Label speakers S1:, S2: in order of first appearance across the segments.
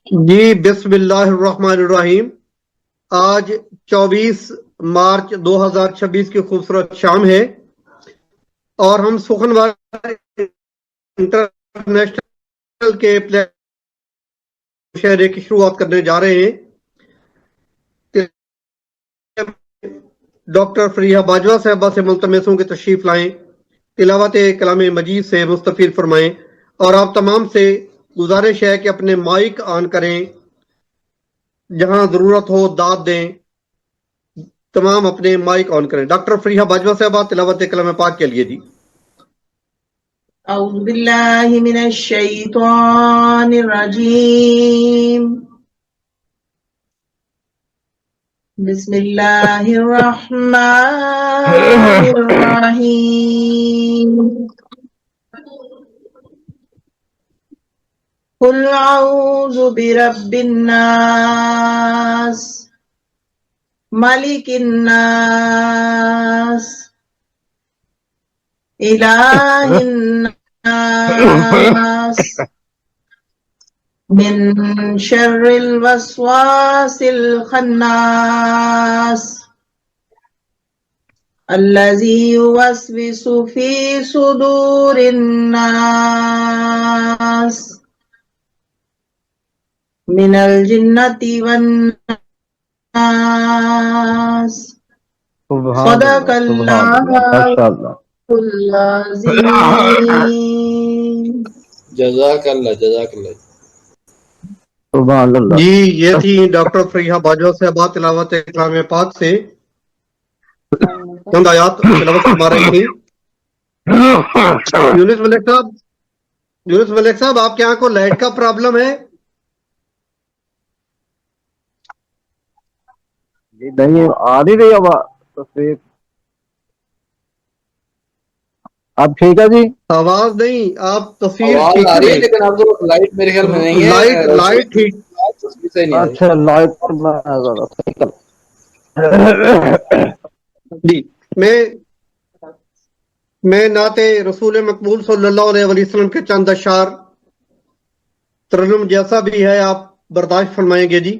S1: جی بسم اللہ الرحمن الرحیم۔ آج 24 مارچ 2026 کی خوبصورت شام ہے اور ہم سخن انٹرنیشنل کے مشاعرے کی شروعات کرنے جا رہے ہیں۔ ڈاکٹر فریحہ باجوہ صاحبہ سے ملتمس ہوں کہ تشریف لائیں، تلاوت کلام مجید سے مستفید فرمائیں، اور آپ تمام سے گزارش ہے کہ اپنے مائک آن کریں، جہاں ضرورت ہو داد دیں، تمام اپنے مائک آن کریں۔ ڈاکٹر فریحہ باجوہ صاحبہ تلاوت کلام پاک کے لیے جی۔
S2: اعوذ باللہ من الشیطان الرجیم، بسم اللہ الرحمن الرحیم۔ قل اعوذ برب الناس ملک الناس الہ الناس من شر الوسواس الخناس الذي يوسوس في صدور الناس من الجنة والناس۔ صدق اللہ العظیم۔
S3: جزاک اللہ جزاک اللہ۔
S4: سبحان اللہ۔
S1: جی یہ تھی ڈاکٹر فریحہ باجوہ صاحبہ تلاوت کلام پاک سے چند آیات تلاوت فرما رہی تھیں۔ یونس ملک صاحب آپ کے یہاں کو لائٹ کا پرابلم ہے؟
S4: جی نہیں آ نہیں رہی اب تصویر، اب ٹھیک ہے جی؟
S1: آواز نہیں، آپ تصویر
S3: آواز
S1: ٹھیک
S3: آ رہی ہے
S1: کریں۔
S3: لیکن آپ کو لائٹ میرے خیال میں نہیں ہے،
S1: لائٹ ٹھیک،
S3: تصویر سے نہیں آ رہی۔
S4: اچھا لائٹ میں ذرا ٹھیک ہے۔
S1: جی میں نعت رسول مقبول صلی اللہ علیہ وسلم کے چند اشعار ترنم جیسا بھی ہے آپ برداشت فرمائیں گے جی،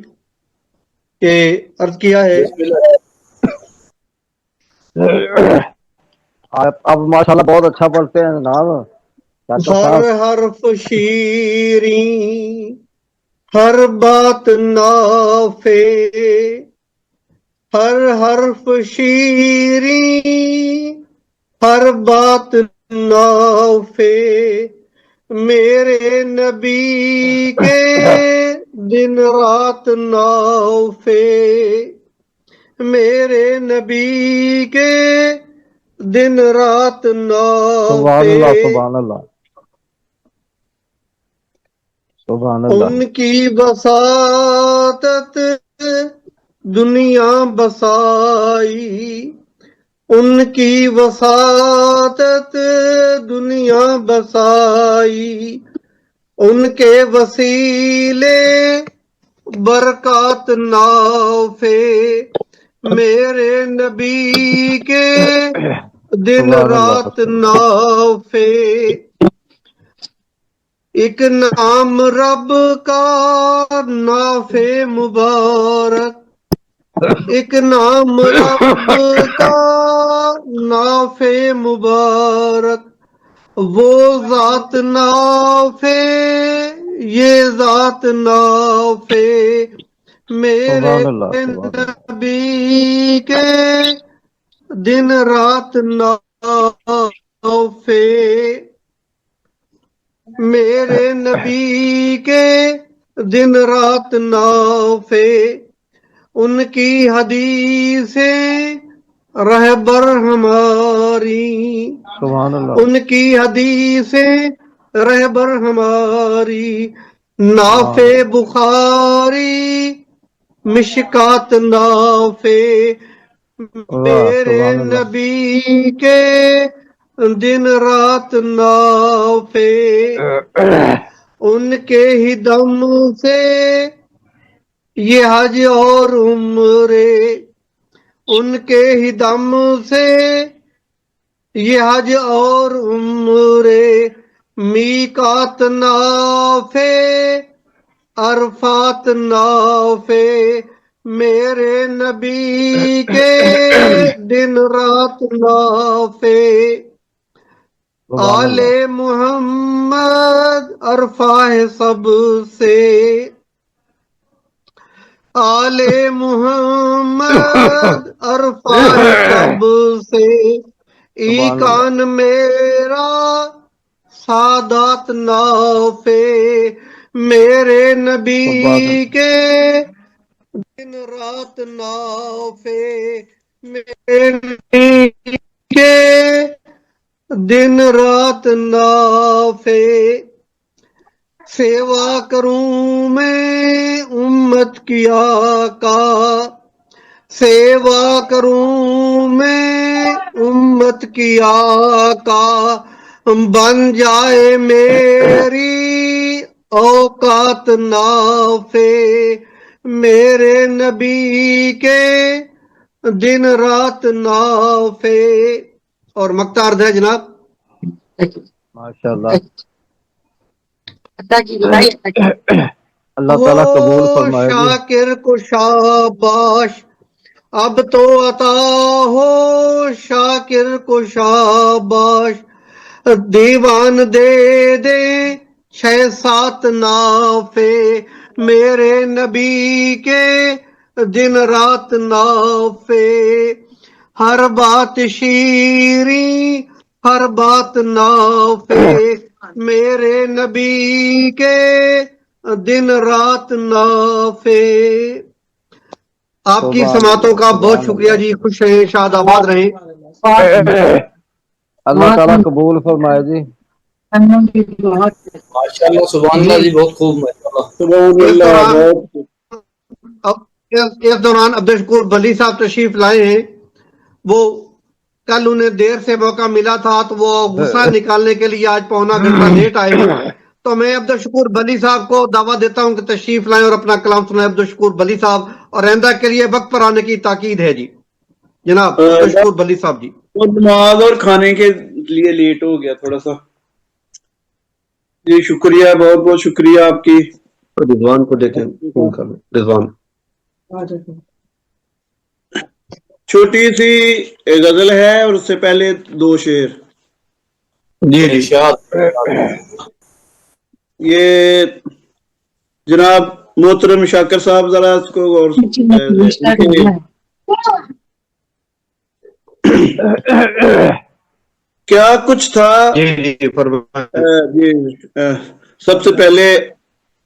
S1: کہ عرض کیا ہے۔
S3: بسم اللہ۔
S4: اب ماشاءاللہ بہت اچھا پڑھتے ہیں جناب ڈاکٹر
S1: ہر
S4: صاحب۔
S1: حرف شیریں، ہر بات نافع، ہر حرف شیریں، ہر بات نافع، میرے نبی کے دن رات نافع، میرے نبی کے دن رات
S4: سبحان اللہ
S1: نافع،
S4: سبحان اللہ سبحان اللہ۔
S1: ان کی وساطت دنیا بسائی، ان کی وساطت دنیا بسائی، ان کے وسیلے برکات نافع، میرے نبی کے دن رات نافع، ایک نام رب کا نافع مبارک، ایک نام رب کا نافع مبارک، وہ ذات نافع یہ ذات نافع، میرے نبی کے دن رات نافع، میرے نبی کے دن رات نافع، ان کی حدیثیں رہبر ہماری،
S4: سبحان اللہ۔
S1: ان کی حدیثیں رہبر ہماری، نافع بخاری مشکات نافع، میرے نبی کے دن رات نافع، ان کے ہی دم سے یہ حج اور عمرے، ان کے ہی دم سے یہ حج اور عمرے، میقات نافع عرفات نافے میرے نبی کے دن رات نافے
S4: سبحان
S1: آل
S4: اللہ
S1: محمد عرفہ ہے سب سے آل محمد عرفہ ہے سب سے ای
S4: سبحان اللہ
S1: کان میرا سادات نافے میرے نبی
S4: سبحان اللہ
S1: کے دن رات نافے میرے نبی کے دن رات نافے سیوا کروں میں امت کی آقا سیوا کروں میں امت کی آقا بن جائے میری اوقات نافے میرے نبی کے دن رات نافے اور مقطع عرض ہے جناب
S4: ماشاء اللہ اللہ تعالیٰ قبول
S1: وہ
S4: فرمائے جی
S1: شاکر کو شاباش اب تو عطا ہو شاکر کو شاباش دیوان دے دے 6-7 نافے میرے نبی کے دن رات نافے ہر بات شیریں ہر بات نافے میرے نبی کے دن رات نافے آپ کی
S4: سبحان
S1: سماعتوں
S4: اللہ
S1: کا بہت
S4: سبحان
S1: شکریہ
S4: اللہ
S1: جی خوش رہیں شاد آباد رہیں
S4: اللہ تعالیٰ قبول فرمائے جی
S3: ماشاءاللہ سبحان اللہ جی بہت خوب ماشاءاللہ
S5: سبحان
S1: اس
S5: اللہ
S1: دوران
S5: بہت
S1: اس دوران عبدالشکور بلی صاحب تشریف لائے ہیں وہ کل انہیں دیر سے موقع ملا تھا تو وہ غصہ نکالنے کے لیے آج پونا گھنٹہ لیٹ آئے ہیں تو میں عبدالشکور بلی صاحب کو دعویٰ دیتا ہوں کہ تشریف لائیں اور اپنا کلام سنائیں عبدالشکور بلی صاحب اور آئندہ کے لیے وقت پر آنے کی تاکید ہے جی جناب عبدالشکور بلی صاحب جی
S5: نماز اور کھانے کے لیے لیٹ ہو گیا تھوڑا سا جی شکریہ بہت بہت شکریہ آپ کی
S1: رضوان کو دیکھیں فون کر لیں رضوان
S5: چھوٹی سی غزل ہے اور اس سے پہلے 2 شعر
S1: جی جی
S3: ارشاد
S5: یہ جناب محترم شاکر صاحب ذرا اس کو غور کیا کچھ تھا
S1: جی
S5: جی سب سے پہلے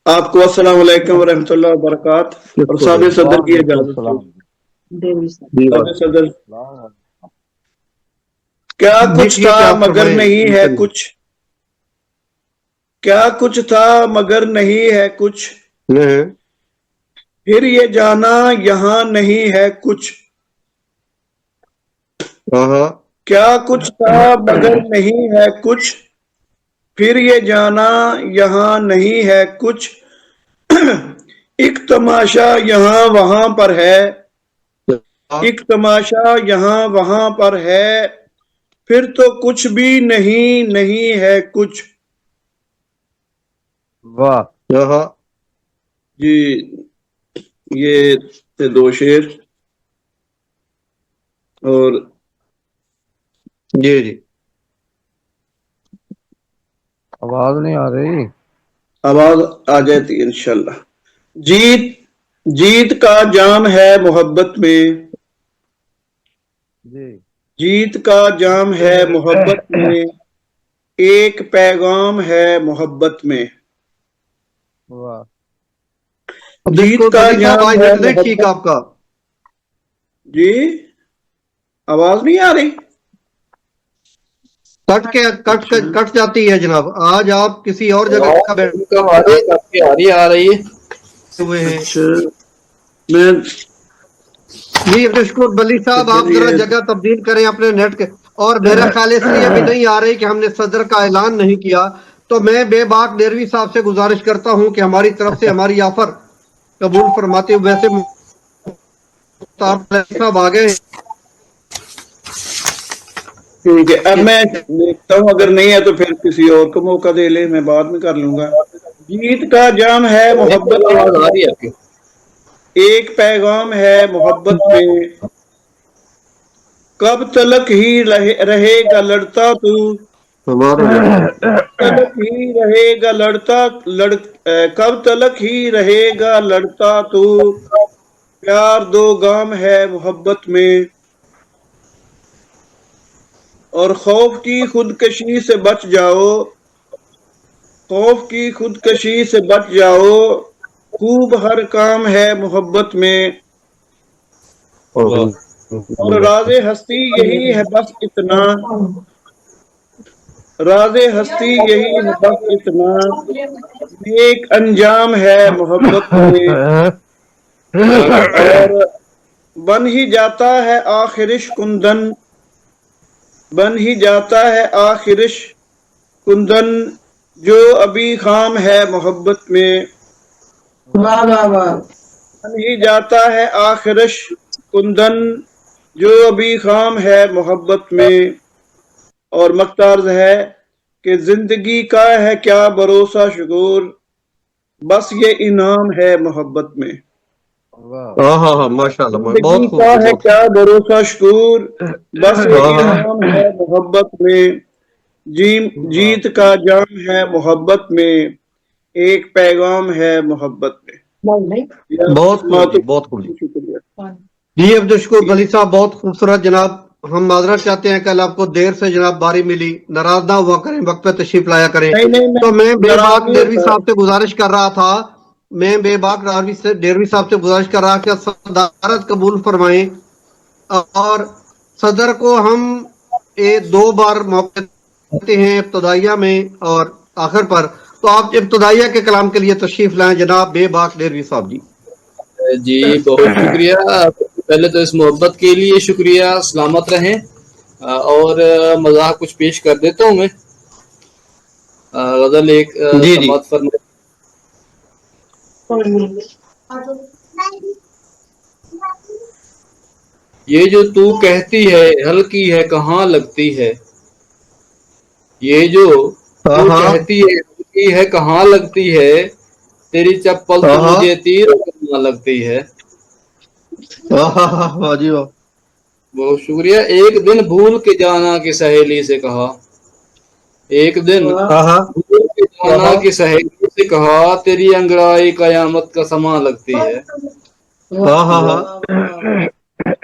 S5: آپ کو السلام علیکم ورحمۃ اللہ وبرکاتہ اور سابق صدر کی اجازت سابق صدر کیا کچھ تھا مگر نہیں ہے کچھ کیا کچھ تھا مگر نہیں ہے کچھ پھر یہ جانا یہاں نہیں ہے کچھ کیا کچھ تھا مگر نہیں ہے کچھ پھر یہ جانا یہاں نہیں ہے کچھ ایک تماشا یہاں وہاں پر ہے ایک تماشا یہاں وہاں پر ہے پھر تو کچھ بھی نہیں ہے کچھ
S4: واہ
S5: جی یہ تھے 2 شعر اور
S1: جی جی
S4: آواز نہیں آ رہی
S5: آواز آ جاتی ہے انشاءاللہ جیت کا جام ہے محبت میں
S4: جی
S5: جیت کا جام ہے محبت میں ایک پیغام ہے محبت میں
S4: واہ
S5: جیت کا جام ہے
S1: ٹھیک آپ کا
S5: جی آواز نہیں آ رہی
S1: کٹ جاتی ہے جناب آج آپ کسی اور جگہ کا
S3: آ رہی ہے
S1: ہوئے ہیں
S5: اچھا میں
S1: جی عبدالشکور بلی صاحب آپ ذرا جگہ تبدیل کریں اپنے نیٹ کے اور میرا خیال اس لیے بھی نہیں آ رہی کہ ہم نے صدر کا اعلان نہیں کیا تو میں بے باک ڈیروی صاحب سے گزارش کرتا ہوں کہ ہماری طرف سے ہماری آفر قبول فرماتے ہوئے ویسے صاحب آ گئے
S5: ٹھیک ہے اب میں دیکھتا ہوں اگر نہیں ہے تو پھر کسی اور کو موقع دے لیں میں بعد میں کر لوں گا जीत का जाम है मोहब्बत
S3: आवाज आ रही है आपकी?
S5: एक पैगाम है मोहब्बत में, कब तलक ही रहेगा लड़ता तू, तलक ही रहेगा कब तलक ही रहेगा लड़ता तू, प्यार दो गाम है मोहब्बत में, और खौफ की खुदकशी से बच जाओ, खौफ की खुदकशी से बच जाओ, खूब हर काम है मोहब्बत में, और राज़े हस्ती यही है बस इतना, राज़े हस्ती यही है बस इतना, नेक अंजाम है मोहब्बत में, और बन ही जाता है आखिरिश कुंदन, बन ही जाता है आखिरिश कुंदन, जो अभी खाम है मोहब्बत में,
S2: वाह वाह वाह।
S5: बन ही जाता है आखिरिश कुंदन, जो अभी खाम है मोहब्बत में। और मक्तार्ज है कि जिंदगी का है क्या भरोसा शुक्र, बस ये इनाम है मोहब्बत में।
S1: हाँ हाँ हाँ माशाल्लाह, बहुत
S5: जिंदगी
S1: खूब,
S5: का है
S1: बहुत
S5: क्या भरोसा शुक्र, बस ये इनाम है मोहब्बत में, जीत का जाम है मोहब्बत में, एक पैगाम है मोहब्बत में।
S1: बहुत खूब जी, बहुत खूब जी।
S5: शुक्रिया
S1: जी अब्दुल शकूर गली साहब, बहुत खूबसूरत जनाब। हम माजरत चाहते हैं, कल आपको देर से जनाब बारी मिली, नाराज ना हुआ करें, वक्त पे तशरीफ लाया करें।
S5: नहीं,
S1: तो मैं बेबाक
S5: नाराज
S1: डेरवी
S5: नहीं
S1: साहब से गुजारिश कर रहा था, मैं बेबाक डेरवी साहब से गुजारिश कर रहा कि सदारत कबूल फरमाएं, और सदर को हम 2 बार मौका देते हैं, इब्तदाइया में और आखिर पर। तो आप इब्तदाइया के कलाम के लिए तशरीफ लाएं जनाब बेबाक डेरवी साहब जी।
S3: जी बहुत शुक्रिया। पहले तो इस मोहब्बत के लिए शुक्रिया, सलामत रहें। और मज़ाक कुछ पेश कर देता हूँ मैं। गजल एक
S1: जी जी
S3: समात फरमा। ये जो तू कहती है हल्की है कहाँ लगती है, ये जो तू कहती है हल्की है कहाँ लगती है, तेरी चप्पल तो मुझे तीर कहाँ लगती है।
S1: वाह जी वाह।
S3: बहुत शुक्रिया। एक दिन भूल के जाना की सहेली से कहा, एक दिन भूल के जाना की सहेली से कहा, तेरी अंगड़ाई कयामत का समा लगती है।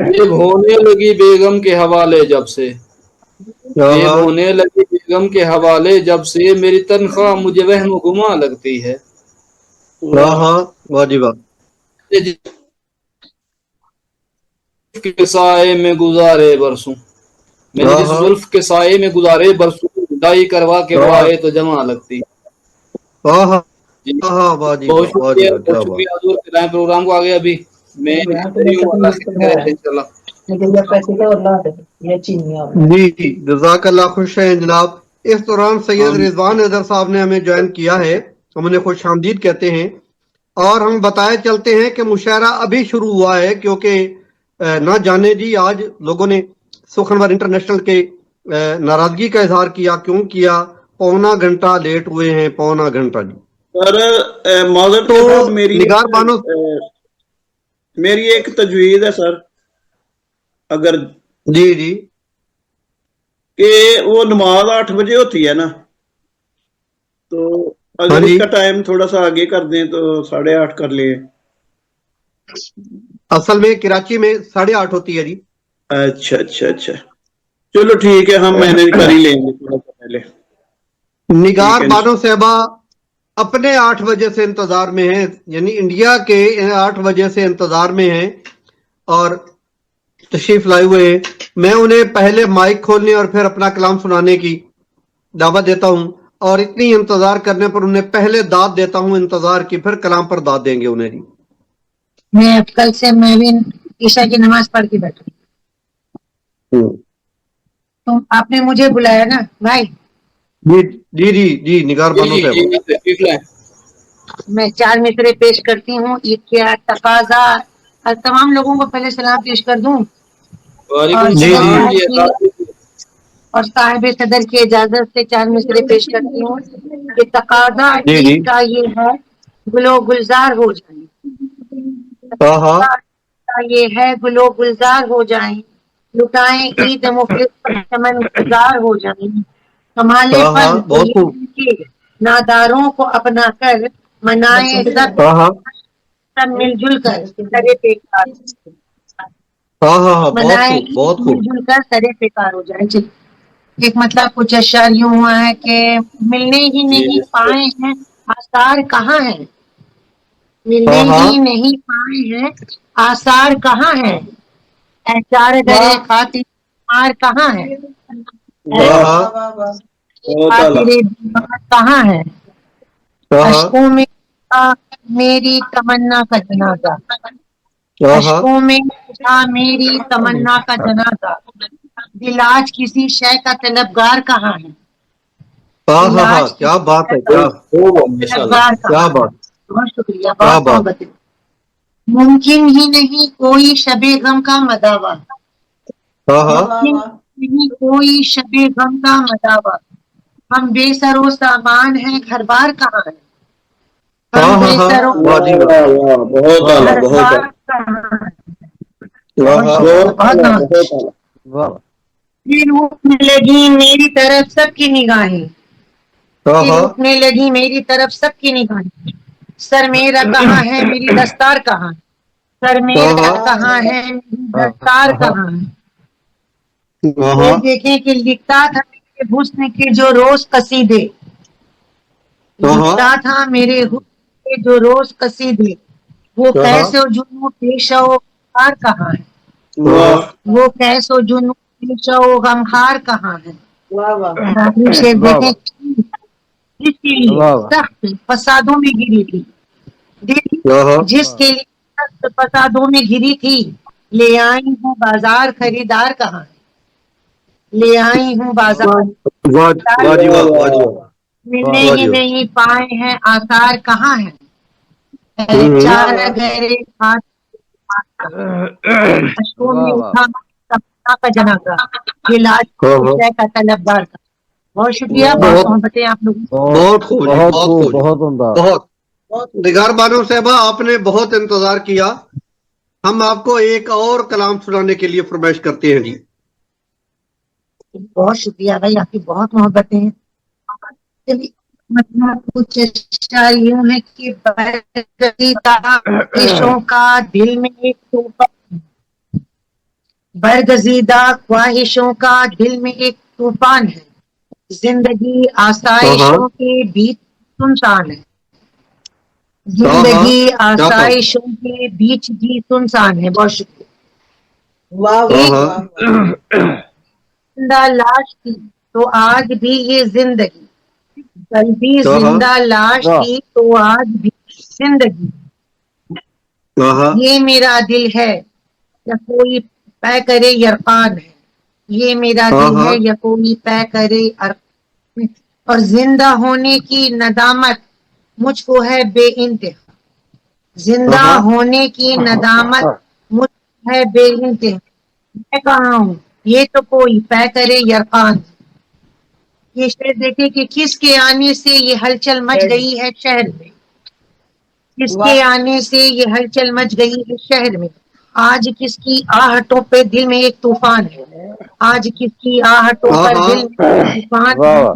S3: ये होने लगी बेगम के हवाले जब से, ये होने लगी बेगम के हवाले जब से, मेरी तनख्वाह मुझे वहम गुमा लगती है।
S1: वाह जी वाह।
S3: के साए में गुजारे बरसों, मैंने जिस जुल्फ के साए में गुजारे बरसों, जुदाई करवा के वाए तो जमा लगती है। बहुत शुक्रिया, बहुत शुक्रिया हजूर के प्रोग्राम को आगे अभी मैं इंशाल्लाह।
S1: जी जज़ाकल्लाह, खुश हैं जनाब। इस दौरान सैयद रिजवान हैदर साहब ने हमें ज्वाइन किया है, हम उन्हें खुश आमदीद कहते हैं। और हम बताए चलते हैं कि मुशायरा अभी शुरू हुआ है, क्योंकि ना जाने जी आज लोगों ने सुखनवर इंटरनेशनल के नाराजगी का इजहार किया, क्यों किया, पौना घंटा लेट हुए हैं, पौना घंटा जी।
S5: सर माजरत के साथ मेरी एक तजवीज है सर, अगर
S1: जी जी
S5: कि वो नमाज 8 बजे होती है ना, तो अगर इसका टाइम थोड़ा सा आगे कर दें तो 8:30 कर लिए।
S1: असल में कराची में 8:30 होती है जी।
S5: अच्छा अच्छा अच्छा, चलो ठीक है, हम मैनेज कर ही लेंगे थोड़ा सा पहले।
S1: निगार बानो साहबा अपने 8 बजे से इंतजार में हैं, यानी इंडिया के 8 बजे से इंतजार में हैं और तशरीफ लाए हुए हैं। मैं उन्हें पहले माइक खोलने और फिर अपना कलाम सुनाने की दावत देता हूं, और इतनी इंतजार करने पर उन्हें पहले दाद देता हूं इंतजार की, फिर कलाम पर दाद देंगे उन्हें जी।
S6: मैं कल से मैं भी ईशा की नमाज पढ़ के बैठू। तो आपने मुझे बुलाया ना भाई?
S1: जी जी जी जी निगार बानो साहब,
S6: मैं 4 मिसरे पेश करती हूँ। ईद के तकाजा और तमाम लोगों को पहले सलाम पेश कर दूं, और साहिब सदर की इजाजत से 4 मिसरे पेश करती हूँ। کہ تقاضا
S1: جی جی
S6: عید کا یہ ہے گلو گلزار ہو جائیں،
S1: ہاں ہاں
S6: کا یہ ہے گلو گلزار ہو جائیں، لٹائیں عید مفلس پر چمن گزار ہو جائیں، کمالے
S1: ہاں ہاں
S6: فن تو
S1: بہت
S6: یہ
S1: خوب
S6: ہے کہ ناداروں کو اپنا کر منائیں سب
S1: ہاں ہاں
S6: سب مل جل کر سرے پہ کار
S1: ہاں ہاں ہاں بہت
S6: منائیں
S1: خوب بہت
S6: مل
S1: خوب
S6: جل کر سرے پہ کار ہو جائے جی۔ ایک مطلب کچھ اشعار یوں ہوا ہے کہ ملنے ہی نہیں پائے ہیں آثار کہاں ہیں، ملنے
S1: ہاں ہاں
S6: ہی نہیں پائے ہیں آثار کہاں ہیں، احچار درے خاطر بیمار کہاں ہے،
S1: ہاں ہاں
S2: واہ واہ واہ
S5: بہت اعلیٰ.
S6: خاطر بیمار کہاں ہے،
S1: ہاں ہاں
S6: اشکوں میں تھا میری تمنا کا جنازہ،
S1: ہاں ہاں
S6: اشکوں میں تھا میری تمنا کا جنازہ، دل آج کسی شے کا طلبگار کہاں ہے،
S1: ہاں
S6: دل
S1: ہاں ہاں
S6: آج
S1: کیا
S6: کسی
S1: بات
S6: شے
S1: ہے
S6: کا
S1: کیا
S3: ماشاء اللہ.
S6: طلبگار
S1: کیا
S6: کہاں ہے۔
S1: بات
S6: بہت شکریہ،
S1: کیا
S6: بہت
S1: بات
S6: محبت ہے۔ ممکن ہی نہیں کوئی شب غم کا مداوع،
S1: ہاں ہاں
S2: واہ
S6: ممکن
S2: واہ
S6: نہیں کوئی شب غم کا مداوع، ہم بے سر و سامان ہیں گھر بار کہاں ہے،
S1: ہاں
S6: ہم
S1: ہاں
S6: بے
S1: ہاں
S6: سر و
S1: واہ جی واہ
S5: واہ واہ بہت
S1: واہ
S5: اعلیٰ
S6: گھر
S5: بہت
S6: بار
S5: اعلیٰ
S6: کہاں ہے۔
S1: واہ
S6: بہت
S1: واہ
S6: شکریہ،
S5: بہت
S6: بہت
S5: اعلیٰ
S6: نواز۔
S5: بہت اعلیٰ.
S4: واہ
S6: پھر اٹھنے لگی میری طرف سب کی نگاہیں،
S1: ہاں
S6: پھر
S1: ہاں
S6: اٹھنے لگی میری طرف سب کی نگاہیں، سر میرا کہاں ہے میری دستار کہاں ہے، سر
S1: ہاں
S6: میرا
S1: ہاں
S6: کہاں ہے میری دستار کہاں ہے،
S1: ہاں
S6: یہ
S1: ہاں
S6: دیکھیں کہ لکھتا تھا میرے حسن کے جو روز قصیدے،
S1: ہاں ہاں
S6: لکھتا تھا میرے حسن کے جو روز قصیدے، وہ
S1: ہاں
S6: کیسے جنوں پیش و غمخوار کہاں ہے،
S5: واہ
S6: وہ کیسے جنوں پیش و غمخوار کہاں ہے،
S2: واہ واہ
S6: آخری شعر
S4: واہ
S6: دیکھیں جس کے لیے
S4: واہ واہ
S6: سخت فسادوں میں گری تھی،
S1: ہاں ہاں
S6: جس کے لیے سخت فسادوں میں گری تھی، لے آئی ہوں بازار خریدار کہاں ہے، لے آئی ہوں بازار
S1: واہ واہ جی واہ واہ جی واہ
S6: ملنے
S1: واہ
S6: ہی
S1: جی واہ
S6: نہیں پائے ہیں آثار کہاں ہیں،
S2: واہ
S6: چار
S2: واہ
S6: گہرے ہاتھ اشکوں میں
S4: واہ واہ
S6: اٹھا تمنا کا جنازہ، یہ لاج
S1: ہاں ہاں
S6: شے کا طلبگار کا۔ بہت شکریہ،
S2: واہ
S6: بہت
S1: بہت
S2: واہ
S6: محبتیں آپ لوگوں کو۔
S1: بہت خوب جی
S4: بہت
S1: بہت
S4: خوب
S1: خوب جی
S4: بہت عمدہ
S1: بہت نگار بانو صاحبہ آپ نے بہت انتظار کیا، ہم آپ کو ایک اور کلام سنانے کے لیے فرمائش کرتے ہیں جی۔
S6: بہت شکریہ بھائی، آپ کی بہت محبتیں ہیں۔ چلیے، مطلب کچھ اشعار یوں ہے کہ برگزیدہ خواہشوں کا دل میں ایک طوفان، برگزیدہ خواہشوں کا دل میں ایک طوفان ہے، زندگی
S1: ہاں ہاں
S6: آسائشوں کے بیچ سنسان ہے،
S1: ہاں ہاں
S6: زندگی
S1: کیا بات
S6: آسائشوں کے بیچ بھی سنسان ہے۔ بہت شکریہ۔
S2: واہ
S1: ہاں
S2: واہ
S1: ہاں
S2: واہ واہ
S6: زندہ لاش تھی تو آج بھی یہ زندگی، کل بھی
S1: ہاں ہاں
S6: زندہ لاش
S4: واہ
S6: تھی تو آج بھی زندگی،
S1: ہاں ہاں
S6: یہ میرا دل ہے یا کوئی پے کرے یرقان ہے، یہ میرا
S1: ہاں
S6: دل
S1: ہاں
S6: ہے یا کوئی پے کرے ارقان ہے، اور زندہ ہونے کی ندامت مجھ کو ہے بے انتہا، زندہ
S1: ہاں
S6: ہونے کی ندامت مجھ کو ہے بے انتہا، میں کہاں ہوں یہ تو کوئی پے کرے یرقان ہے۔ یہ شعر دیکھیں کہ کس کے آنے سے یہ ہلچل مچ گئی ہے شہر میں، کس کے
S2: واہ
S6: آنے سے یہ ہلچل مچ گئی ہے شہر میں، آج کس کی آہٹوں پہ دل میں ایک طوفان ہے، آج کس کی آہٹوں
S1: ہاں
S6: پر
S1: ہاں
S6: دل میں ایک طوفان
S4: واہ
S6: ہے،
S4: واہ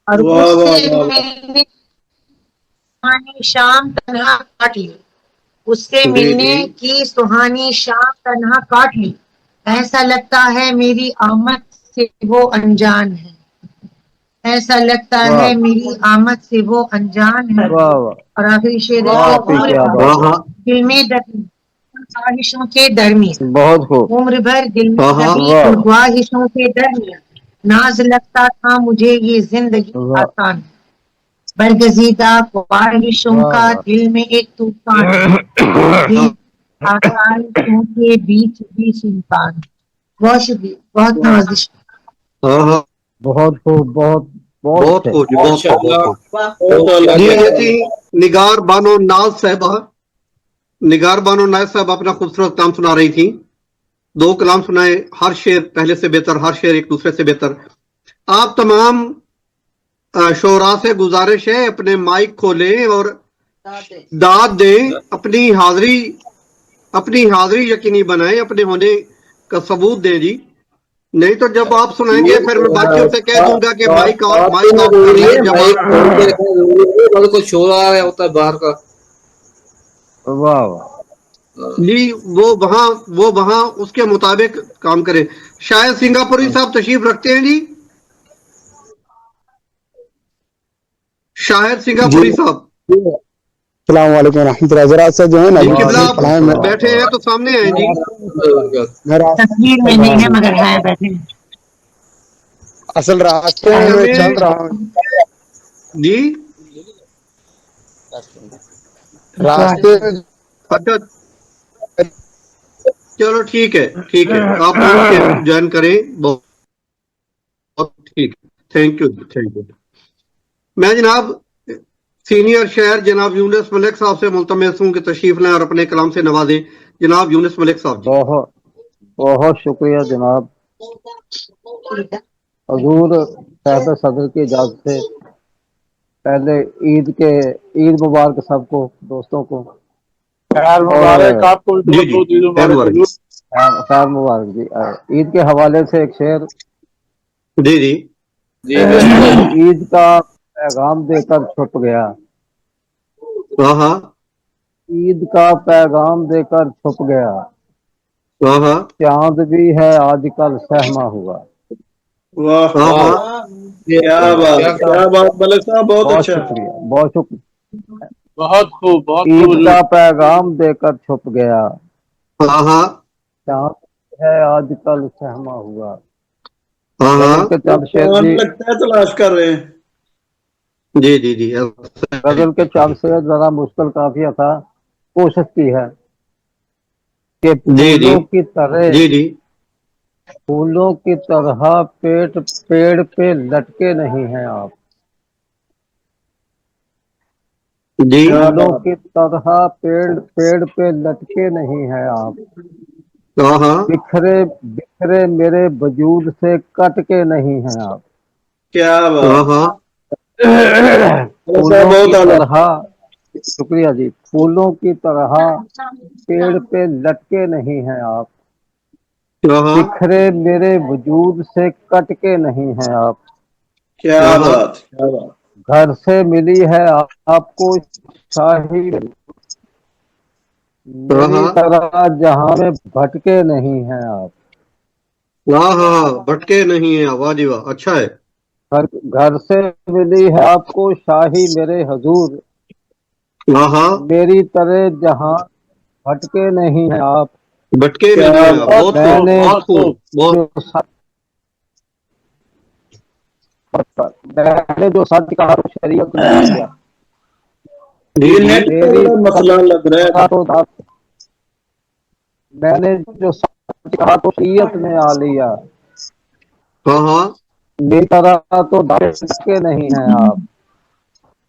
S6: اور
S5: واہ
S6: اس
S5: واہ
S6: سے
S5: واہ واہ.
S6: ملنے سہانی شام تنہا کاٹ لی، اس سے
S1: جی
S6: ملنے
S1: جی
S6: کی سہانی شام تنہا کاٹ لی، ایسا لگتا ہے میری آمد سے وہ انجان ہے، ایسا لگتا ہے
S4: واہ
S6: میری آمد سے وہ انجان ہے،
S4: واہ واہ
S6: اور آخری شعر ہے
S2: واہ
S6: کہ
S4: واقعی
S6: عمر
S4: کیا
S6: بھر
S1: ہاں
S4: بات
S1: ہاں
S6: دل میں دبی خواہشوں کے درمیان،
S4: بہت خوب
S6: عمر بھر دل میں
S1: ہاں ہاں
S6: دبی
S4: واہ
S6: خواہشوں کے درمیان، ناز لگتا تھا مجھے یہ زندگی
S4: واہ
S6: آسان ہے، برگزیدہ خواہشوں
S4: واہ
S6: کا
S4: واہ
S6: دل میں ایک طوفان ہے،
S1: ہاں
S6: آسائشوں کے بیچ بھی سلطان۔ بہت شکریہ، بہت نوازش۔
S1: ہاں ہاں
S4: بہت خوب بہت بہت
S1: بہت
S4: اچھے
S1: خوب جی بہت
S5: ماشاء
S1: خوب بہت
S5: اللہ
S1: خوب
S2: واہ
S5: بہت اعلیٰ
S1: جی
S5: بہت
S1: یہ
S5: اعلیٰ.
S1: تھی نگار بانو ناز صاحبہ، نگار بانو ناز صاحب اپنا خوبصورت کلام سنا رہی تھی، دو کلام سنائے، ہر شعر پہلے سے بہتر، ہر شعر ایک دوسرے سے بہتر۔ آپ تمام शोरा से गुजारिश है अपने माइक खोलें और
S2: दादे
S1: दाद दें, अपनी हाजिरी यकीनी बनाएं, अपने होने का सबूत दें जी। नहीं तो जब आप सुनाएंगे फिर मैं बाकियों से कह दूंगा कि माइक ऑफ कर लें जब
S3: माइक
S1: आप
S3: खोल के रखना जरूरी है, मतलब कुछ शोर आ रहा होता है बाहर का।
S4: वाह वाह।
S1: जी वो वहां उसके मुताबिक काम करें। शायद सिंगापुरी साहब तशरीफ रखते हैं जी, शाहिद सिंगापुरी साहब।
S7: अस्सलाम वालेकुम रहमतुल्लाह। जरा सा जो है ना
S1: जी
S7: अभी
S1: किबला
S7: तशरीफ
S1: आप
S7: लाए, मैं
S1: बैठे हैं तो सामने आए जी।
S6: तस्वीर में नहीं है मगर है बैठे हैं।
S7: असल रास्ते में मैं चल रहा हूँ,
S1: जी
S7: रास्ते में
S1: अच्छा चलो ठीक है आप ज्वाइन करें, बहुत ठीक, थैंक यू। मैं जनाब सीनियर शहर जनाब यूनुस मलिक साहब से मुल्तमस हूँ कि तशरीफ लाएं और अपने कलाम से नवाजें। जनाब यूनुस मलिक साहब जी।
S4: बहुत बहुत शुक्रिया जनाब। हजूर साहब सदर की इजाजत से पहले ईद मुबारक सबको, दोस्तों को
S7: खैर मुबारक आपको भी,
S1: जी
S7: बहुत
S1: जी
S7: बहुत ईद मुबारक
S1: मुबारक।
S7: हुजूर।
S4: खैर मुबारक जी। ईद के हवाले से एक शेर।
S1: जी जी
S3: जी बिल्कुल।
S4: ईद का पैगाम देकर छुप गया,
S1: हाँ हाँ
S4: ईद का पैगाम देकर छुप गया,
S1: हाँ
S4: चांद भी है आजकल सहमा हुआ।
S5: वाह
S1: हाँ
S5: वाह,
S1: हाँ
S5: क्या बात, क्या बात मलिक साहब, बहुत
S4: बहुत
S5: अच्छा।
S4: शुक्रिया, बहुत शुक्रिया।
S7: बहुत खूब, बहुत
S4: ईद
S7: खूब।
S4: का पैगाम देकर छुप गया,
S1: हाँ हाँ
S4: चांद है आजकल सहमा हुआ।
S1: हाँ
S4: गजल
S1: हाँ
S4: के चंद शेर
S5: चांद
S4: जी,
S5: लगता है तलाश कर रहे हैं।
S1: जी जी जी
S4: गजल के चंद शेर जरा मुश्किल काफिया था, कोशिश की है कि
S1: जी जी
S4: फूलों की तरह पेड़ पे लटके नहीं हैं आप।
S1: जी
S4: फूलों की तरह पेड़ पे लटके नहीं हैं आप।
S1: हाँ हाँ
S4: बिखरे बिखरे मेरे वजूद से कट के नहीं हैं आप।
S5: क्या
S1: हाँ
S5: बात,
S1: हाँ
S5: मलिक साहब
S4: फूलों की
S5: बहुत आला।
S4: तरह, शुक्रिया जी, फूलों की तरह पेड़ पे लटके नहीं हैं आप।
S1: हाँ हाँ
S4: बिखरे मेरे वजूद से कट के नहीं हैं आप।
S5: क्या
S1: हाँ
S5: बात, क्या बात।
S4: घर से मिली है आपको शाही, मेरी
S1: हाँ
S4: तरह जहां में भटके नहीं हैं आप।
S1: हाँ हाँ भटके नहीं है, वाह जी वाह, अच्छा है।
S4: घर से मिली है आपको शाही मेरे हजूर,
S1: हाँ हाँ
S4: मेरी तरह जहां भटके नहीं हैं आप।
S1: भटके
S5: क्या
S1: नहीं है,
S5: बात,
S1: बहुत खूब
S4: मैंने
S1: बहुत खूब बहुत।
S4: जो सच कहा तो शरीयत ने आ गया,
S1: जी
S5: ये
S1: जी
S5: नेट का
S4: मेरी
S5: बड़ा मसला लग रहा है।
S4: तो मैंने जो सच कहा तो शरीयत ने आ लिया,
S1: हाँ हाँ
S4: मेरी तरह तो भटके नहीं हैं आप।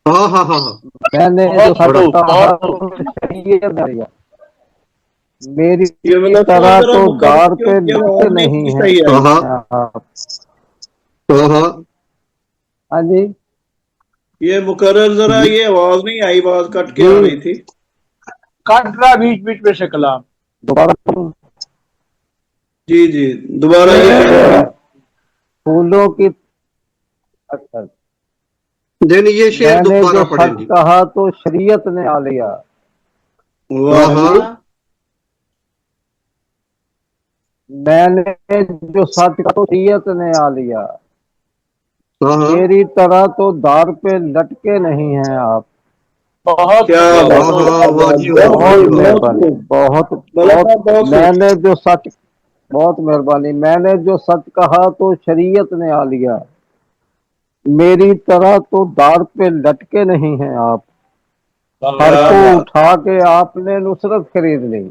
S1: हाँ हाँ हाँ हाँ
S4: मैंने जो सच
S7: खूब,
S4: कहा
S7: बहुत
S4: तो शरीयत ने आ लिया, मेरी
S5: ये मलिक साहब
S4: तरह
S5: जरा
S4: तो
S5: मुकर्रर
S4: दार पे
S5: क्योंकि
S4: लटके
S5: आवाज नहीं
S4: नहीं
S5: सही
S4: हैं
S5: आई।
S1: हाँ
S4: आप।
S1: हाँ हाँ
S4: हाँ जी
S5: ये मुकर्रर जरा ये आवाज नहीं आई, आवाज कट के आ
S4: जी,
S5: रही थी।
S7: काट रहा बीच बीच में से कलाम।
S4: दोबारा
S5: जी जी, दोबारा ये
S4: फूलों की, अच्छा,
S1: देन ये शेर
S4: मैंने
S1: दोबारा
S4: जो
S1: पढ़ें
S4: सच
S1: जी।
S4: कहा तो शरीयत ने आ लिया,
S1: हाँ
S5: वाह
S1: हाँ
S4: मैंने जो सच कहा तो शरीयत ने आ लिया,
S1: हाँ हाँ
S4: मेरी तरह तो दार पे लटके नहीं हैं आप।
S7: बहुत
S5: क्या
S7: खूब,
S5: बात,
S1: हाँ हाँ
S5: क्या
S1: वाह
S5: बात,
S1: जी वाह
S5: बहुत
S1: वाह जी
S5: खूब,
S1: वाह।
S5: बहुत
S4: मेहरबानी,
S5: खूब।
S4: बहुत
S5: मलिक
S4: बहुत
S5: साहब बहुत खूब।
S4: मैंने जो सच, बहुत मेहरबानी, मैंने जो सच कहा तो शरीयत ने आ लिया, मेरी तरह तो दार पे लटके नहीं हैं आप। सर
S5: क्या
S4: को
S5: बात,
S4: उठा के आपने नुसरत खरीद ली,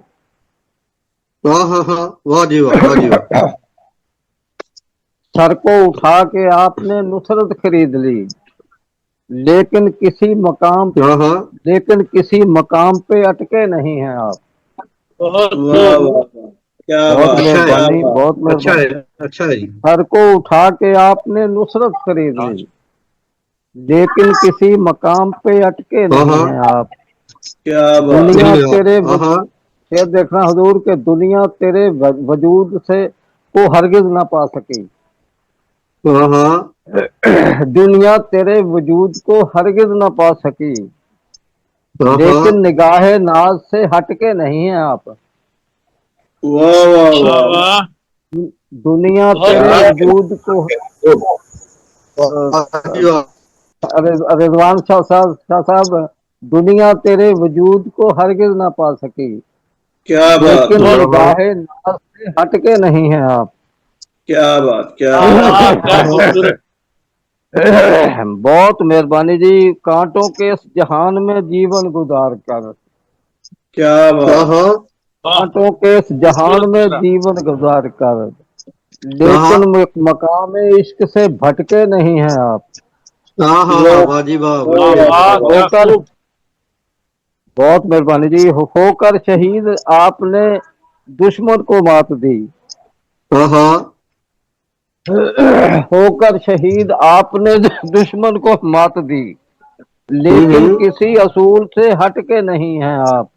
S1: हाँ हाँ हाँ वाह जी वाह वाह जी वाह।
S4: सर को उठा के आपने नुसरत खरीद ली, लेकिन किसी मकाम
S1: हाँ हाँ
S4: लेकिन किसी मकाम पे अटके नहीं हैं आप।
S7: बहुत
S5: वाह
S7: खूब।
S5: वाह वाह, क्या
S4: बहुत
S5: बात,
S1: अच्छा है,
S5: क्या
S4: मेहरबानी,
S5: बात।
S4: बहुत
S1: अच्छा
S4: मेहरबानी।
S1: है, अच्छा है जी।
S4: सर को उठा के आपने नुसरत खरीद ली, लेकिन किसी मकाम पे अटके नहीं हैं आप।
S5: क्या बात
S4: दुनिया
S1: धन्यवाद।
S4: तेरे
S1: हाँ
S4: शेर देखना हुजूर के दुनिया तेरे वजूद से को हरगिज ना पा सकी।
S1: हाँ
S4: दुनिया तेरे वजूद को हरगिज ना पा सकी, लेकिन निगाहे नाज से हटके नहीं हैं आप।
S5: वाह वाह वाह
S4: दुनिया तेरे वजूद को रिजवान शाह साहब, दुनिया तेरे वजूद को हरगिज ना पा सकी,
S5: क्या बात
S4: लेकिन निगाहे नाज से हटके नहीं हैं आप।
S5: क्या बात क्या बात।
S4: बहुत मेहरबानी जी। कांटों के इस जहान में जीवन गुजार कर,
S5: क्या बात।
S4: कांटों के इस जहान में जीवन गुजार कर, लेकिन मकाम इश्क से भटके नहीं हैं आप।
S1: वाह जी वाह।
S4: होकर बहुत मेहरबानी जी। होकर शहीद आपने दुश्मन को मात दी, होकर शहीद आपने दुश्मन को मात दी, लेकिन किसी असूल से हटके नहीं हैं आप।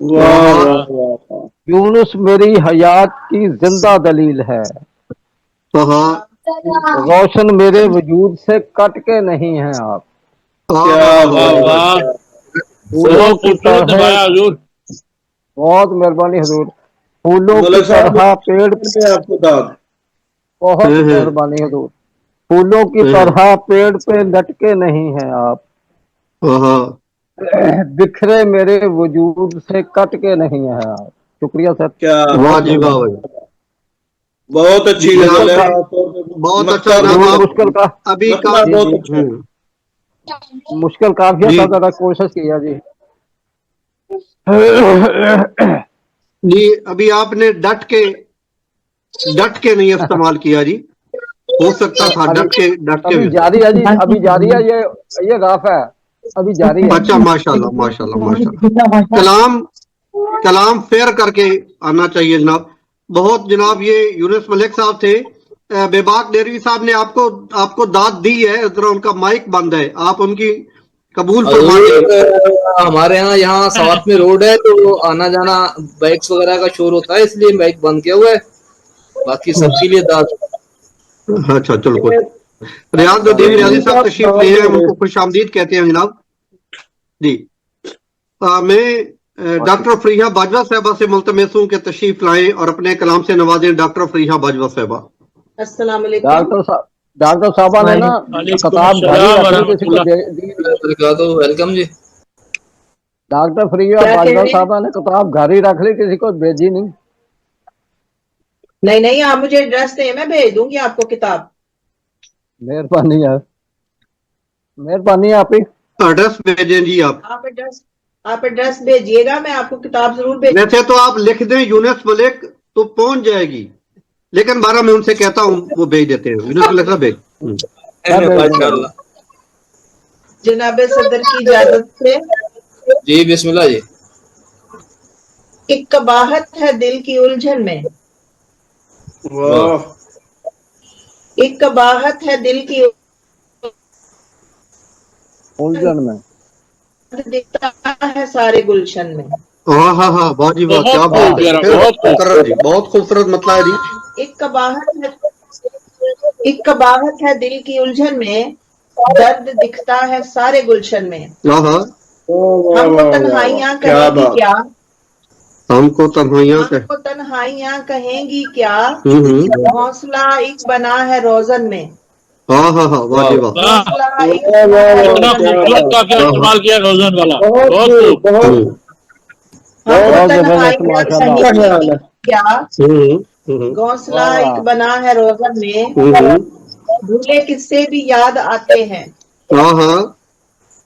S5: वाह वाह वाह।
S4: यूनुस मेरी हयात की जिंदा दलील है, रोशन मेरे वजूद से कट के नहीं हैं आप।
S5: क्या बात।
S4: फूलों की तरह, बहुत मेहरबानी हुजूर। फूलों की तरह पेड़ पे
S5: आपको दाद।
S4: बहुत मेहरबानी हुजूर। फूलों की तरह पेड़ पे लटके नहीं हैं आप, बिखरे मेरे वजूद से कट के नहीं हैं आप। शुक्रिया सर।
S5: क्या
S1: वाह जी वाह।
S5: बहुत अच्छी गजल है।
S1: बहुत अच्छा
S4: मुश्किल का
S1: अभी का
S5: बहुत अच्छा।
S4: मुश्किल काफी
S1: जी।
S4: ज्यादा कोशिश किया जी।
S1: जी अभी आपने डट के नहीं इस्तेमाल किया जी, हो सकता था डट के
S4: अभी जारी है जी, अभी जारी है। ये गाफ है, अभी जारी है।
S1: अच्छा माशाल्लाह माशाल्लाह माशाल्लाह। कलाम फेयर करके आना चाहिए जनाब। बहुत जनाब ये यूनुस मलिक साहब थे। बेबाक डेरवी साहब ने आपको दाद दी है, जरा उनका माइक बंद है, आप उनकी कबूल फरमाइए।
S3: हमारे यहाँ साथ में रोड है तो आना जाना बाइक्स वगैरह का शोर होता है, इसलिए बाइक बंद किया हुआ है। बाकी सबके लिए दाद।
S1: अच्छा चलो कोई। रियाजुद्दीन रियाजी साहब तशरीफ ले हैं, उनको खुश आमदीद कहते हैं जनाब जी। मैं डॉक्टर फरीहा बाजवा साहबा से मुल्तमस हूँ कि तशरीफ लाएं और अपने कलाम से नवाजें। डॉक्टर फरीहा बाजवा साहबा।
S2: अस्सलाम वालेकुम।
S4: डॉक्टर साहबा ने ना किताब घरी रखनी किसी को दी।
S3: वेलकम जी।
S4: डॉक्टर फरीहा बाजवा साहबा ने किताब घरी रख ली, किसी को भेजी नहीं।
S2: नहीं आप मुझे एड्रेस दें, मैं भेज दूंगी आपको किताब।
S4: मेहरबानी है, मेहरबानी आप ही
S1: एड्रेस भेजें जी।
S2: आप एड्रेस भेजिएगा, मैं आपको किताब जरूर भेज।
S1: वैसे तो आप लिख दें यूनुस मलिक तो पहुंच जाएगी, लेकिन 12 में उनसे कहता हूँ वो भेज देते हैं। यूनुस मलिक साहब भेज।
S2: जनाब सदर की इजाजत से
S3: जी बिस्मिल्लाह जी।
S2: एक कबाहत है दिल की उलझन में,
S5: वाह।
S2: एक कबाहत है दिल की
S4: उलझन में,
S2: दिखता है सारे गुलशन में।
S1: हाँ वाह जी वाह, क्या बात है, बहुत खूबसूरत मतलब है जी।
S2: एक कबाहत है दिल की उलझन में, दर्द दिखता है सारे गुलशन में। हमको तन्हाइयां कहेंगी क्या,
S1: हमको
S2: तन्हाइयां कहेंगी क्या, हौसला एक बना है रोजन में।
S1: हाँ वाह जी वाह।
S8: इस्तेमाल किया रोजन वाला।
S2: क्या घोंसला एक बना है रोजन में, भूले किस्से भी याद आते हैं,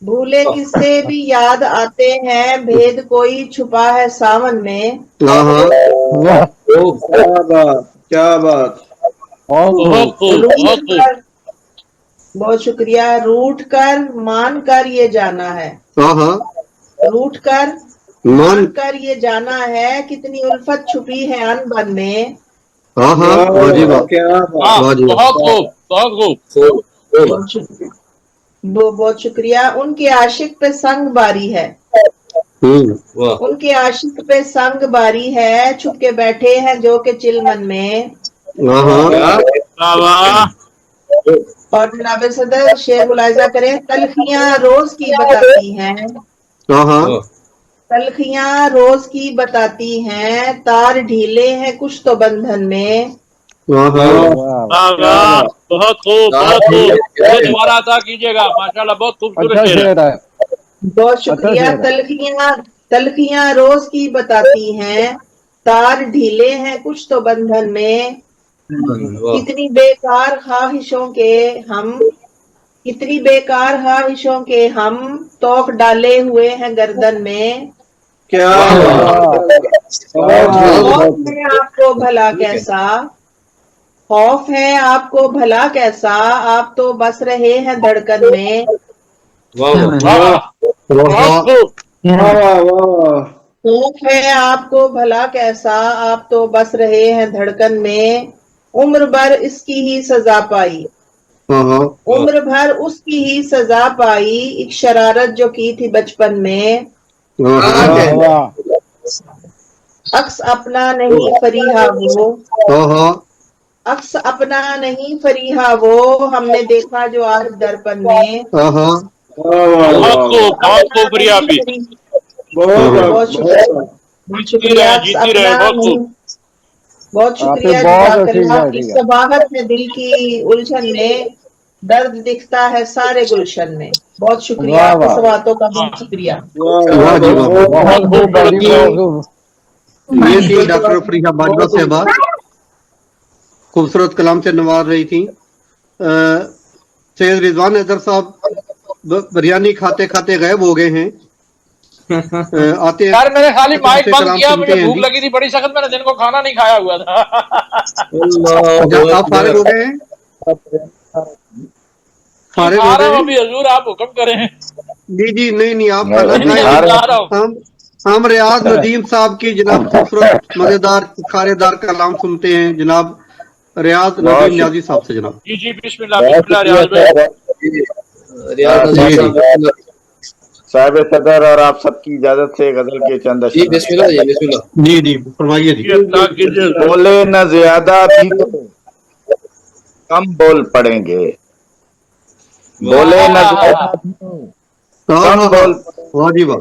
S2: भूले किस्से भी याद आते हैं, भेद कोई छुपा है सावन में।
S5: क्या बात।
S2: बहुत शुक्रिया। रूठ कर मान कर ये जाना है, रूठ कर मान कर ये जाना है, कितनी उल्फत छुपी है अनबन में।
S5: वाह जी वाह।
S8: बहुत खूब बहुत खूब।
S2: बहुत शुक्रिया। उनके आशिक पे संग बारी है,
S3: वाह
S2: उनके आशिक पे संग बारी है, छुप के बैठे हैं जो के चिलमन में।
S8: वाह वाह
S2: और जनाब सदर शेर मुलाहिजा करें, तलखियां रोज की बताती हैं,
S3: वाह
S2: तलखियां रोज की बताती हैं, तार ढीले हैं कुछ तो बंधन में।
S8: वाह वाह, बहुत खूब बहुत खूब। ये दोबारा अदा कीजिएगा, माशाल्लाह बहुत खूबसूरत
S4: अच्छा
S8: शेर है।
S4: शेर है।
S2: बहुत शुक्रिया।
S4: अच्छा शेर
S2: तलखियां रोज की बताती हैं, तार ढीले हैं कुछ तो बंधन में।
S3: वाह
S2: कितनी बेकार ख्वाहिशों के हम, कितनी बेकार ख्वाहिशों के हम, तोक डाले हुए हैं गर्दन में।
S5: क्या
S2: खौफ है आपको भला कैसा, खौफ है आपको भला कैसा, आप तो बस रहे हैं धड़कन में।
S3: वाह
S8: वाह बहुत खूब।
S2: खौफ है आपको भला कैसा, आप तो बस रहे हैं धड़कन में। उम्र भर इसकी ही सजा पाई, उम्र भर उसकी ही सजा पाई, एक शरारत जो की थी बचपन में। अक्स अपना नहीं फरीहा वो, अक्स अपना नहीं फरीहा वो, हमने देखा जो आज दर्पण में।
S8: बहुत खूब प्रिया भी।
S2: बहुत शुक्रिया, बहुत शुक्रिया। अक्स
S8: जीती रहे,
S2: अपना
S8: बहुत खूब।
S2: बहुत शुक्रिया।
S4: आपने बहुत अच्छी
S2: जज़ाकल्लाह।
S4: शायरी
S2: इस
S4: है।
S2: सबाहत में दिल की उलझन में दर्द दिखता है सारे गुलशन में। बहुत शुक्रिया,
S4: वाह,
S2: आपके
S4: वाह।
S2: सवातों का बहुत शुक्रिया।
S1: वाह जी वाह।
S4: बहुत खूब बाजी, बहुत खूब।
S1: ये थी डॉक्टर फरीहा बाजवा साहबा, खूबसूरत कलाम से नवाज रही थी। सैयद रिजवान हैदर साहब बिरयानी खाते खाते गायब हो गए हैं। आते हैं
S8: यार मैंने खाली माइक
S1: से
S8: बंद
S1: कलाम
S8: किया,
S1: सुनते
S8: मुझे
S1: हैं
S8: भूख
S1: जी।
S8: लगी थी बड़ी सख्त, मैंने दिन को खाना नहीं खाया हुआ था।
S1: अच्छा, आप फारिग हो गए हैं? फारिग
S8: खा
S1: हो
S8: रहा
S1: गए
S8: हूँ
S1: हैं?
S8: अभी, हजूर आप हुक्म करें।
S1: जी जी, नहीं आप खाना
S8: नहीं,
S1: खाएं।
S8: अभी खा रहा हूँ।
S1: हम रियाज नदीम साहब की जनाब खूबसूरत मजेदार खारेदार कलाम सुनते हैं जनाब रियाज नदीम न्याजी साहब से जनाब।
S8: जी जी, बिस्मिल्लाह बिस्मिल्लाह रियाज भाई।
S3: रियाज नजीर साहब
S9: साहिब सदर और आप सबकी इजाजत से गजल के चंद
S3: जी
S9: अशर।
S3: बिस्मिल्लाह जी बिस्मिल्लाह।
S1: जी फरमाइए जी।
S8: ये अल्लाह कीजिए।
S9: बोले न ज्यादा भी तो कम बोल पड़ेंगे, बोले न ज्यादा भी तो कम बोल
S1: वाह जी वाह।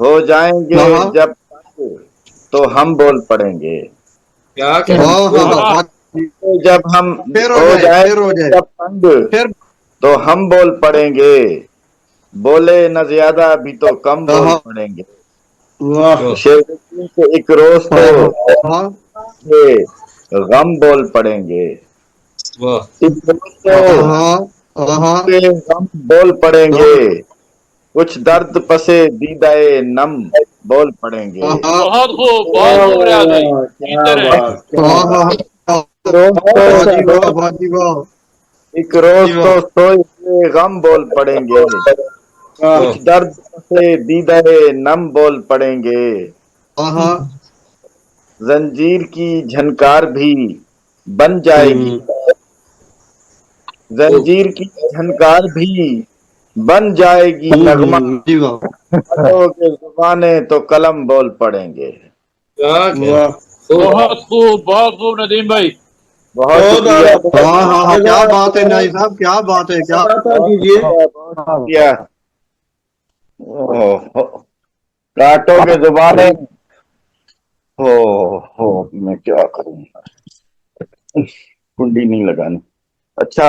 S9: हो जाएंगे
S1: हाँ।
S9: जब तो हम बोल पड़ेंगे,
S3: क्या क्या
S1: वाह।
S9: जब हम
S1: फिर
S9: हो
S1: हो
S9: जाएंगे
S1: जाए
S9: जब तंग
S1: फिर
S9: तो हम बोल पड़ेंगे, बोले न ज्यादा भी तो कम बोल पड़ेंगे।
S1: वाह।
S9: शेर से एक रोज तो
S1: हाँ।
S9: के गम बोल पड़ेंगे,
S3: वाह
S9: एक रोज तो के गम बोल पड़ेंगे, कुछ दर्द पसे दीदाए नम बोल पड़ेंगे।
S8: बहुत खूब रियाज भाई, जीते रहे।
S9: एक रोज तो सोए हुए गम बोल पड़ेंगे, कुछ दर्द से दीदाए नम बोल पड़ेंगे। जंजीर की झनकार भी बन जाएगी, जंजीर की झनकार भी बन जाएगी नगमा, के जुबाने तो कलम बोल पड़ेंगे।
S8: बहुत खूब नदीम भाई,
S9: बहुत शुक्रिया।
S1: क्या बात है नाई साहब, क्या बात है, क्या
S9: शुक्रिया। कांटों के जुबाने हो मैं क्या करूं, कुंडी नहीं लगानी। अच्छा,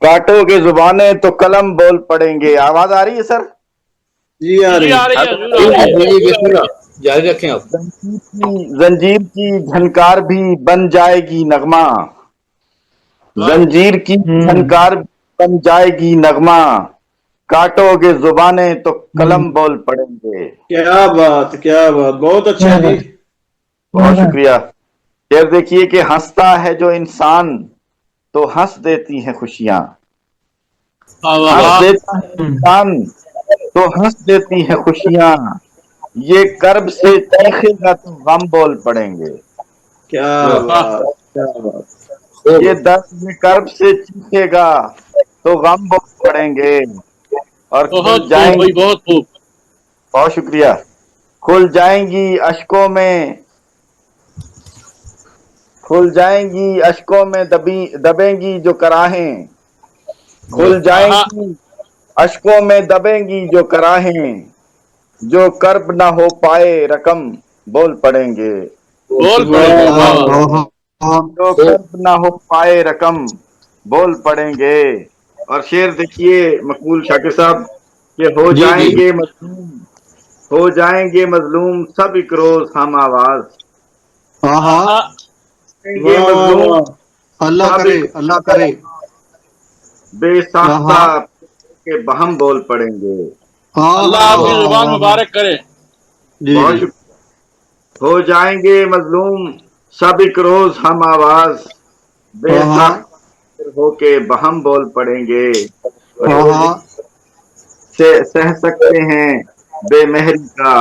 S9: कांटों के जुबाने तो कलम बोल पड़ेंगे। आवाज आ रही है सर?
S5: जी आ रही
S3: जी बिस्मिल्लाह जारी रखें आप।
S9: जंजीर की झनकार भी बन जाएगी नगमा, जंजीर की झनकार बन जाएगी नगमा, काटोगे जुबाने तो कलम बोल पड़ेंगे।
S5: क्या बात बहुत अच्छा जी।
S9: बहुत शुक्रिया। फिर देखिए कि हंसता है जो इंसान तो हंस देती हैं खुशियां, हंस देता है इंसान तो हंस देती हैं खुशियां, ये कर्ब से चीखेगा तो गम बोल पड़ेंगे।
S5: क्या बात।
S9: ये दर्द में कर्ब से चीखेगा तो गम बोल पड़ेंगे और खुल
S8: बहुत खूब
S9: जाएंगी।
S8: भाई, बहुत खूब।
S9: बहुत शुक्रिया। खुल जाएंगी अश्कों में, खुल जाएंगी अश्कों में दबेंगी जो कराहें, खुल जाएंगी अश्कों में दबेंगी जो कराहें, जो कर्ब ना हो पाए रकम बोल पड़ेंगे,
S8: बोल पड़ेंगे। वाह वाह।
S9: जो कर्ब ना हो पाए रकम बोल पड़ेंगे। और शेर देखिए मकबूल शाकिर साहब कि हो
S1: जी जी
S9: जाएंगे मजलूम, हो जाएंगे मजलूम सब एक रोज हम आवाज,
S1: हाँ हाँ
S9: जाएंगे
S5: वाह वाह
S9: मजलूम
S5: वाह।
S1: अल्लाह
S9: सब
S1: करे
S9: एक
S1: अल्लाह करे। हाँ
S9: बेसाख्ता
S1: हाँ
S9: के बहम बोल पड़ेंगे।
S1: हाँ
S8: अल्लाह
S1: हाँ
S8: आपकी
S1: हाँ
S8: जुबान
S1: हाँ हाँ
S8: मुबारक करे।
S1: जी
S9: बहुत
S1: जी
S9: शुक्रिया। हो जाएंगे मजलूम सब एक रोज हम आवाज,
S1: हाँ हाँ
S9: बेसाख्ता होके बहम बोल पड़ेंगे। और
S1: हाँ
S9: शेर
S1: हाँ
S9: से सह सकते हैं बेमहरी का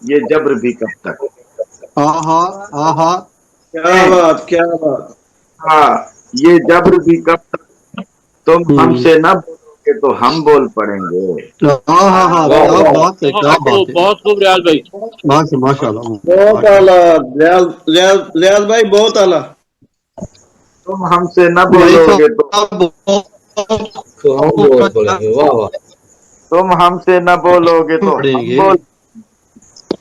S9: ये जब्र भी कब तक,
S1: हाँ हाँ हाँ हाँ
S5: क्या बात, क्या बात।
S9: हाँ ये जब्र भी कब तक, तुम
S1: हम्म,
S9: हमसे न बोलोगे तो हम बोल पड़ेंगे।
S1: हाँ हाँ हाँ
S9: वाह
S1: क्या
S9: वाह।
S1: बात है, क्या बात है।
S8: बहुत खूब रियाज भाई।
S1: माशाल्लाह
S5: बहुत
S1: माशाल्लाह।
S5: आला। रियाज भाई बहुत आला।
S9: तुम हमसे न
S1: भाई
S9: बोलोगे तो,
S1: साहब बहुत
S3: तो हम बोल पड़ेंगे। वाह वाह।
S9: तुम हमसे न बोलोगे तो हम
S1: पड़ेंगे।
S9: बोल।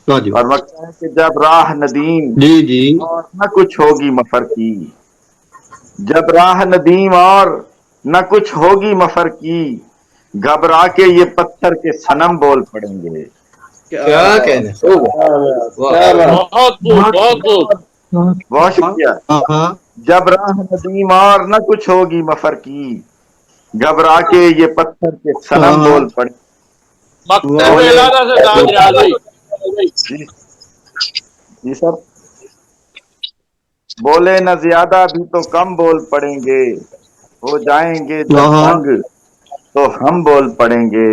S1: हाँ जी
S9: और वक्त है कि जब राह नदीम
S1: जी जी
S9: और न कुछ होगी मफर की, जब राह नदीम और न कुछ होगी मफर की, घबरा के ये पत्थर के सनम बोल पड़ेंगे।
S5: क्या
S3: क्या
S5: बात,
S3: कहने, खूब।
S5: क्या बात,
S3: वाह
S5: क्या बात।
S8: बहुत खूब, बहुत खूब।
S9: बहुत शुक्रिया।
S1: हाँ हाँ
S9: जब राह नदीम और न कुछ होगी मफर की, घबरा के ये पत्थर के
S1: हाँ
S9: सनम
S1: हाँ
S9: बोल पड़े।
S8: मकते पे
S9: बोले
S8: इलादा से दाद रियाज भाई।
S9: जी, जी सर। बोले न ज्यादा भी तो कम बोल पड़ेंगे, हो जाएंगे
S1: हाँ
S9: जब
S1: हाँ
S9: तंग तो हम बोल पड़ेंगे।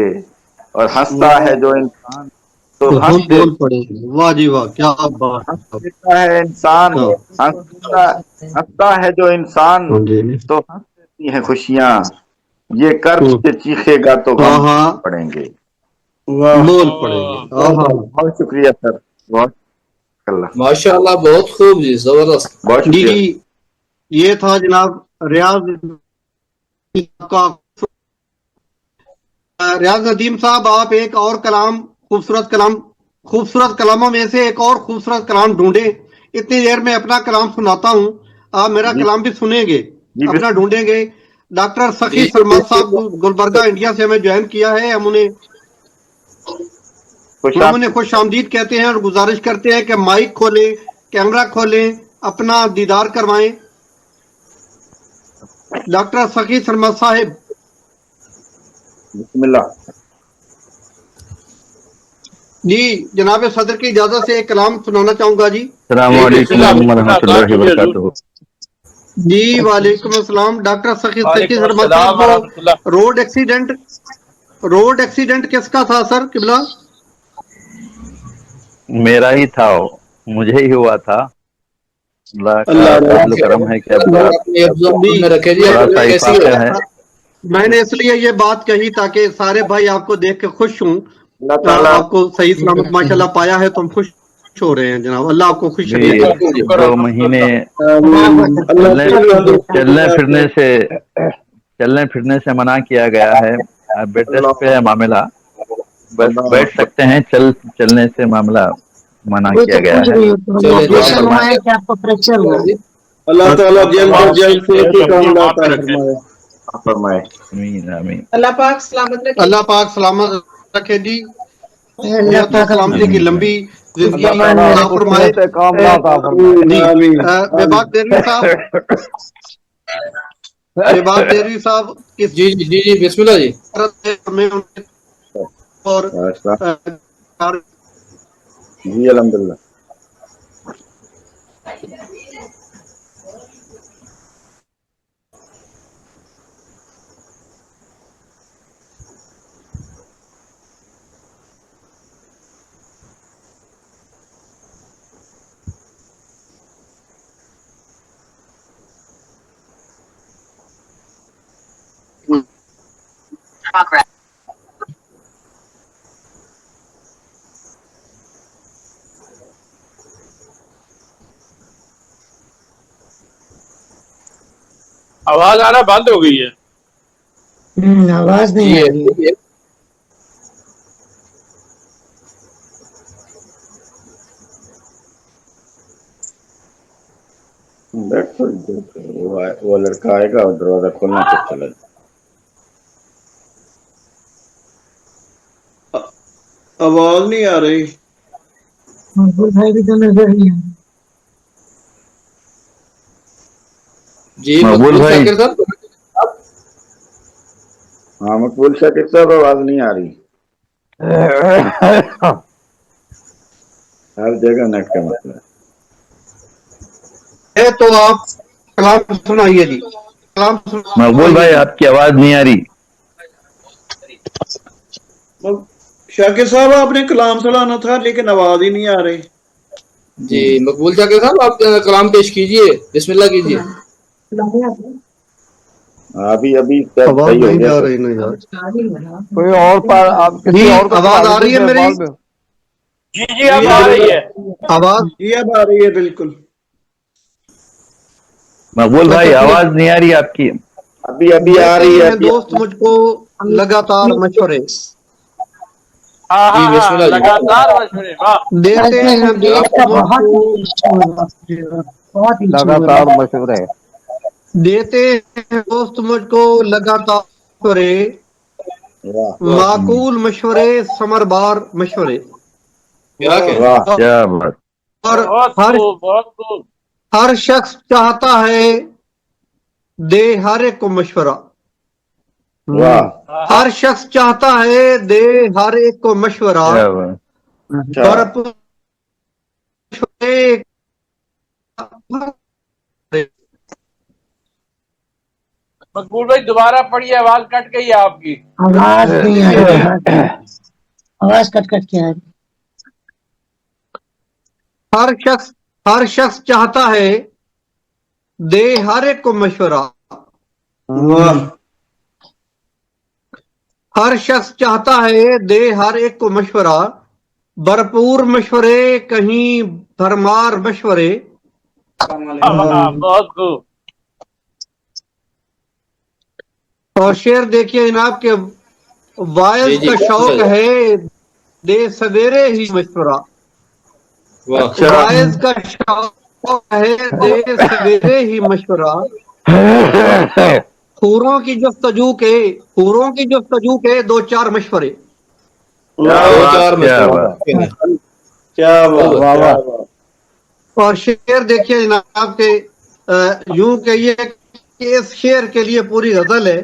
S9: और हंसता
S5: वाह।
S9: है जो इंसान तो
S1: तो
S9: हंस
S1: हम
S9: दे,
S1: बोल पड़ेंगे। वाह जी वाह, क्या बात
S9: हंस
S1: है।
S9: देता है इंसान,
S1: हाँ
S9: हंसता हंसता है जो इंसान
S1: हाँ जी
S9: तो हंस देती है खुशियां, ये कर्ब
S1: हम्म,
S9: से चीखेगा तो
S1: हाँ
S9: गम
S1: हाँ
S9: पड़ेंगे।
S5: वाह।
S1: बोल पड़ेंगे। हाँ हाँ
S9: बहुत शुक्रिया सर, बहुत शुक्रिया,
S3: माशाल्लाह, बहुत खूब जी, जबरदस्त।
S9: बहुत
S1: जी
S9: शुक्रिया।
S1: जी ये था जनाब रियाज का। रियाज नदीम साहब, आप एक और कलाम, खूबसूरत कलामों में से एक और खूबसूरत कलाम ढूंढे। इतनी देर में अपना कलाम सुनाता हूँ, आप मेरा
S9: जी
S1: कलाम भी सुनेंगे,
S9: जी
S1: अपना ढूंढेंगे। डॉक्टर सखी
S3: जी
S1: सरमद साहब गुलबर्गा इंडिया से हमें ज्वाइन किया है।
S9: खुश
S1: हम
S9: आप।
S1: उन्हें खुश आमदीद कहते हैं और गुजारिश करते हैं कि माइक खोलें, कैमरा खोलें, अपना दीदार करवाएं। डॉक्टर सखी सरमद साहिब।
S9: बिस्मिल्लाह।
S1: जी जनाब सदर की इजाजत से एक कलाम सुनाना चाहूंगा जी।
S8: जी बिस्मिल्लाह
S9: अस्सलामुअलैकुम
S8: बिस्मिल्लाह, दाद
S9: वरहमतुल्लाहि
S8: कीजिए हजूर।
S9: वबरकातुहू।
S1: जी वालेकुम अस्सलाम। डॉक्टर सखी
S8: वालेकुम
S1: शर्मा
S8: अस्सलाम
S1: साहब,
S8: वरहमतुल्लाह।
S1: वो रोड एक्सीडेंट किसका था सर किबला?
S10: मेरा ही था वो, मुझे ही हुआ था। अल्लाह का
S5: अल्लाह
S10: फजल
S5: रहा।
S10: करम है कि अब
S3: अल्लाह अपनी अफ़ज़ल
S1: जी
S3: में रखे जी।
S1: मैं
S10: थोड़ा सा
S3: आपको कैसी है?
S10: इफाका है।
S1: मैंने इसलिए ये बात कही ताकि सारे भाई आपको देख के खुश हों।
S9: अल्लाह ताला
S1: आपको सही सलामत माशाल्लाह पाया है तो हम खुश हो रहे हैं जनाब। अल्लाह आपको खुश
S10: भी
S1: रखे।
S8: शुक्र शुक्र
S10: 2 महीने
S8: अल्हम्दुलिल्लाह।
S5: अल्लाह
S10: चलने चलने फिरने से मना किया गया है। बेड रेस्ट पे है मामला, बस
S9: अल्लाह
S10: बैठ सकते हैं, चलने से मामला मना
S6: वो
S10: किया
S6: तो
S10: गया
S6: पूछ
S10: है।
S6: रही हो तो
S3: चले जी,
S6: ऑपरेशन हुआ
S3: अल्लाह
S6: है कि आपको फ्रैक्चर हुआ है?
S3: जी।
S5: अल्लाह ताला जल्द
S8: अल्लाह
S5: से
S8: आपकी
S5: जल्द से
S8: अपनी
S5: काम
S8: ईमान
S5: लाता
S8: पे रखे।
S5: फरमाए।
S9: फरमाए।
S10: आमीन आमीन
S2: अल्लाह पाक सलामत रखे।
S1: अल्लाह पाक सलामत रखे जी।
S6: अल्लाह
S1: सेहत और
S6: पाक
S1: सलामती की
S10: आमीन
S1: लंबी
S10: आमीन।
S1: जिंदगी
S5: अल्लाह
S6: ईमान
S5: ताला
S6: में
S1: अता
S6: रखे।
S1: फरमाए।
S4: से काम ना था फरमाए।
S1: जी
S5: आमीन
S1: बेबाक देरवी साहब, किस
S3: जी जी जी जी, बिस्मिल्लाह जी।
S1: तरह से हमें उनके और
S9: अच्छा,
S1: अ,
S9: जी अल्हम्दुलिल्लाह।
S8: आवाज आना बंद हो गई है।
S6: आवाज नहीं आ रही है।
S9: वो लड़का आएगा और दरवाजा खोलना तो चला जाए।
S5: आवाज नहीं आ रही।
S6: मकबूल भाई भी तो नजर नहीं आ
S3: जी
S10: मकबूल
S3: मकबूल
S10: भाई।
S3: शाकिर साहब,
S9: हाँ मकबूल शाकिर साहब आवाज नहीं आ रही। हर जगह नेट का मसला
S1: है तो आप कलाम सुनाइए जी, कलाम
S10: मकबूल भाई आपकी आवाज नहीं आ रही।
S5: शाकिर साहब आपने कलाम सुनाना था लेकिन आवाज ही नहीं आ रही।
S3: जी मकबूल शाकिर साहब आप कलाम पेश कीजिए, बिस्मिल्लाह कीजिए।
S9: अभी अभी सब
S1: आवाज
S9: सही हो
S1: नहीं
S9: गया
S1: आ
S9: तो।
S1: रही, नहीं यार।
S4: कोई और पर आप
S1: जी,
S4: किसी और को
S1: आवाज
S4: सुना
S1: आ रही है
S4: दीजिए
S1: मेरी?
S4: बाद में।
S8: जी अब आ रही है।
S1: आवाज
S5: जी अब आ रही है बिल्कुल।
S10: मकबूल भाई आवाज नहीं आ रही आपकी।
S9: अभी अभी आ रही है। अभी
S1: दोस्त मुझको लगातार मशवरे
S8: हाँ
S3: जी
S8: हाँ हाँ,
S3: बिस्मिल्लाह जी।
S8: लगातार मशवरे। वाह,
S1: देते हैं दोस्त
S6: बहुत
S1: मुझको,
S6: बहुत ही
S4: लगातार मशवरे।
S1: देते हैं दोस्त मुझको लगातार मशवरे,
S9: वाह
S1: माकूल मशवरे, समरबार मशवरे।
S3: क्या कह
S9: वाह
S10: क्या बात।
S1: और
S8: बहुत खूब, बहुत खूब।
S1: हर शख्स चाहता है दे हर एक को मशवरा।
S9: वाह
S1: हर शख्स चाहता है दे हर एक को मशवरा,
S10: क्या बात।
S9: अच्छा
S1: भरपूर मशवरे।
S8: मकबूल भाई दोबारा पढ़िए, आवाज कट गई है आपकी।
S6: आवाज नहीं आ रही, आवाज कट कट के आ रही।
S1: हर शख्स चाहता है दे हर एक को मशवरा।
S5: वाह
S1: हर शख्स चाहता है दे हर एक को मशवरा, भरपूर मशवरे कहीं भरमार मशवरे।
S8: बहुत खूब।
S1: और शेर देखिए जनाब के
S3: जी
S1: वायस
S3: जी
S1: का शौक है दे सवेरे ही मशवरा।
S3: वाह
S1: वायस का शौक है दे सवेरे ही मशवरा, हूरों की जस्तजू के दो चार मशवरे।
S3: दो चार
S10: क्या
S3: मशवरे।
S10: बात।
S5: क्या बात,
S3: वाह,
S5: क्या बात।
S1: और शेर देखिए जनाब के यूं कहिए कि इस शेर के लिए पूरी गजल है।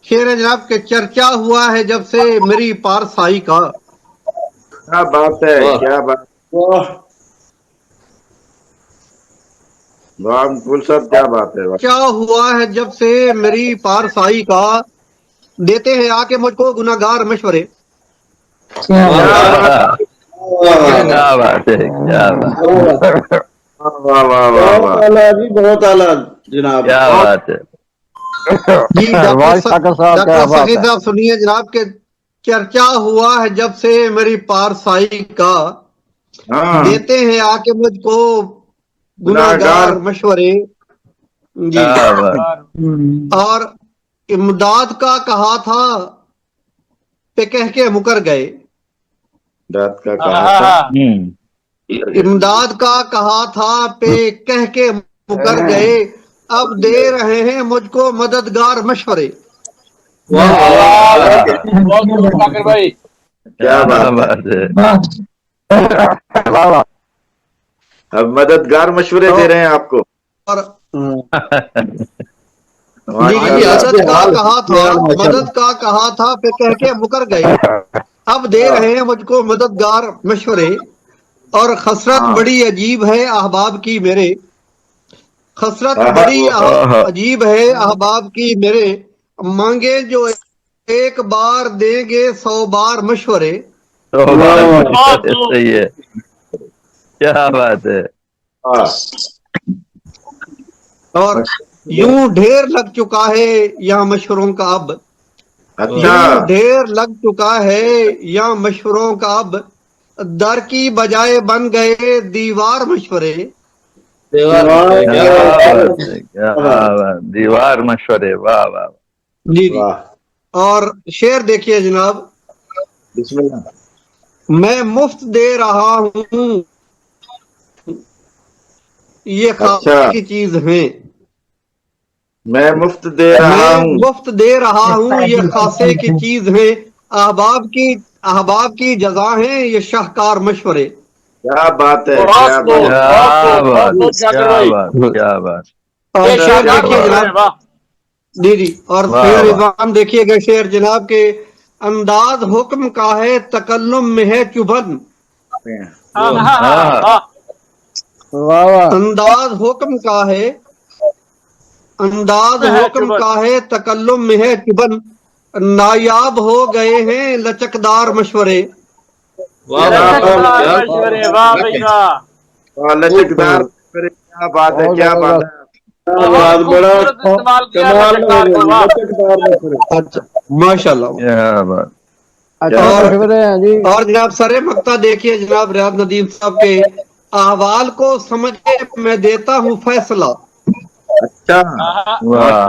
S1: शेर जनाब के चर्चा हुआ है जब से मेरी पारसाई का।
S9: क्या बात है,
S3: वाह।
S9: क्या बात।
S5: वाह
S9: वाह मकबूल साहब क्या बात है।
S1: क्या हुआ है जब से मेरी पारसाई का, देते हैं आके मुझको गुनाहगार मशवरे।
S6: क्या
S10: क्या बात है, क्या बात।
S9: वाह वाह वाह
S5: बहुत
S9: वाह।
S5: आला जी, बहुत आला जनाब।
S10: क्या बात है।
S1: जी
S4: वाह शाकिर साहब क्या
S1: डॉक्टर
S4: बात
S1: सखी
S4: है।
S1: साहब सुनिए जनाब के चर्चा हुआ है जब से मेरी पारसाई का,
S9: हाँ
S1: देते हैं आके मुझको
S9: गुनाहगार
S1: गुनाहगार मशवरे। जी
S10: क्या बात।
S1: और इमदाद का कहा था पे कह के मुकर गए।
S9: रात का कहा था।
S1: इमदाद का कहा था पे कह के मुकर गए, अब दे रहे हैं मुझको मददगार मशवरे।
S3: वाह वाह।
S8: बहुत खूब शाकिर भाई।
S9: क्या बात है। अब मददगार मशवरे दे रहे हैं आपको।
S1: और
S9: माशाअल्लाह।
S1: मदद का कहा था पे कह के मुकर गए, अब दे रहे हैं मुझको मददगार मशवरे। और खसरत बड़ी अजीब है अहबाब की मेरे, खसरत बड़ी अजीब है अहबाब की मेरे, मांगे जो एक बार देंगे 100 बार मशवरे।
S10: सही है। क्या बात है।
S1: और यूं ढेर लग चुका है यहाँ मशवरों का अब,
S9: अच्छा
S1: यूं ढेर लग चुका है या मशवरों का अब दर की बजाय बन गए दीवार मशवरे।
S3: दीवार
S10: क्या
S3: मशवरे, क्या
S10: बात है, क्या बात, दीवार मशवरे, वाह वाह।
S1: जी जी।
S9: वाह
S1: और शेर देखिए जनाब,
S9: बिस्मिल्लाह।
S1: मैं मुफ्त दे रहा हूँ ये
S9: अच्छा
S1: खासे की चीज है।
S9: मैं मुफ्त दे रहा
S1: मैं
S9: हूँ।
S1: मुफ्त दे रहा हूँ ये खासे की चीज है, अहबाब की जजा है ये शाहकार मशवरे।
S9: क्या बात है,
S8: बहुत
S9: क्या
S8: खूब,
S9: बात है।
S8: बहुत
S10: क्या
S8: खूब, बहुत
S10: बात,
S8: खूब शाकिर
S10: क्या
S8: भाई,
S10: बात, क्या बात,
S1: और
S8: ये
S1: शेर
S8: शाकिर
S1: देखिए
S8: बोल रहे हैं,
S1: जनाब,
S8: वाह।
S1: जी जी। और
S10: वाह
S1: शेर
S10: वाह,
S1: रिजवान देखिएगा, शेर जनाब के अंदाज हुक्म का है तकल्लुम में है चुभन।
S8: हाँ हाँ
S10: हाँ
S8: हाँ
S10: हाँ,
S8: हाँ,
S4: वाह वाह।
S1: अंदाज हुक्म का है, अंदाज
S8: में है
S1: हुक्म
S8: चुभन।
S1: का है तकल्लुम में है चुभन, नायाब हो गए हैं लचकदार मशवरे।
S3: वाह वाह,
S8: लचकदार
S3: क्या
S8: मशवरे, वाह भाई वाह,
S9: लचकदार, क्या बात है,
S4: बहुत
S9: क्या बात
S4: जबरदस्त।
S9: है।
S5: क्या
S8: बहुत
S5: बात, बड़ा
S8: खूबसूरत इस्तेमाल किया
S5: कमाल
S8: लचकदार का, वाह।
S5: लचकदार मशवरे।
S1: अच्छा, माशाल्लाह।
S10: क्या बात,
S4: अच्छे
S1: और
S4: मशवरे हैं जी।
S1: और जनाब सरे मक्ता देखिए जनाब रियाज नदीम साहब के, अहवाल को समझ के मैं देता हूँ फैसला।
S9: अच्छा
S8: हाँ,
S10: वाह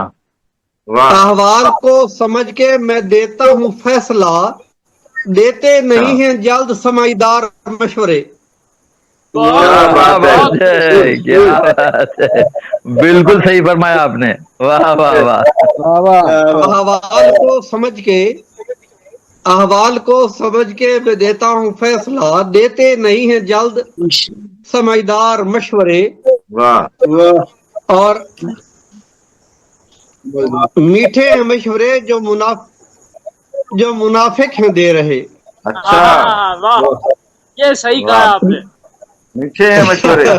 S9: वाह
S1: अहवाल को समझ के मैं देता हूँ फैसला, देते नहीं हैं जल्द समझदार मशवरे।
S8: बहुत
S9: क्या
S8: खूब,
S10: क्या
S9: बात है।
S8: बहुत
S10: बात है, क्या बात है, बिल्कुल सही फरमाया आपने, वाह वाह वाह।
S4: वाह वाह।
S1: अहवाल को समझ के मैं देता हूँ फैसला, देते नहीं हैं जल्द समझदार मशवरे।
S9: वाह
S5: वाह
S1: और मीठे हैं मशवरे जो मुनाफिक हैं दे रहे।
S9: अच्छा
S8: हाँ हाँ हाँ, वाह, ये सही कहा
S9: वाह,
S8: आपने।
S9: मीठे हैं मशवरे, क्या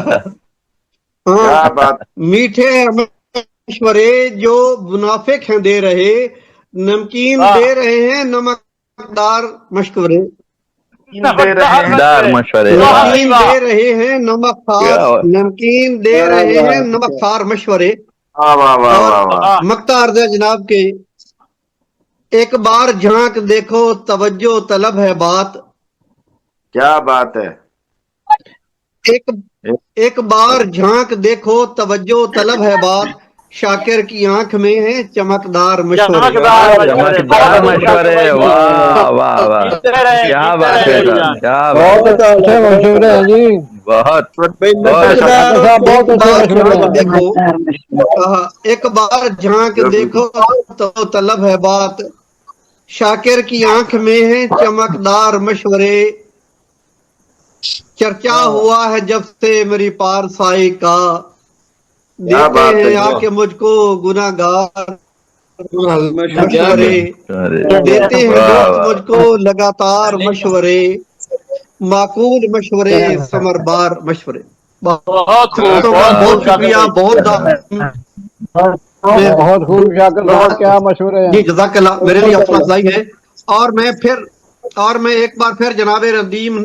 S1: हाँ,
S9: बात।
S1: मीठे हैं मशवरे जो मुनाफिक हैं दे रहे, नमकीन
S8: वाह,
S1: दे रहे हैं नमकदार मशवरे।
S9: दे रहे हैं।
S10: दार मशवरे, वाह
S8: वाह भाई
S1: नमकीन
S8: वाह,
S1: दे रहे हैं
S10: क्या बात,
S1: नमकीन दे
S5: क्या
S1: रहे हैं
S5: बात है।
S1: नमकदार मशवरे।
S9: वाह वाह वाह
S1: और
S9: वाह वाह।
S8: वाह,
S1: मक्ता अर्ज है जनाब के, एक बार झांक देखो तवज्जो तलब है बात।
S9: क्या बात है।
S1: एक एक बार झांक देखो तवज्जो तलब है बात, शाकिर की आंख में है चमकदार मशवरे।
S8: चमकदार मशवरे,
S10: चमकदार
S8: बहुत खूब शाकिर
S10: मशवरे,
S8: भाई,
S10: वाह वाह वाह, क्या बात है
S8: जीते रहे
S10: साहब, क्या बात,
S4: बहुत
S5: बहुत
S4: अच्छे
S5: आला,
S4: मशवरे हैं जी।
S10: बहुत
S5: भाई
S10: बहुत अच्छा।
S5: लचकदार
S4: डॉक्टर
S5: और
S4: साहब बहुत
S1: एक
S4: अच्छे
S1: बार
S4: मशवरे
S1: झांक
S4: हैं।
S1: देखो, एक बार झांक देखो तो तलब है बात, शाकिर की आंख में है चमकदार मशवरे। चर्चा हुआ है जब से मेरी पारसाई का,
S9: क्या
S1: देते
S9: बात है।
S1: हैं आके मुझको गुनाहगार
S3: क्या
S1: मशवरे।
S10: अरे
S1: देते हैं
S10: वाह
S1: दोस्त
S10: वाह,
S1: मुझको लगातार मशवरे, माकूल मशवरे समरबार मशवरे।
S8: बहुत खूब,
S1: दोस्तों का
S8: बहुत खूब
S1: बहुत
S8: शाकिर
S1: शुक्रिया,
S8: भाई।
S1: बहुत
S4: बहुत खूब शाकिर साहब, क्या मशवरे
S1: जी
S4: हैं।
S1: जज़ाकल्लाह, मेरे लिए हौसला अफजाई है। और मैं एक बार फिर जनाब नदीम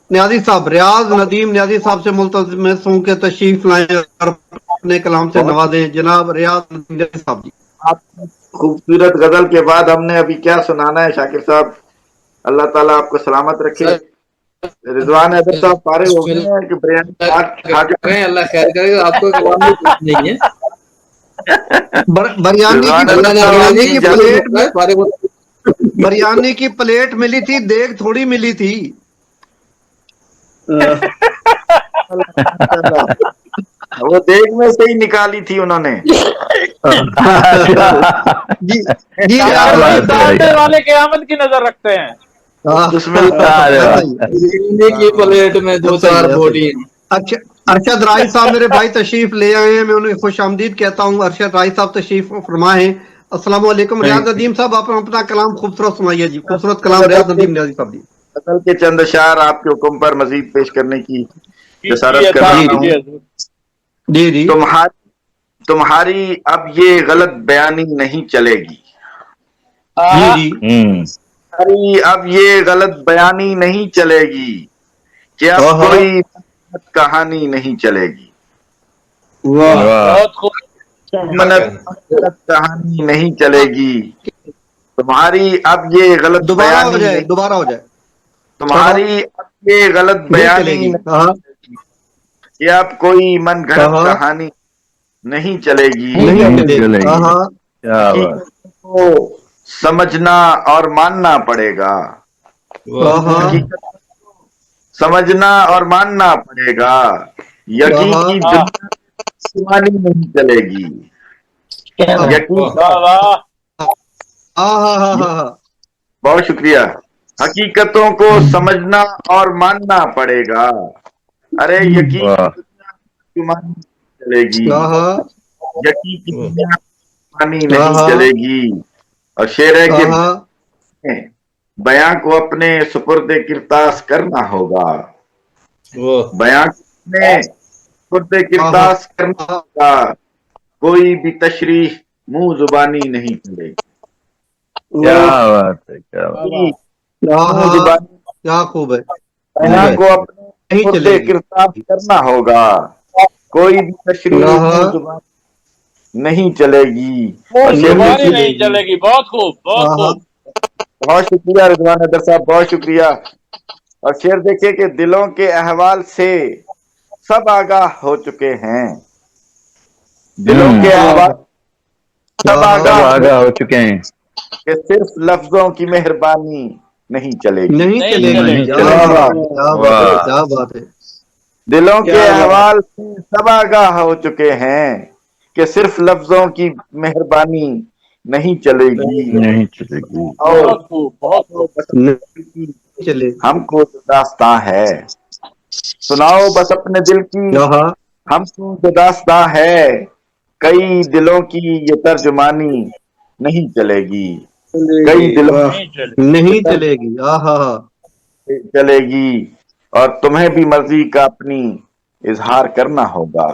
S1: न्याजी साहब, रियाज नदीम न्याजी साहब से मुल्तमस हूं कि तशरीफ लाएं और अपने कलाम से
S9: बहुत
S1: नवाजें। जनाब रियाज नदीम न्याजी साहब जी।
S9: आपकी खूबसूरत गजल के बाद हमने अभी क्या सुनाना है शाकिर साहब। अल्लाह ताला आपको सलामत रखे। रिजवान अहमद साहब फारिग हो गए हैं कि बिरयानी खा के
S3: करें, अल्लाह खैर करेगा, आपको कलाम में कुछ नहीं है।
S1: बिरयानी की
S9: रिजवान
S3: अल्लाह ने
S9: अहमद
S3: बिरयानी
S1: बिरयानी की
S3: जल्दी
S1: प्लेट
S3: होता है, फारिग होता है।
S1: बिरयानी की प्लेट मिली थी, देग थोड़ी मिली थी।
S9: साहब वो देख में से ही निकाली थी उन्होंने।
S1: जी जी
S10: क्या
S1: रियाज
S8: शाकिर भाई
S1: नदीम
S10: बात
S1: साहब।
S10: है,
S8: सामने वाले क़यामत की नजर रखते हैं।
S9: बिस्मिल्लाह।
S10: अरे वाह,
S1: ऐसा ही है,
S3: बिरयानी की प्लेट में दो
S1: ऐसा ही
S3: चार
S1: है, ऐसा ही
S3: बोटी।
S1: है। अच्छा, अरशद राय साहब मेरे भाई तशरीफ ले आए हैं, मैं उन्हें खुश आमदीद कहता हूँ। अरशद राय साहब तशरीफ फरमा है। अस्सलाम वालेकुम। रियाज नदीम साहब आप अपना कलाम खूबसूरत सुनाइए जी, खूबसूरत कलाम रियाज नदीम न्याजी साहब जी।
S9: गजल के चंद अशार आपके हुक्म पर मजीद पेश करने की जसारत
S8: कीजिए
S9: कर
S8: था,
S9: रहा हूँ।
S8: कीजिए।
S1: जी जी।
S9: तुम्हारी अब ये गलत बयानी नहीं चलेगी।
S1: जी
S8: हाँ,
S1: जी।
S9: तुम्हारी अब ये गलत बयानी नहीं चलेगी कि अब
S1: हाँ
S9: कोई कहानी नहीं चलेगी।
S1: वाह।
S10: वाह
S8: बहुत खूब।
S9: गलत कहानी नहीं चलेगी। तुम्हारी अब ये गलत
S1: दोबारा हो
S9: बयानी
S1: जाए,
S9: नहीं,
S1: दोबारा हो जाए।
S9: तुम्हारी अब ये गलत
S1: नहीं
S9: बयानी
S1: चलेगी।
S9: नहीं,
S1: हाँ,
S9: कि अब कोई मन घड़त
S1: हाँ।
S9: कहानी नहीं चलेगी।
S1: नहीं चलेगी।
S10: चलेगी।
S1: हाँ हाँ,
S10: क्या बात।
S9: हकीकत को समझना और मानना पड़ेगा।
S1: हाँ हाँ,
S9: हकीकत को समझना और मानना पड़ेगा। यकीन
S1: हाँ।
S9: की दुनिया जुबानी नहीं चलेगी। यकीन
S8: वाह वाह।
S1: हाँ हाँ हाँ हाँ हाँ,
S9: बहुत शुक्रिया। हकीकतों को समझना और मानना पड़ेगा। अरे यकीन
S10: वाह।
S9: की दुनिया जुबानी नहीं चलेगी।
S1: हाँ हाँ,
S9: यकीन की दुनिया जुबानी
S1: हाँ
S9: नहीं
S1: हाँ,
S9: चलेगी। और शेर है कि
S1: हाँ हाँ,
S9: बयां को अपने सुपुर्द किरतास करना होगा। बयां को अपने सुपुर्द किरतास करना होगा। कोई भी तशरीह मुंह जुबानी नहीं चलेगी।
S10: क्या बात है, क्या बात है।
S1: हाँ
S9: मुंह
S1: हाँ,
S9: जुबानी
S1: क्या खूब है।
S9: बयां को अपने
S1: नहीं
S9: सुपुर्द
S1: चलेगी।
S9: किरतास करना होगा। कोई भी तशरीह
S1: हाँ
S9: मुंह
S1: हाँ,
S9: जुबानी नहीं चलेगी। और शेर
S8: जुबानी
S9: देखिए,
S8: नहीं चलेगी। बहुत खूब, बहुत
S1: हाँ हाँ,
S8: खूब।
S9: बहुत शुक्रिया रिजवान हैदर साहब, बहुत शुक्रिया। और शेर देखिए कि दिलों के अहवाल से सब आगाह हो चुके हैं। दिलों के अहवाल सब
S1: हाँ हाँ,
S10: सब
S9: आगाह
S10: आगाह हो चुके हैं।
S9: कि सिर्फ लफ्जों की मेहरबानी नहीं चलेगी।
S1: नहीं
S8: नहीं
S1: चलेगी।
S8: चलेगी।
S1: क्या
S10: चलेगी।
S1: बात है, क्या बात है,
S10: वाह।
S1: क्या बात है।
S9: दिलों के
S5: क्या बात।
S9: अहवाल से सब आगाह हो चुके हैं कि सिर्फ लफ्जों की मेहरबानी नहीं चलेगी।
S10: नहीं चलेगी।
S9: और
S8: बहुत खूब, बहुत खूब।
S1: नहीं चलेगी।
S9: हमको जो दास्तां है सुनाओ बस अपने दिल की।
S1: हाँ हाँ,
S9: हमको जो दास्तां है कई दिलों की ये तर्जुमानी नहीं चलेगी। कई दिलों
S5: वाह।
S8: नहीं चलेगी।
S1: नहीं चलेगी। हाँ हाँ हाँ,
S9: की चलेगी। और तुम्हें भी मर्जी का अपनी इजहार करना होगा।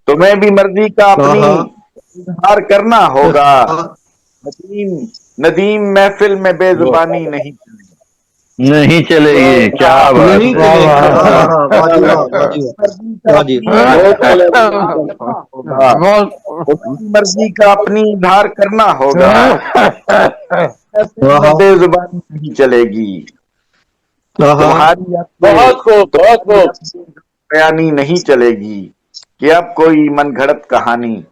S9: तुम्हें भी मर्जी का
S1: हाँ
S9: अपनी
S1: हाँ,
S9: इजहार करना होगा।
S1: हाँ,
S9: नदीम नदीम महफिल में बेजुबानी नहीं चलेगी।
S10: नहीं चलेगी। क्या बात
S1: नहीं
S10: है।
S1: चलेगी। हाँ हाँ हाँ, वाजी वाह, वाजी वाह, वाजी
S9: उसकी मर्जी का अपनी इजहार करना होगा।
S1: हाँ
S9: बेजुबानी नहीं चलेगी।
S1: हाँ,
S9: तुम्हारी अब
S8: बहुत खूब, बहुत खूब।
S9: बयानी नहीं चलेगी कि अब कोई मन घड़त कहानी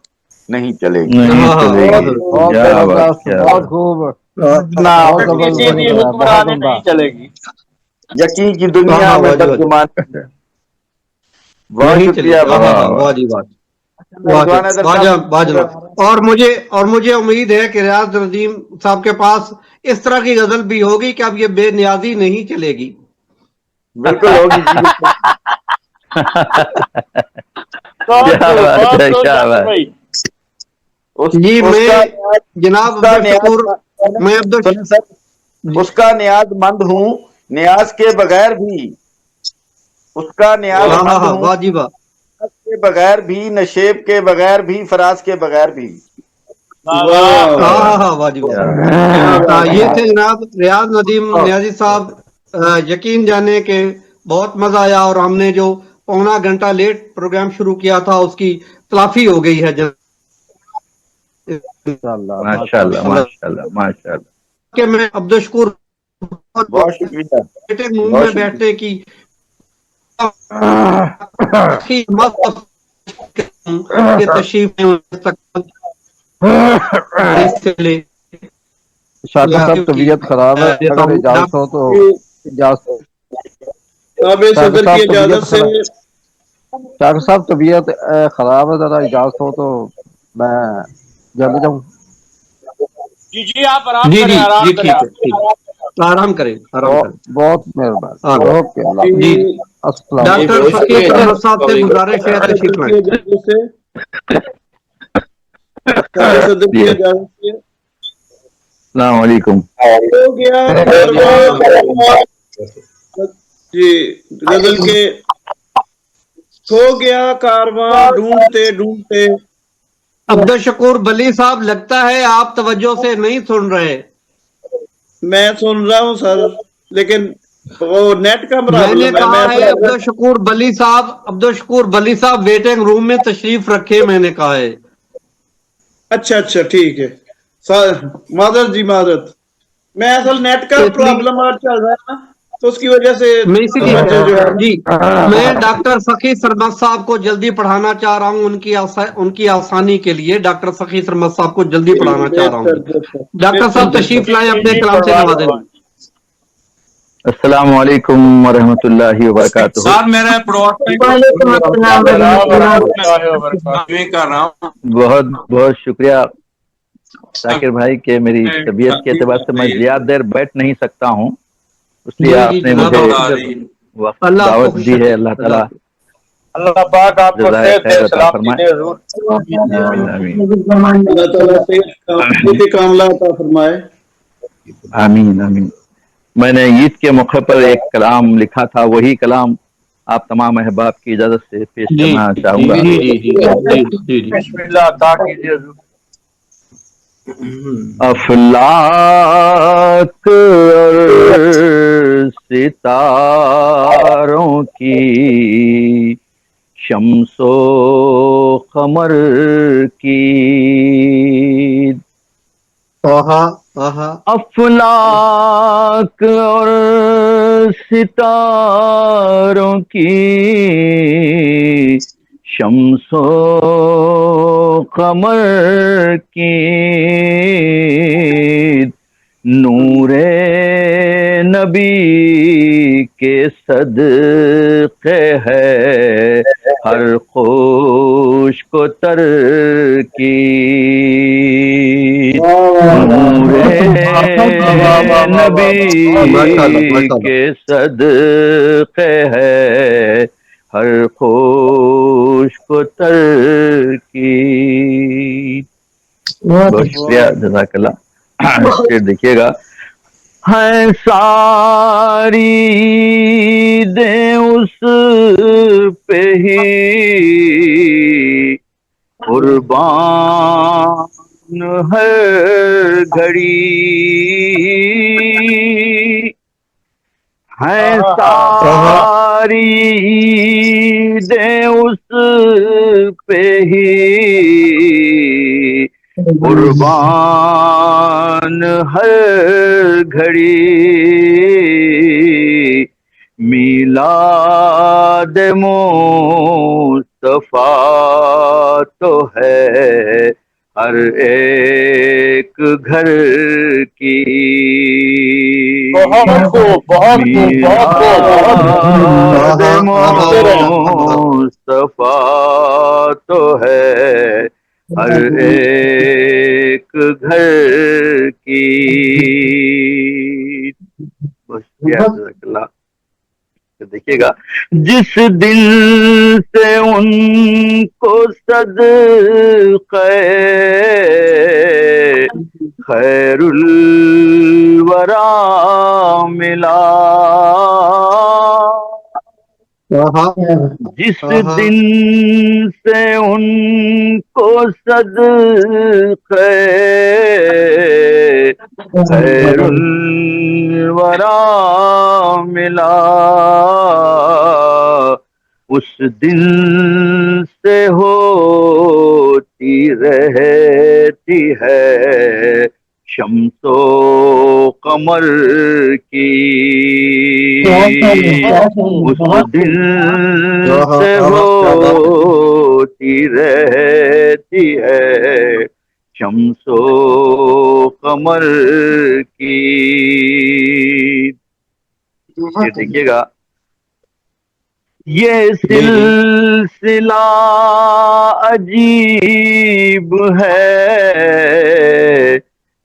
S9: नहीं चलेगी।
S10: नहीं
S1: हाँ, हाँ,
S10: चलेगी।
S4: बहुत
S10: क्या बात,
S4: जबरदस्त,
S10: क्या
S4: बहुत
S10: बात।
S4: खूब।
S9: ना
S4: बहुत
S8: किसी
S4: जबरदस्त
S8: भी
S4: है, बहुत
S8: हुक्मरानी
S4: उम्दा।
S8: नहीं चलेगी।
S9: यकीन की
S1: हाँ
S9: दुनिया
S1: हाँ,
S9: में
S1: वाजी वाजी,
S9: बदगुमानी। बहुत
S1: नहीं
S9: शुक्रिया।
S1: चलेगी। हाँ हाँ हाँ,
S10: वाह।
S1: वाजी वाजी,
S9: रिजवान हैदर साहब,
S1: वाजब। और मुझे उम्मीद है कि रियाज नदीम साहब के पास इस तरह की गजल भी होगी कि अब ये बेनियाजी नहीं चलेगी।
S9: बिल्कुल होगी जी, बिल्कुल।
S8: बहुत
S10: क्या
S8: खूब,
S10: बात
S8: बहुत
S10: है,
S8: खूब
S10: क्या
S8: जाकिर
S10: बात।
S8: भाई।
S1: जी,
S9: उसका
S1: मैं जनाब
S9: उसका
S1: अब्दुल शकूर, मैं अब्दुल
S9: सुने सर, उसका न्याज मंद हूँ। न्याज के बगैर भी उसका न्याज
S1: हाँ हाँ
S9: मंद
S1: हाँ,
S9: हूँ।
S1: वाजी वाह,
S9: न्याज के बगैर भी, नशेब के बगैर भी, फराज के बगैर भी।
S8: वाह वाह।
S1: हाँ हाँ हाँ, वाजी वाह। ये थे जनाब रियाज नदीम नियाजी साहब। यकीन जाने के बहुत मजा आया, और हमने जो पौना घंटा लेट प्रोग्राम शुरू किया था उसकी तलाफी हो गई है
S4: माशाल्लाह,
S10: माशाल्लाह, माशाल्लाह, माशाल्लाह।
S1: कि मैं अब्दुल शकूर
S9: बहुत शुक्रिया,
S1: बेटे मुंह
S9: बहुत
S1: में बैठने की ये तशरीफ ले
S4: शाकिर साहब तबीयत खराब है,
S1: देता
S4: अगर
S1: हूँ।
S4: इजाजत हो तो इजाजत।
S5: ताबे सदर की इजाजत से
S4: शाकिर साहब तबीयत खराब है, जरा इजाजत हो तो मैं जल्द जाऊं।
S8: जी जी, आप आराम
S1: जी
S8: करें,
S1: जी
S8: आराम
S1: जी,
S8: करें
S1: ठीक है,
S8: आप।
S1: ठीक है। आराम करें, आराम करें।
S4: बहुत मेहरबानी।
S1: आमीन।
S4: ओके, अल्लाह
S1: जी जी।
S4: अस्सलाम।
S1: डॉक्टर फकीर अहमद साहब से गुजारिश है, तशरीफ
S5: की
S1: लाएं।
S5: इजाजत से ताबे सदर की इजाजत से
S10: अस्सलाम वालेकुम।
S5: हो गया कारवां जी। गजल के खो गया कारवां ढूंढते ढूंढते।
S1: अब्दुल शकूर बली साहब, लगता है आप तवज्जो से नहीं सुन रहे।
S5: मैं सुन रहा हूँ सर, लेकिन वो नेट का
S1: मैंने
S5: प्रॉब्लम है।
S1: कहा है
S5: मैं
S1: अब्दुल शकूर बली साहब वेटिंग रूम में तशरीफ रखे, मैंने कहा है।
S5: अच्छा अच्छा, ठीक है। मादरत जी मादरत, मैं असल नेट का प्रॉब्लम आज चल रहा है ना, तो उसकी वजह से
S1: मैं इसीलिए
S5: जो है
S1: जी मैं डॉक्टर सखी सरमद साहब को जल्दी पढ़ाना चाह रहा हूँ, उनकी आसानी के लिए डॉक्टर सखी सरमद साहब को जल्दी पढ़ाना चाह रहा हूँ। डॉक्टर साहब तशरीफ लाएं, अपने कलाम से नवाजें।
S10: अस्सलाम वालेकुम वरहमतुल्लाहि वबरकातुहू।
S8: सर मेरे
S10: बहुत बहुत शुक्रिया जाकिर भाई के मेरी तबीयत के एतबार से मैं ज्यादा देर बैठ नहीं सकता हूँ, इसलिए आपने मुझे वक्त दावत दी है। अल्लाह ताला
S8: अल्लाह पाक आपको सेहत
S10: खैर अता
S8: सलामती
S10: फरमाए।
S8: दे हजूर।
S5: अल्लाह ताला से कामला अता फरमाए।
S10: आमीन आमीन। मैंने ईद के मौके पर एक कलाम लिखा था, वही कलाम आप तमाम अहबाब की इजाजत से पेश करना चाहूंगा।
S8: बिस्मिल्लाह अता कीजिए हजूर।
S10: अफलाक और सितारों की, शम्सो कमर की, अफलाक और सितारों की, शम्सो कमर की, नूरे नबी के सदक़े है हर खुश को तर की, नूरे नबी के सदक़े है हर खुश को तर की। बहुत शुक्रिया, जज़ाकल्लाह। फिर देखिएगा, है सारी दे उस पे ही कुर्बान हर घड़ी, है सारी दे उस पे ही कुर्बान हर घड़ी, मीलाद मुस्तफा तो है हर एक घर की।
S8: बहुत खूब, बहुत खूब, बहुत खूब।
S10: मुस्तफा तो है हर एक घर की। देखिएगा, जिस दिन से उनको सदक़े खैरुल वरा मिला, जिस दिन से उनको सदक़े खैरुल वरा मिला, उस दिन से होती रहती है शम्सो कमर की, उस दिन से होती रहती है शम्सो कमर की। ये देखिएगा, ये सिलसिला अजीब है,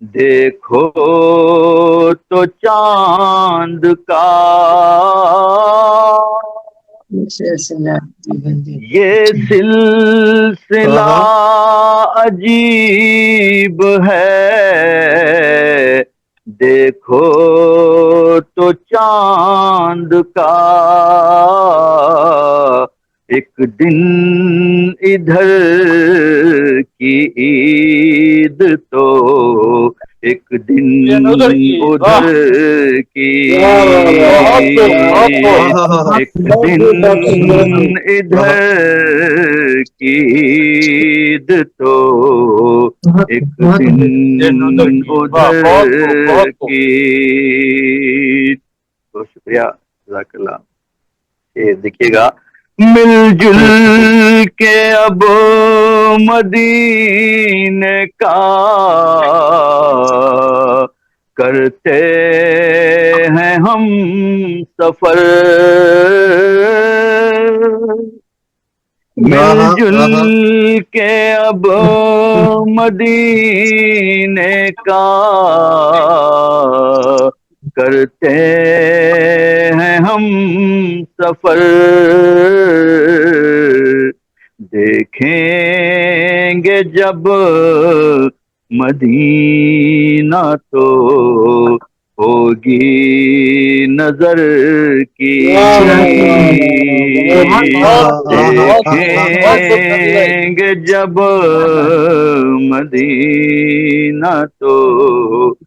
S10: देखो तो चांद का, ये सिलसिला अजीब है, देखो तो चांद का, एक दिन इधर की ईद तो ایک دن
S8: ادھر کی
S10: ادھر کی ایک دن ادھر کی عید تو ایک دن ادھر کی عید۔ بہت شکریہ، جزاک اللہ۔ یہ دیکھیے گا، مل جل کے اب مدینے کا کرتے ہیں ہم سفر، مل جل کے اب مدینے کا کرتے ہیں ہم سفر، دیکھیں گے جب مدینہ تو ہوگی نظر کی، دیکھیں گے جب مدینہ تو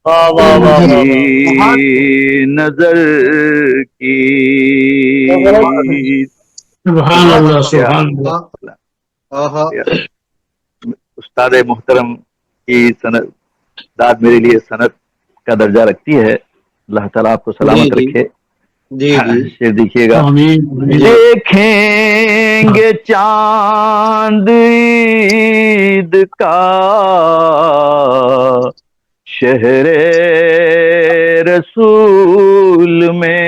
S10: ہوگی نظر کی۔
S8: سبحان اللہ، سبحان اللہ۔
S10: استاد محترم کی سند میرے لیے سند کا درجہ رکھتی ہے، اللہ تعالیٰ آپ کو سلامت رکھے۔ شعر دیکھیے گا، دیکھیں گے چاند عید کا شہر رسول میں،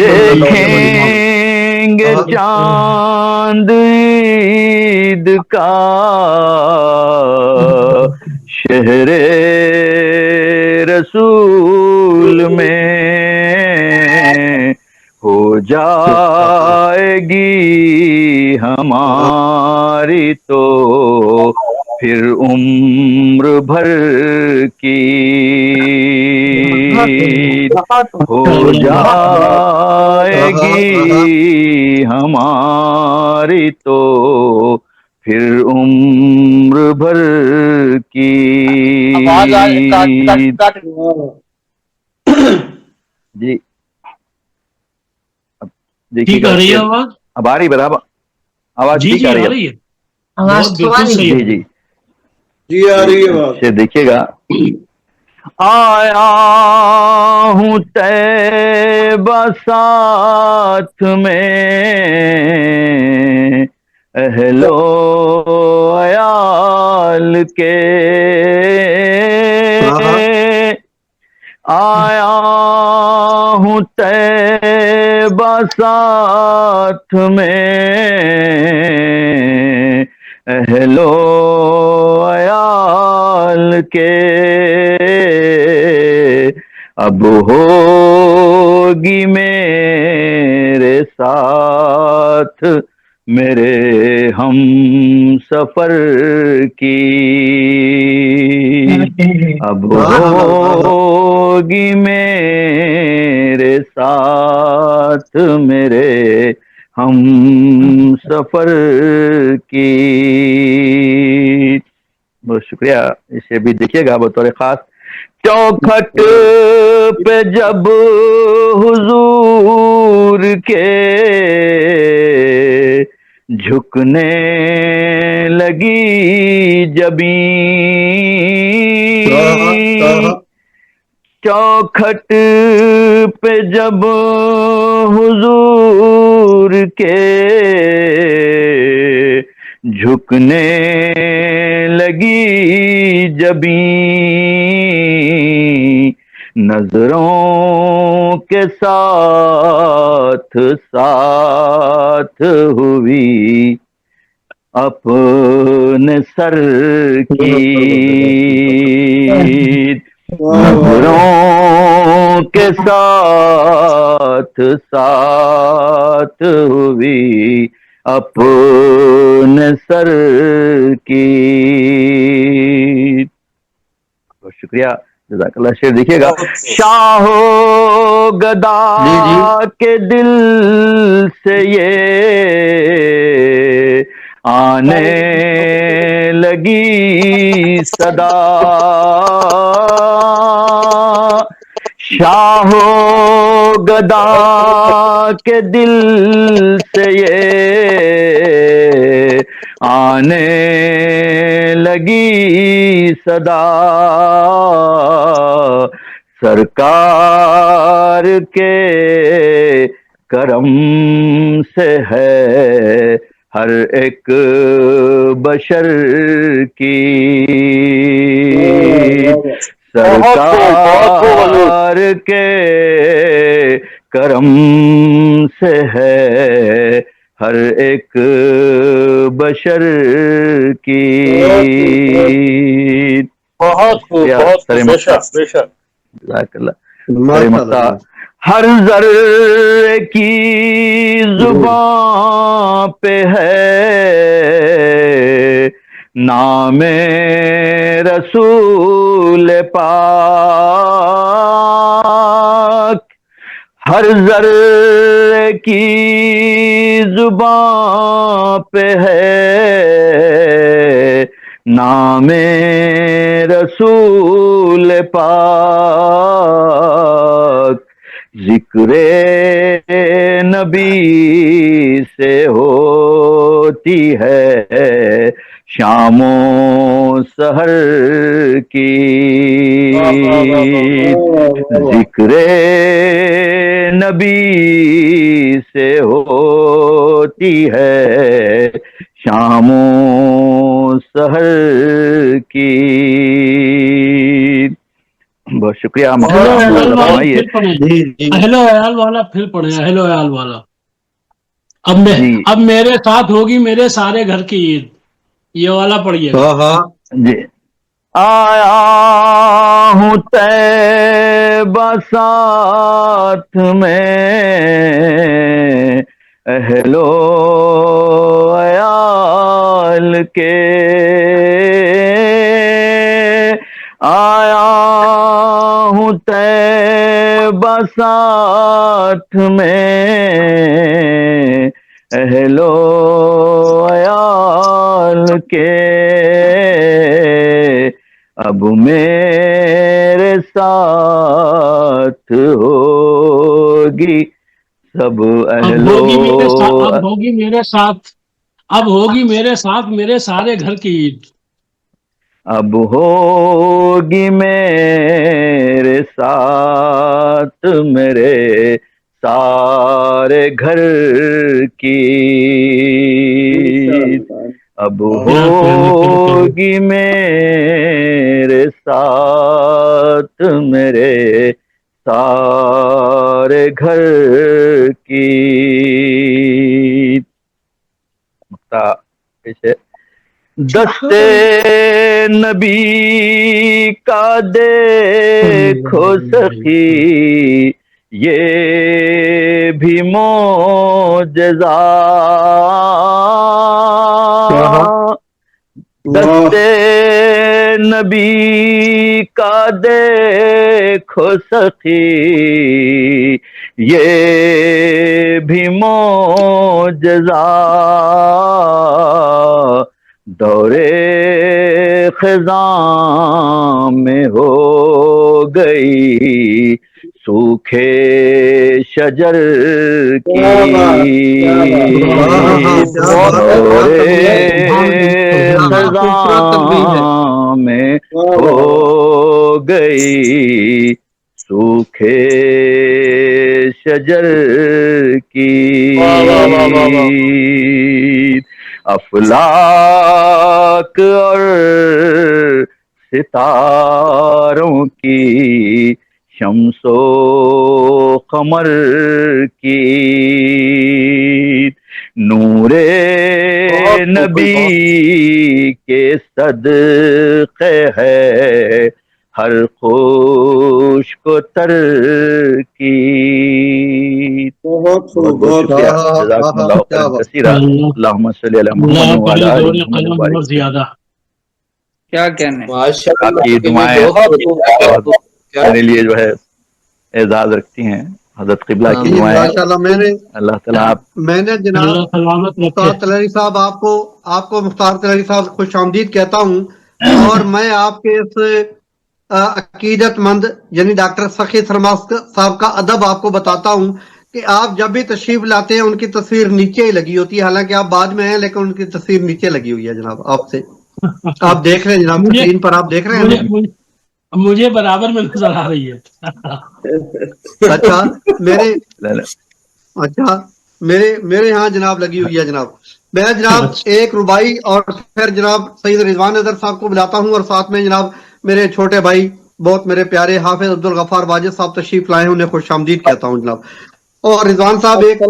S10: دیکھیں گے چاند عید کا شہر رسول میں، ہو جائے گی ہماری تو پھر عمر بھر کی، ہو جائے گی ہماری تو پھر عمر بھر کی۔ جی اب دیکھیے گا، اب آ رہی برابر آواز؟ ٹھیک آ رہی ہے
S6: آواز تو آ رہی ہے؟
S10: جی جی
S5: جی آ رہی ہے بات۔
S10: دیکھیے گا، آیا ہوں طیبہ ساتھ میں اہل و عیال کے، آیا ہوں طیبہ ساتھ میں اہل و عیال کے، اب ہوگی میرے ساتھ میرے ہم سفر کی، اب ہوگی میرے ساتھ میرے ہم سفر کی۔ بہت شکریہ۔ اسے بھی دیکھیے گا بطور خاص، چوکھٹ پہ جب حضور کے جھکنے لگی جبیں، چوکھٹ پہ جب حضور کے جھکنے لگی جبیں، نظروں کے ساتھ ساتھ ہوئی اپنے سر کی، نظروں کے ساتھ ساتھ ہوئی اپنے سر کی۔ بہت شکریہ، جزاک اللہ۔ شعر دیکھیے گا، شاہ و گدا کے دل سے یہ آنے لگی صدا شاہو گدا کے دل سے یہ آنے لگی صدا سرکار کے کرم سے ہے ہر ایک بشر کی سرکار کے کرم سے ہے ہر ایک بشر کی
S8: بہت خوب بہت خوب بے شک بے شک
S10: جزاک اللہ ہر ذرے کی زبان پہ ہے نام رسول پاک ہر ذرے کی زبان پہ ہے نام رسول پاک ذکر نبی سے ہوتی ہے شام و سحر کی ذکر نبی سے ہوتی ہے شام و سحر کی بہت شکریہ
S11: ہیلو عیال والا پھر پڑھے ہیلو عیال والا اب میرے ساتھ ہوگی میرے سارے گھر کی عید یہ والا پڑھیے
S10: جی آیا ہوں طیبہ ساتھ میں اہل و عیال کے آیا ہوں طیبہ ساتھ میں اہل و عیال کے اب میرے ساتھ ہوگی سب اہل
S11: اب ہوگی میرے ساتھ میرے سارے گھر کی عید
S10: اب ہوگی میرے ساتھ میرے سارے گھر کی اب ہوگی میرے ساتھ میرے سارے گھر کی دستے نبی کا دیکھو سخی یہ بھی معجزہ دستے نبی کا دیکھو سخی یہ بھی معجزہ دورے خزاں میں ہو گئی سوکھے شجر کی دورے خزاں میں ہو گئی سوکھے شجر کی افلاک اور ستاروں کی شمس و قمر کی نور نبی کے صدقے ہے ہر خشک و تر کی
S5: بہت
S10: شکریہ جزاکم اللہ خیرا کثیرا اللہم صلی علی محمد وعلی آل محمد
S11: زیادہ
S3: کیا کہنے
S10: آپ کی دعائیں میرے لیے جو ہے اعزاز رکھتی ہیں حضرت قبلہ کی دعائیں
S1: ماشاءاللہ
S10: اللہ تعالیٰ آپ
S1: میں نے جناب مختار تلری صاحب آپ کو مختار تلری صاحب خوش آمدید کہتا ہوں، اور میں آپ کے اس عقیدت مند یعنی ڈاکٹر سخی سرماس صاحب کا ادب آپ کو بتاتا ہوں کہ آپ جب بھی تشریف لاتے ہیں ان کی تصویر نیچے ہی لگی ہوتی ہے، حالانکہ آپ بعد میں ہیں لیکن ان کی تصویر نیچے لگی ہوئی ہے جناب. آپ دیکھ رہے ہیں جناب، اسکرین پر آپ دیکھ رہے ہیں،
S11: مجھے برابر میں نظر آ رہی ہے.
S1: اچھا میرے یہاں جناب لگی ہوئی ہے جناب. میں جناب ایک ربائی اور پھر جناب سید رضوان نظر صاحب کو بلاتا ہوں، اور ساتھ میں جناب میرے چھوٹے بھائی بہت میرے پیارے حافظ عبدالغفار واجد صاحب تشریف لائے ہیں، انہیں خوش آمدید کہتا ہوں جناب. اور رضوان صاحب ایک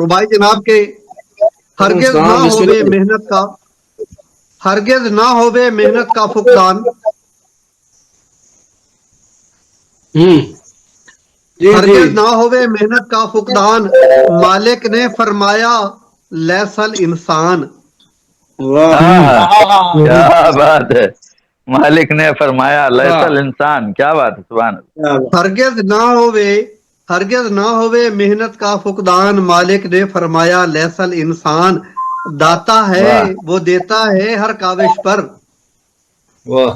S1: ربائی جناب کے ہرگز نہ ہوئے محنت کا فقدان، ہرگز نہ ہوئے محنت کا فقدان، مالک نے فرمایا لیسل انسان.
S10: کیا بات ہے، مالک نے فرمایا لیسل انسان، کیا بات ہے، سبحان اللہ.
S1: ہرگز نہ ہوئے محنت کا فقدان، مالک نے فرمایا لیسل انسان. داتا ہے وہ دیتا ہے ہر کاوش پر،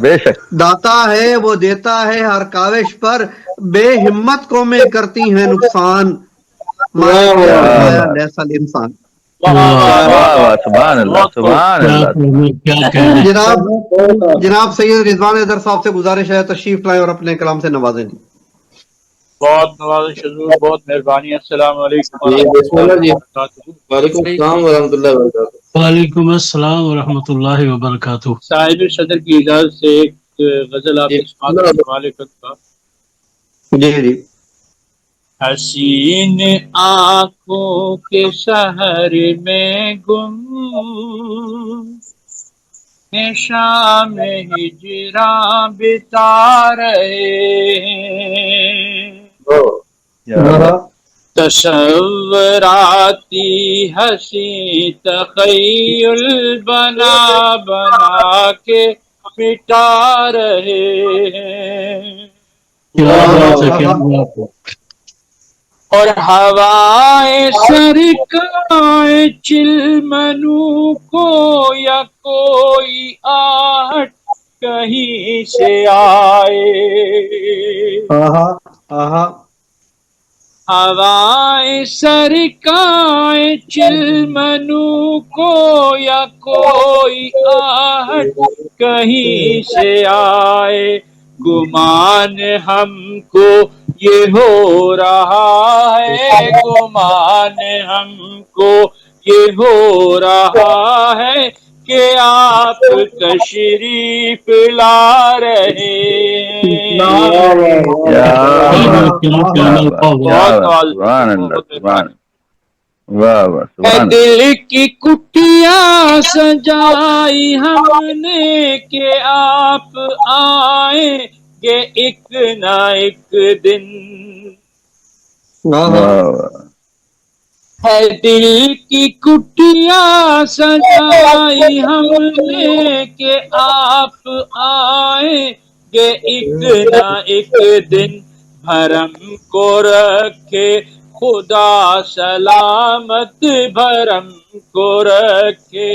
S10: بے شک
S1: داتا ہے وہ دیتا ہے ہر کاوش پر، بے ہمت قومیں کرتی ہیں نقصان، مالک نے فرمایا لیسل انسان.
S10: سبحان اللہ سبحان اللہ.
S1: جناب سید رضوان حیدر صاحب سے گزارش ہے تشریف لائیں اور اپنے کلام سے نوازیں.
S8: بہت نوازش حضور، بہت مہربانی. السلام علیکم
S3: وعلیکم السلام ورحمۃ اللہ وبرکاتہ.
S11: وعلیکم السلام ورحمۃ اللہ وبرکاتہ.
S8: صاحب صدر کی اجازت سے ایک غزل آپ کے ساتھ حوالے کرتا.
S1: جی
S8: حسین آنکھوں کے شہر میں گم شام ہجراں بتا رہے ہیں، تصوراتی ہنسی تخیل بنا بنا کے مٹا رہے ہیں، اور ہوائیں سرکائیں چلمنو کو یا کوئی آہٹ کہیں سے آئے، ہوائیں سرکائیں چلمنو کو یا کوئی آہٹ کہیں سے آئے، گمان ہم کو یہ ہو رہا ہے، گمان ہم کو یہ ہو رہا ہے کہ آپ تشریف لا رہے ہیں. دل کی کٹیاں سجائی ہم نے کہ آپ آئیں گے ایک نہ ایک دن، ہے دل کی کٹیاں سجائی ہم نے کہ آپ آئیں گے ایک نہ ایک دن، بھرم کو رکھے خدا سلامت، بھرم کو رکھے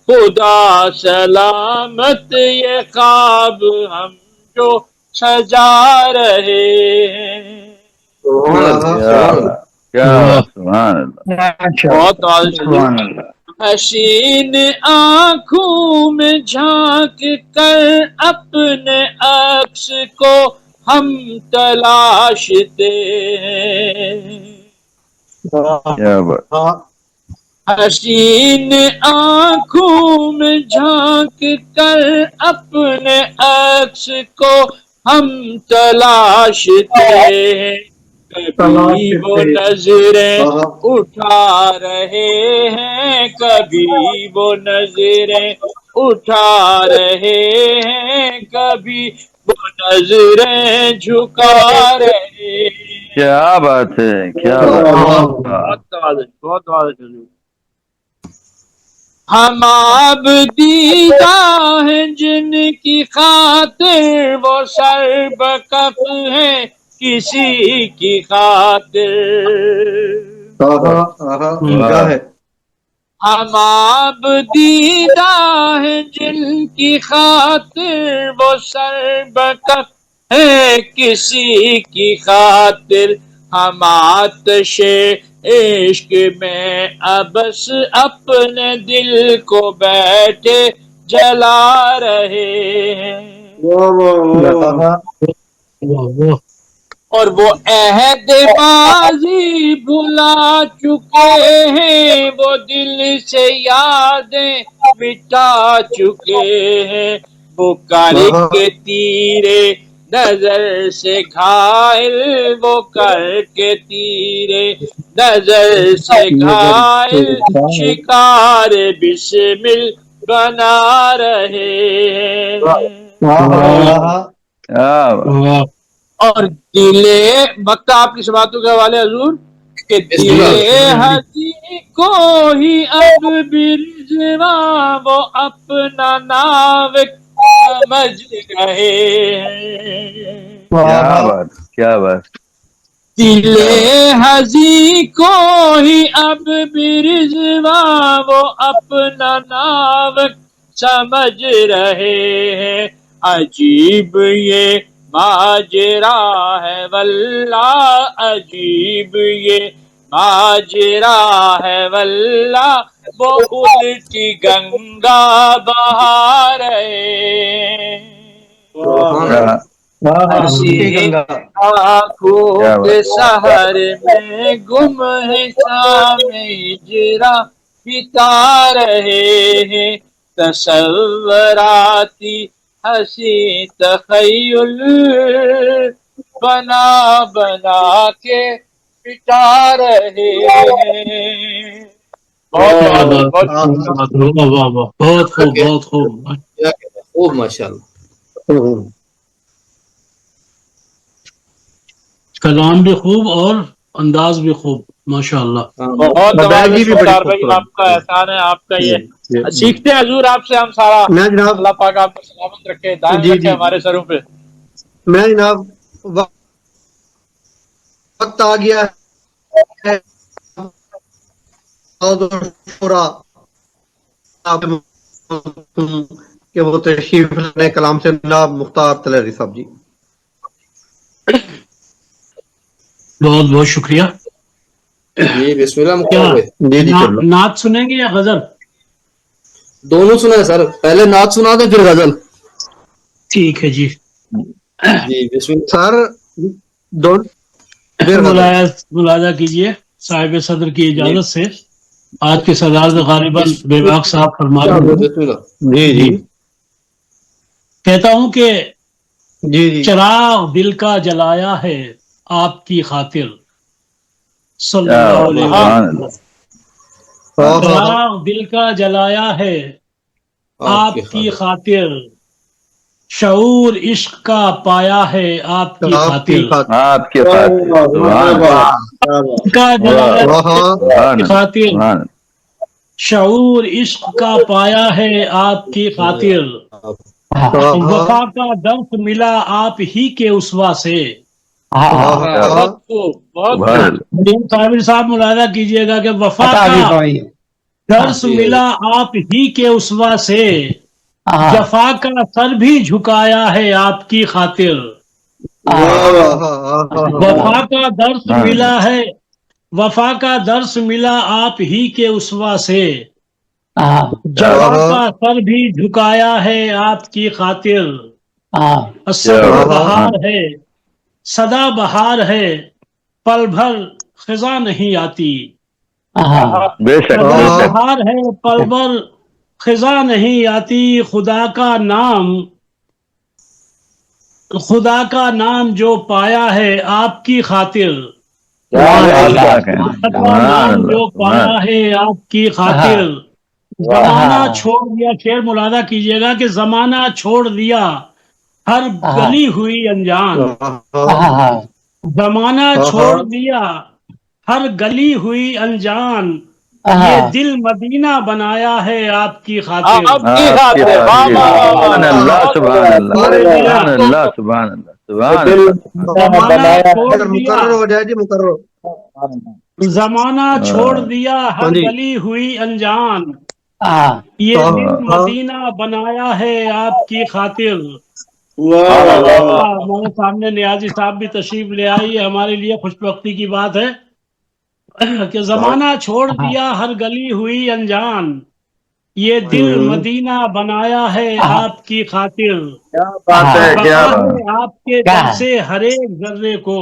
S8: خدا سلامت، یہ خواب ہم جو سجا رہے ہیں. بہت حسین آنکھوں میں جھانک کر اپنے عکس کو ہم تلاشتے ہیں، حسین آنکھوں میں جھانک کر اپنے عکس کو ہم تلاشتے ہیں، کبھی وہ نظریں اٹھا رہے ہیں، کبھی وہ نظریں اٹھا رہے ہیں، کبھی وہ نظریں جھکا رہے ہیں.
S10: کیا بات ہے، کیا
S8: بہت ہم آپ دیدہ ہیں جن کی خاطر وہ سر بکف ہیں किसी की खातिर।
S1: क्या है?
S8: हम आप दीदा है जिनकी खातिर वो सरबकत है किसी की खातिर। हम आतिशे इश्क में अबस अपने दिल को बैठे जला रहे हैं। और वो अहदबाजी भुला चुके हैं, वो दिल से यादें मिटा चुके हैं। वो करके तीरे नजर से घायल, वो करके तीरे नजर से घायल शिकार बिस्मिल बना रहे हैं। और दिले मक्का आपकी बातों के हवाले हजूर के दिले हजी को ही अब बिरजवा वो अपना नाविक समझ रहे हैं।
S10: क्या बात।
S8: दिले हजी को ही अब बिरजवा वो अपना नाविक समझ रहे हैं। अजीब ये माजरा है वल्ला, अजीब ये माजरा है वल्ला, वो उल्टी गंगा बहा रहे आँखों के सहारे में गुम है शामे जरा बिता रहे हैं। तसव्वराती हसी तखय्युल बना बना के बिता रहे हैं।
S11: बहुत खूब
S3: माशाल्लाह।
S11: कलाम भी खूब और अंदाज भी खूब माशाल्लाह।
S8: बहुत भाई आपका एहसान है, आपका ये सीखते हैं हजूर आपसे हम सारा। अल्लाह पाक आपको सलामत रखे, दायम रखे हमारे सरों पे।
S1: मैं जनाब वक्त आ गया है कि वो तशरीफ लाने कलाम से जनाब मुख्तार तलहरी साहब जी।
S11: बहुत बहुत शुक्रिया।
S3: जी बिस्मिल्लाह।
S11: क्या नात सुनेंगे या गजल?
S3: दोनों सुना सर, पहले नात सुना दे फिर गजल।
S11: ठीक है जी।
S3: जी बिस्मिल्लाह
S1: सर।
S11: मुलाजा कीजिए साहिब सदर की इजाजत से। आज के सदारत गालिबन बेबाक साहब फरमा
S1: जी
S11: कहता हूं कि चिराग दिल का जलाया है आपकी खातिर सल्लल्लाहु अलैहि वसल्लम। चिराग दिल का जलाया है आपकी खातिर, शऊर इश्क का पाया है आपकी खातिर। खातिर शऊर इश्क का पाया है आपकी खातिर। वफा का दर्द मिला आप ही के उस्वा से। साबिर साहब मुलाजा कीजिएगा कि वफा का दर्द मिला आप ही के उस्वा से, जफा का सर भी झुकाया है आपकी खातिर। वफा का दर्द मिला है, वफा का दर्द मिला आप ही के उस्वा से, जफा का सर भी झुकाया है आपकी खातिर। असर बहार है सदा बहार है, पल भर खिजा नहीं आती। बहार है पल भर खिजा नहीं आती। खुदा का नाम जो पाया है आपकी खातिर। नाम जो पाया है आपकी खातिर। जमाना छोड़ दिया, शेर मुलादा कीजिएगा कि जमाना छोड़ दिया हर गली हुई अनजान। जमाना छोड़ दिया हर गली हुई अनजान, یہ دل مدینہ بنایا ہے آپ کی خاطر.
S8: آپ کی خاطر.
S10: سبحان اللہ سبحان اللہ سبحان اللہ سبحان اللہ سبحان اللہ.
S1: مقرر ہو جائے جی، مقرر.
S11: زمانہ چھوڑ دیا ہر گلی ہوئی انجان، یہ دل مدینہ بنایا ہے آپ کی خاطر. ہمارے سامنے نیازی صاحب بھی تشریف لے آئی. ہمارے لیے خوش بختی کی بات ہے کہ زمانہ چھوڑ دیا ہر گلی ہوئی انجان، یہ دل مدینہ بنایا ہے آپ کی خاطر. آپ کے دم سے ہر ایک ذرے کو،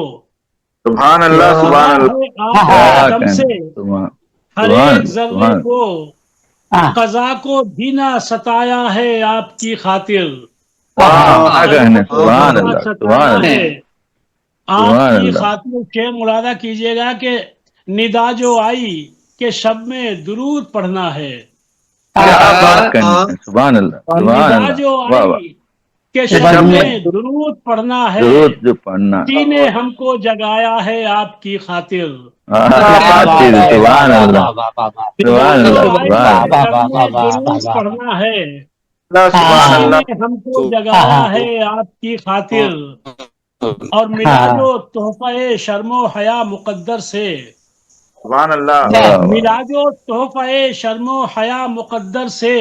S9: سبحان اللہ سبحان اللہ.
S11: آپ کے دم سے ہر ایک ذرے کو، قضا کو بھی نہ ستایا ہے آپ کی خاطر.
S10: سبحان اللہ سبحان اللہ.
S11: آپ کی خاطر شعر مرادہ کیجئے گا کہ ندا جو آئی کہ شب میں درود پڑھنا ہے.
S10: سبحان اللہ سبحان
S11: ندا جو
S10: اللہ.
S11: آئی کہ شب میں درود پڑھنا ہے، کسی نے ہم کو جگایا ہے آپ کی خاطر.
S10: سبحان اللہ سبحان اللہ
S11: درود پڑھنا ہے، کسی نے ہم کو جگایا ہے آپ کی خاطر. اور ملا جو تحفہ شرم و حیا مقدر سے،
S9: سبحان اللہ.
S11: ملا جو تحفہ شرم و حیا مقدر سے،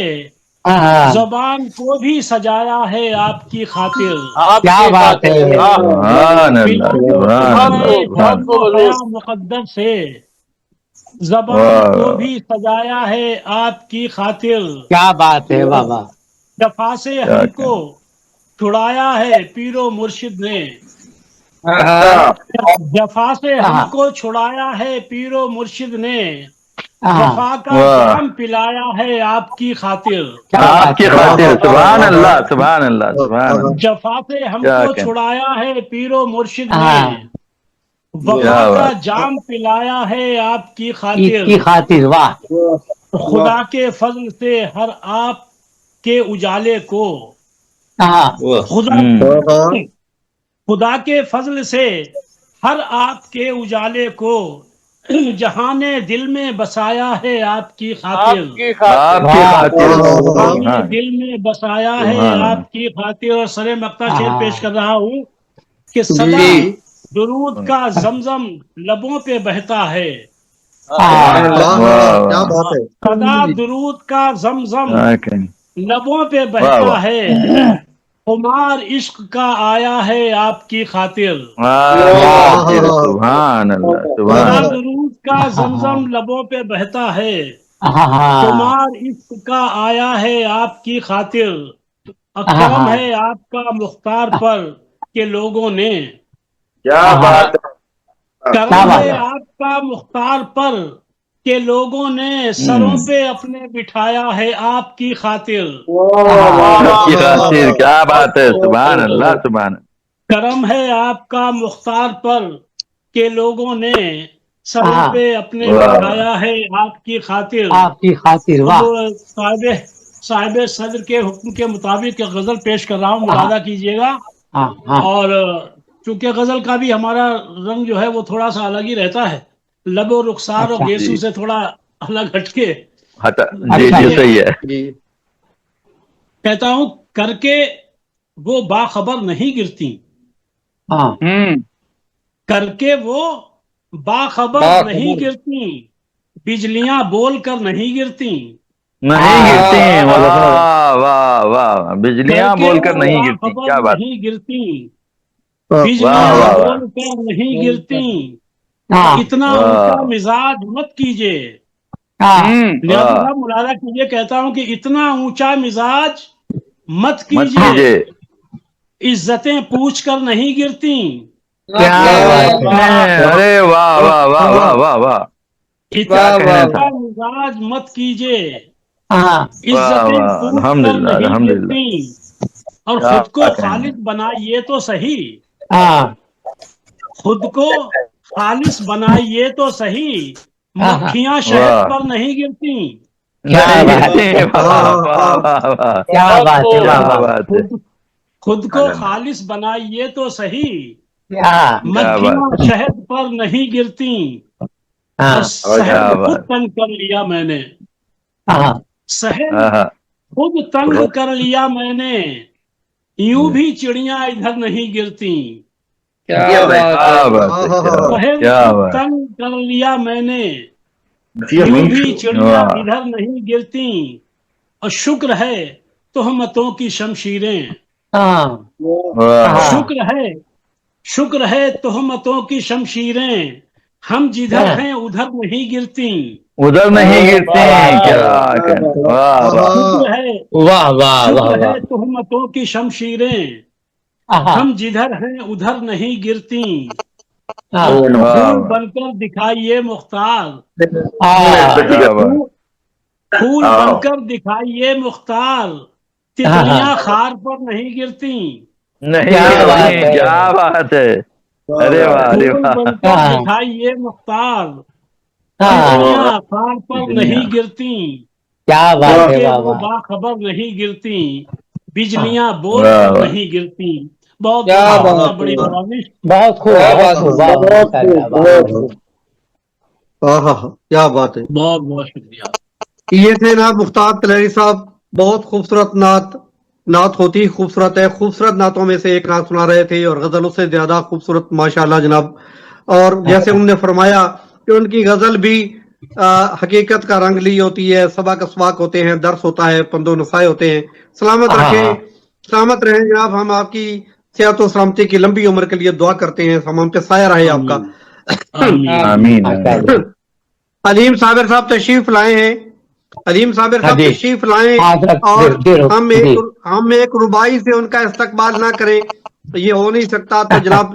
S11: زبان کو بھی سجایا ہے آپ کی خاطر.
S8: کیا بات ہے.
S10: سبحان اللہ سبحان اللہ.
S11: مقدر سے زبان کو بھی سجایا ہے آپ کی خاطر.
S8: کیا بات ہے بابا.
S11: جفا سے ہم کو چھڑایا ہے پیر و مرشد نے، جفا سے ہم کو چھڑایا ہے پیر و مرشد نے، وفا کا جام پلایا ہے آپ کی خاطر.
S10: آپ کی خاطر. سبحان اللہ سبحان اللہ سبحان اللہ.
S11: جفا سے ہم کو چھڑایا ہے پیر و مرشد نے، وفا کا جام پلایا ہے آپ کی خاطر.
S8: واہ.
S11: خدا کے فضل سے ہر آپ کے اجالے کو، خدا کے فضل سے ہر آپ کے اجالے کو، جہان دل میں بسایا ہے آپ کی خاطر. دل میں بسایا ہے آپ کی خاطر. اور سر مقطع شعر پیش کر رہا ہوں کہ صدا درود کا زمزم لبوں پہ بہتا ہے. صدا درود کا زمزم لبوں پہ بہتا ہے، خمار عشق کا آیا ہے آپ کی خاطر.
S10: سبحان اللہ
S11: صدا درود کا زمزم لبوں پہ بہتا ہے، خمار عشق کا آیا ہے آپ کی خاطر. کرم ہے آپ کا مختار پر کہ لوگوں نے، کرم ہے آپ کا مختار پر کہ لوگوں نے سروں پہ اپنے بٹھایا ہے آپ کی خاطر.
S10: کیا بات ہے. سبحان اللہ سبحان.
S11: کرم ہے آپ کا مختار پر کہ لوگوں نے سروں پہ اپنے بٹھایا ہے آپ کی خاطر. صاحب صدر کے حکم کے مطابق غزل پیش کر رہا ہوں، ملاحظہ کیجیے گا. اور چونکہ غزل کا بھی ہمارا رنگ جو ہے وہ تھوڑا سا الگ ہی رہتا ہے، لب و رخسار اور گیسو سے تھوڑا الگ ہٹ کے.
S10: صحیح ہے.
S11: کہتا ہوں کر کے وہ باخبر نہیں گرتی، کر کے وہ باخبر نہیں گرتی، بجلیاں بول کر نہیں گرتی.
S10: واہ واہ. بجلیاں بول کر نہیں گرتی. کیا بات.
S11: نہیں گرتی، بجلیاں بول کر نہیں گرتی. اتنا اونچا مزاج مت کیجیے. لہذا ملاحظہ کیجیے، کہتا ہوں کہ اتنا اونچا مزاج مت کیجیے، عزتیں پوچھ کر نہیں گرتی.
S10: ارے واہ واہ واہ واہ واہ واہ.
S11: اتنا اونچا مزاج مت کیجیے، عزتیں پوچھ کر نہیں گرتی. اور خود کو خالص بنائیے تو صحیح، خود کو خالص بنائیے تو صحیح، مکھیاں شہد پر نہیں گرتی. خود کو خالص بنائیے تو صحیح، مکھیاں شہد پر نہیں گرتی. शहर खुद तंग कर लिया मैंने, शहर खुद तंग कर लिया मैंने, यूं भी चिड़िया इधर नहीं गिरती।
S10: क्या बात है,
S11: शहर
S10: क्या
S11: खुद
S10: बात,
S11: तंग कर लिया मैंने, यूं भी चिड़िया इधर नहीं गिरती। और शुक्र है तोहमतों की शमशीरें, शुक्र है तोहमतों की शमशीरें, हम जिधर हैं उधर नहीं गिरती।
S10: उधर नहीं गिरते हैं, क्या वाह वाह
S11: शुक्र है तोहमतों की शमशीरें, हम जिधर हैं उधर नहीं गिरती। फूल बनकर दिखाइए मुख्तार, फूल बनकर दिखाइए मुख्तार, तितलियां खार पर नहीं गिरती।
S10: नहीं, क्या बात है, अरे वाह अरे
S11: फूल
S10: वाह,
S11: बनकर दिखाइए मुख्तार, तितलियां खार पर नहीं गिरती।
S12: क्या बात है,
S11: के
S12: वाह
S11: वो
S12: वाह,
S11: बाखबर नहीं गिरती, बिजलियां बोल
S10: वाह,
S11: कर
S10: वाह।
S11: नहीं गिरती। बहुत
S2: क्या
S11: बहुत
S2: बात
S11: बड़ी
S2: है।
S11: नवाजिश।
S12: बहुत खूब, बहुत खूब, वाह वाह, माशाअल्लाह, वाह वाह।
S1: क्या बात है।
S11: बहुत बहुत शुक्रिया।
S1: ये थे जनाब मुख्तार तलहरी साहब, बहुत खूबसूरत नात होती खूबसूरत है, खूबसूरत नातों में से एक नात सुना रहे थे और गजल उससे ज्यादा खूबसूरत माशाल्लाह जनाब। और जैसे उन्होंने फरमाया कि उनकी गजल भी हकीकत का रंग ली होती है, सबक असवाक होते हैं, दर्स होता है, पंदो नसाए होते हैं। सलामत रहें जनाब, हम आपकी सेहत और सलामती की लंबी उम्र के लिए दुआ करते हैं, हम पे साया रहे आपका।
S10: आमीन।
S1: अलीम साबिर साहब तशरीफ लाए हैं, अलीम साबिर साहब तशरीफ लाएं और हम एक रुबाई से उनका इस्तकबाल ना करें, ये हो नहीं सकता। तो जनाब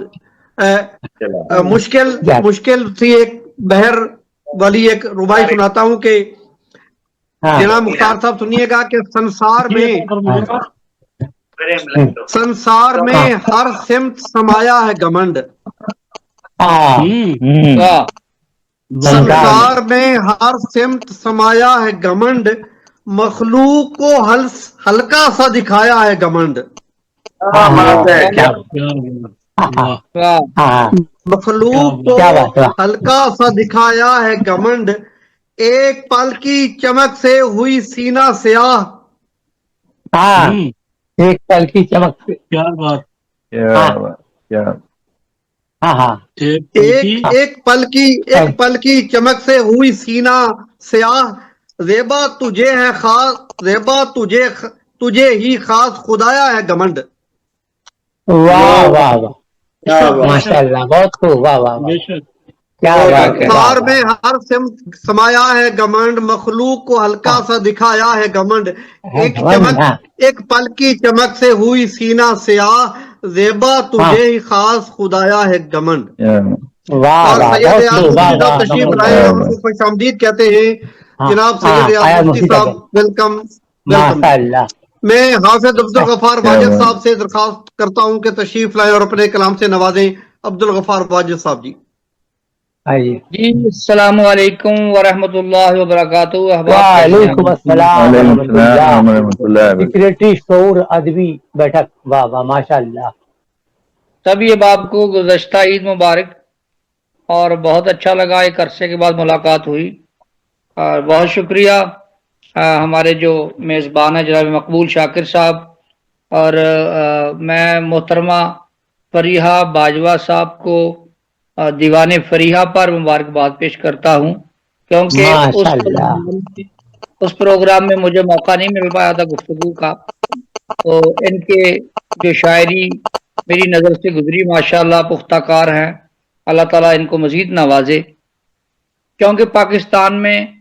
S1: मुश्किल सी एक बहर वाली एक रुबाई सुनाता हूं कि जनाब मुख्तार साहब सुनिएगा कि संसार में हर सिमत समाया है घमंड, संसार में हर सिमत समाया है घमंड, मखलूक को हल्का सा दिखाया है घमंड। मखलूक को हल्का सा दिखाया है घमंड, एक पल की चमक से हुई सीना स्याह।
S12: एक पल की चमक,
S11: क्या बात,
S10: क्या
S1: एक पल की चमक से हुई सीना स्याह, ज़ेबा तुझे है खास, ज़ेबा तुझे ही खास खुदाया है घमंड।
S12: वाह वाह वाह, माशाअल्लाह, बहुत खूब, वाह वाह वाह, क्या बात है।
S1: संसार में हर सिमत समाया है घमंड, मखलूक को हल्का सा दिखाया है घमंड, एक पल की चमक से हुई सीना स्याह, ज़ेबा तुझे ही खास खुदाया है घमंड। और सैयद तशरीफ लाए, उनको खुशामदीद कहते हैं जनाब सैयद मुफ्ती साहब, वेलकम। मैं हाफिज अब्दुल गफार वाजिद साहब से दरखास्त करता हूं कि तशरीफ लाए और अपने कलाम से नवाजें। अब्दुल गफार वाजिद साहब जी।
S13: जी अस्सलाम वालेकुम व रहमतुल्लाहि व बरकातहू।
S12: वालेकुम अस्सलाम व रहमतुल्लाह। सेक्रेटरी शऊर अदबी बैठक, वाह वाह, माशाअल्लाह।
S13: सभी अहबाब को गुज़श्ता ईद मुबारक, और बहुत अच्छा लगा, एक अरसे के बाद मुलाकात हुई। और बहुत शुक्रिया हमारे जो मेज़बान है जनाब मकबूल शाकिर साहब, और मैं मोहतरमा फरीहा बाजवा साहब को दीवाने फरीहा पर मुबारकबाद पेश करता हूँ, क्योंकि उस प्रोग्राम में मुझे मौका नहीं मिल पाया था गुफ्तगू का। तो इनके जो शायरी मेरी नज़र से गुजरी माशाअल्लाह पुख्ताकार हैं, अल्लाह ताला इनको मज़ीद नवाजे, क्योंकि पाकिस्तान में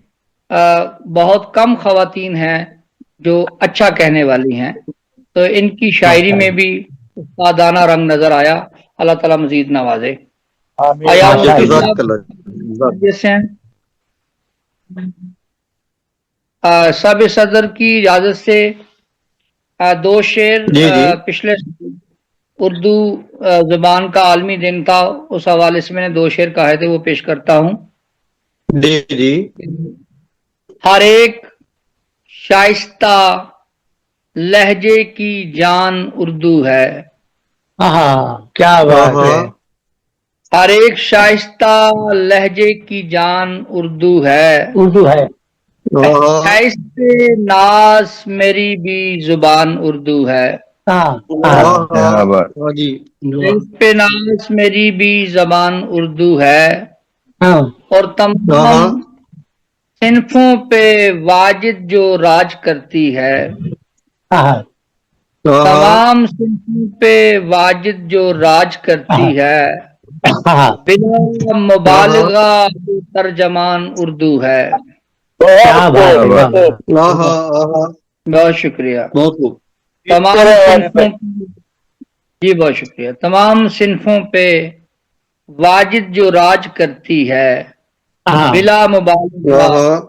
S13: बहुत कम ख़वातीन हैं जो अच्छा कहने वाली हैं। तो इनकी शायरी में भी उस्तादाना रंग नज़र आया, अल्लाह ताला मज़ीद नवाजे। सब सदर की इजाजत से दो शेर पिछले उर्दू जुबान का आलमी दिन था, उस हवाले से मैंने दो शेर कहे थे, वो पेश करता हूँ।
S1: जी।
S13: हर एक शाइस्ता लहजे की जान उर्दू है।
S12: क्या बात है।
S13: ہر ایک شائستہ لہجے کی جان اردو ہے،
S12: اردو ہے.
S13: ایسے ناز میری بھی زبان اردو ہے، پہ ناز میری بھی زبان اردو ہے، اور تمام صنفوں پہ واجد جو راج کرتی ہے، تمام صنفوں پہ واجد جو راج کرتی ہے، بلا مبالغہ ترجمان اردو ہے. بہت شکریہ. تمام صنفوں جی بہت شکریہ. تمام صنفوں پہ واجد جو راج کرتی ہے، بلا مبالغہ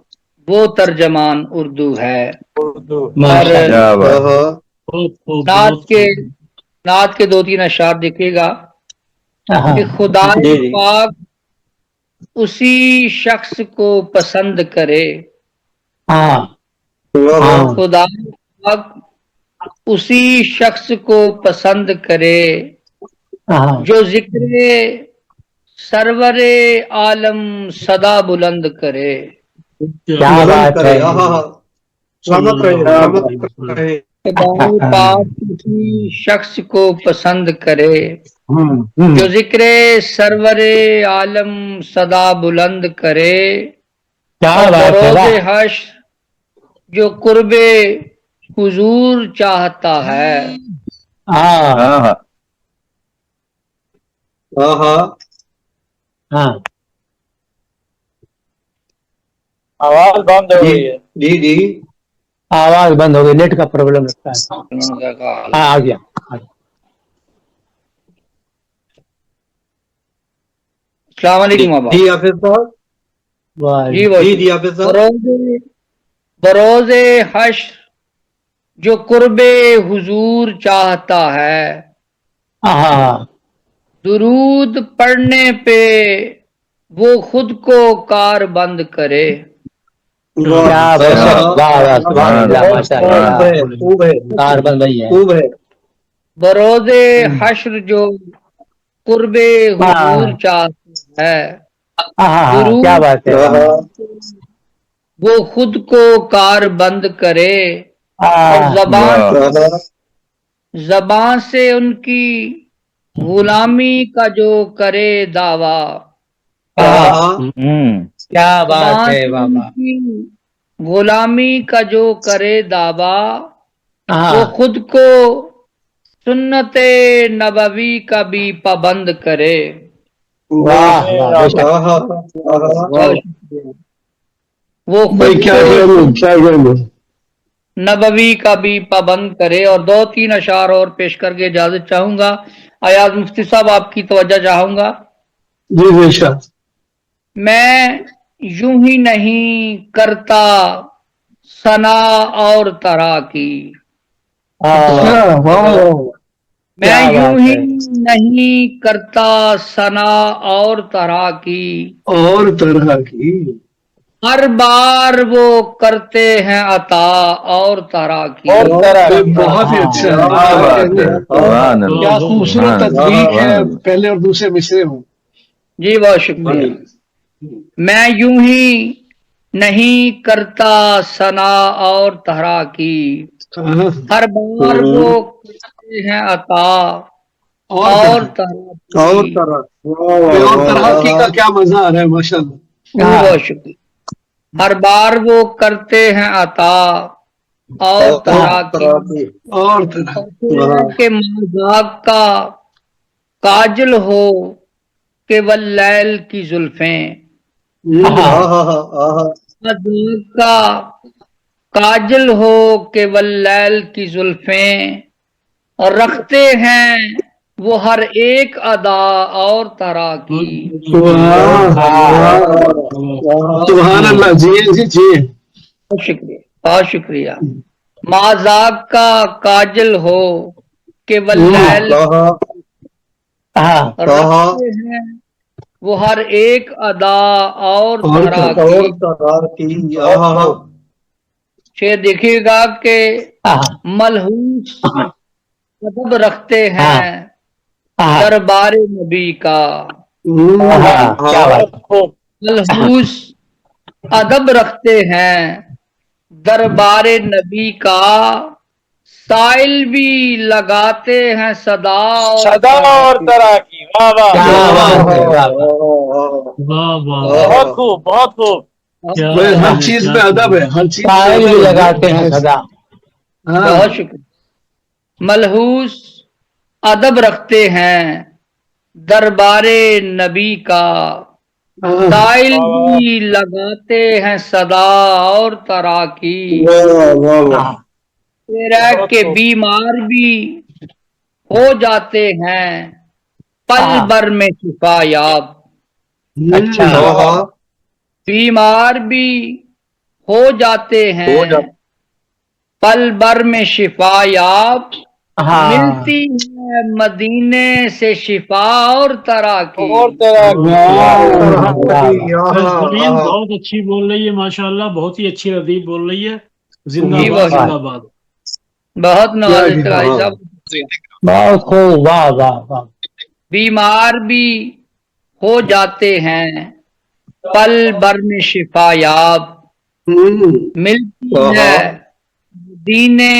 S13: وہ ترجمان اردو ہے. اور نعت کے 2-3 اشعار دیکھیے گا کہ خدا پاک اسی شخص کو پسند کرے، خدا پاک اسی شخص کو پسند کرے جو ذکر سرور عالم صدا بلند کرے.
S12: کیا بات ہے.
S13: خدا پاک اسی شخص کو پسند کرے جو ذکر سرور عالم صدا بلند کرے، اور بروز حشر جو قرب حضور چاہتا ہے.
S8: آواز بند ہو گئی ہے.
S1: جی
S12: آواز بند ہو گئی، نیٹ کا پرابلم لگتا ہے. آ گیا.
S13: السلام علیکم.
S1: جی حافظ صاحب. جی حافظ صاحب.
S13: بروز حشر جو قرب حضور چاہتا ہے، درود پڑھنے پہ وہ خود کو کار بند کرے. بروز حشر جو قرب حضور چاہتا ہے، درود وہ خود کو کار بند کرے، اور زبان سے ان کی غلامی کا جو کرے دعویٰ.
S12: کیا بات ہے.
S13: غلامی کا جو کرے دعویٰ، وہ خود کو سنت نبوی کا بھی پابند کرے. وہ خود کو نبوی کا بھی پابند کرے. اور 2-3 اشعار اور پیش کر کے اجازت چاہوں گا. ایاز مفتی صاحب آپ کی توجہ چاہوں گا.
S5: جی بے شک.
S13: میں یوں ہی نہیں کرتا ثنا اور طرح کی، میں یوں ہی نہیں کرتا ثنا اور طرح کی، ہر بار وہ کرتے ہیں عطا اور طرح کی.
S5: بہت ہی اچھا. کیا خوبصورت تطبیق ہے، پہلے اور دوسرے مصرے ہوں.
S13: جی بہت شکریہ. میں یوں ہی نہیں کرتا ثنا اور طرح کی، ہر بار وہ کرتے ہیں عطا اور
S5: طرح کی کا کیا مزہ آ رہا ہے ماشاء اللہ.
S13: بہت شکریہ. ہر بار وہ کرتے ہیں عطا اور طرح کی، کہ مذاق کا کاجل ہو کہ واللیل کی زلفیں، مذاق کا کاجل ہو کہ واللیل کی زلفیں، اور رکھتے ہیں وہ ہر ایک ادا اور طرح کی.
S5: سبحان اللہ. جی
S13: بہت شکریہ بہت شکریہ. مذاق کا کاجل ہو کہ واللیل رکھتے ہیں وہ ہر ایک ادا اور طرح کی. شعر دیکھیے گا کہ ملحوظ ادب رکھتے ہیں دربار نبی کا، मलहूस अदब रखते हैं दरबार नबी का, साइल भी लगाते हैं सदा
S8: और तरह की। वाह वाह बहुत खूब बहुत खूब।
S5: हर चीज में अदब है, हर चीज
S12: साइल भी लगाते हैं सदा।
S13: बहुत शुक्रिया। मलहूस अदब रखते हैं दरबारे नबी का, साइल भी लगाते हैं सदा और तरह की, तेरा के बीमार भी हो जाते हैं पल भर में शिफा याब।
S1: अच्छा
S13: बीमार भी हो जाते हैं पल भर में शिफा याब, मिलती है मदीने से शिफा और तरह की।
S11: बहुत अच्छी बोल रही है माशाल्लाह, बहुत ही अच्छी रदीफ बोल रही है। जिंदाबाद जिंदाबाद।
S13: बहुत नवाज़िश भाई साहब,
S12: बहुत खूब, वाह वाह वाह।
S13: बीमार भी हो जाते हैं पल भर में शिफा याब, मिलती है मदीने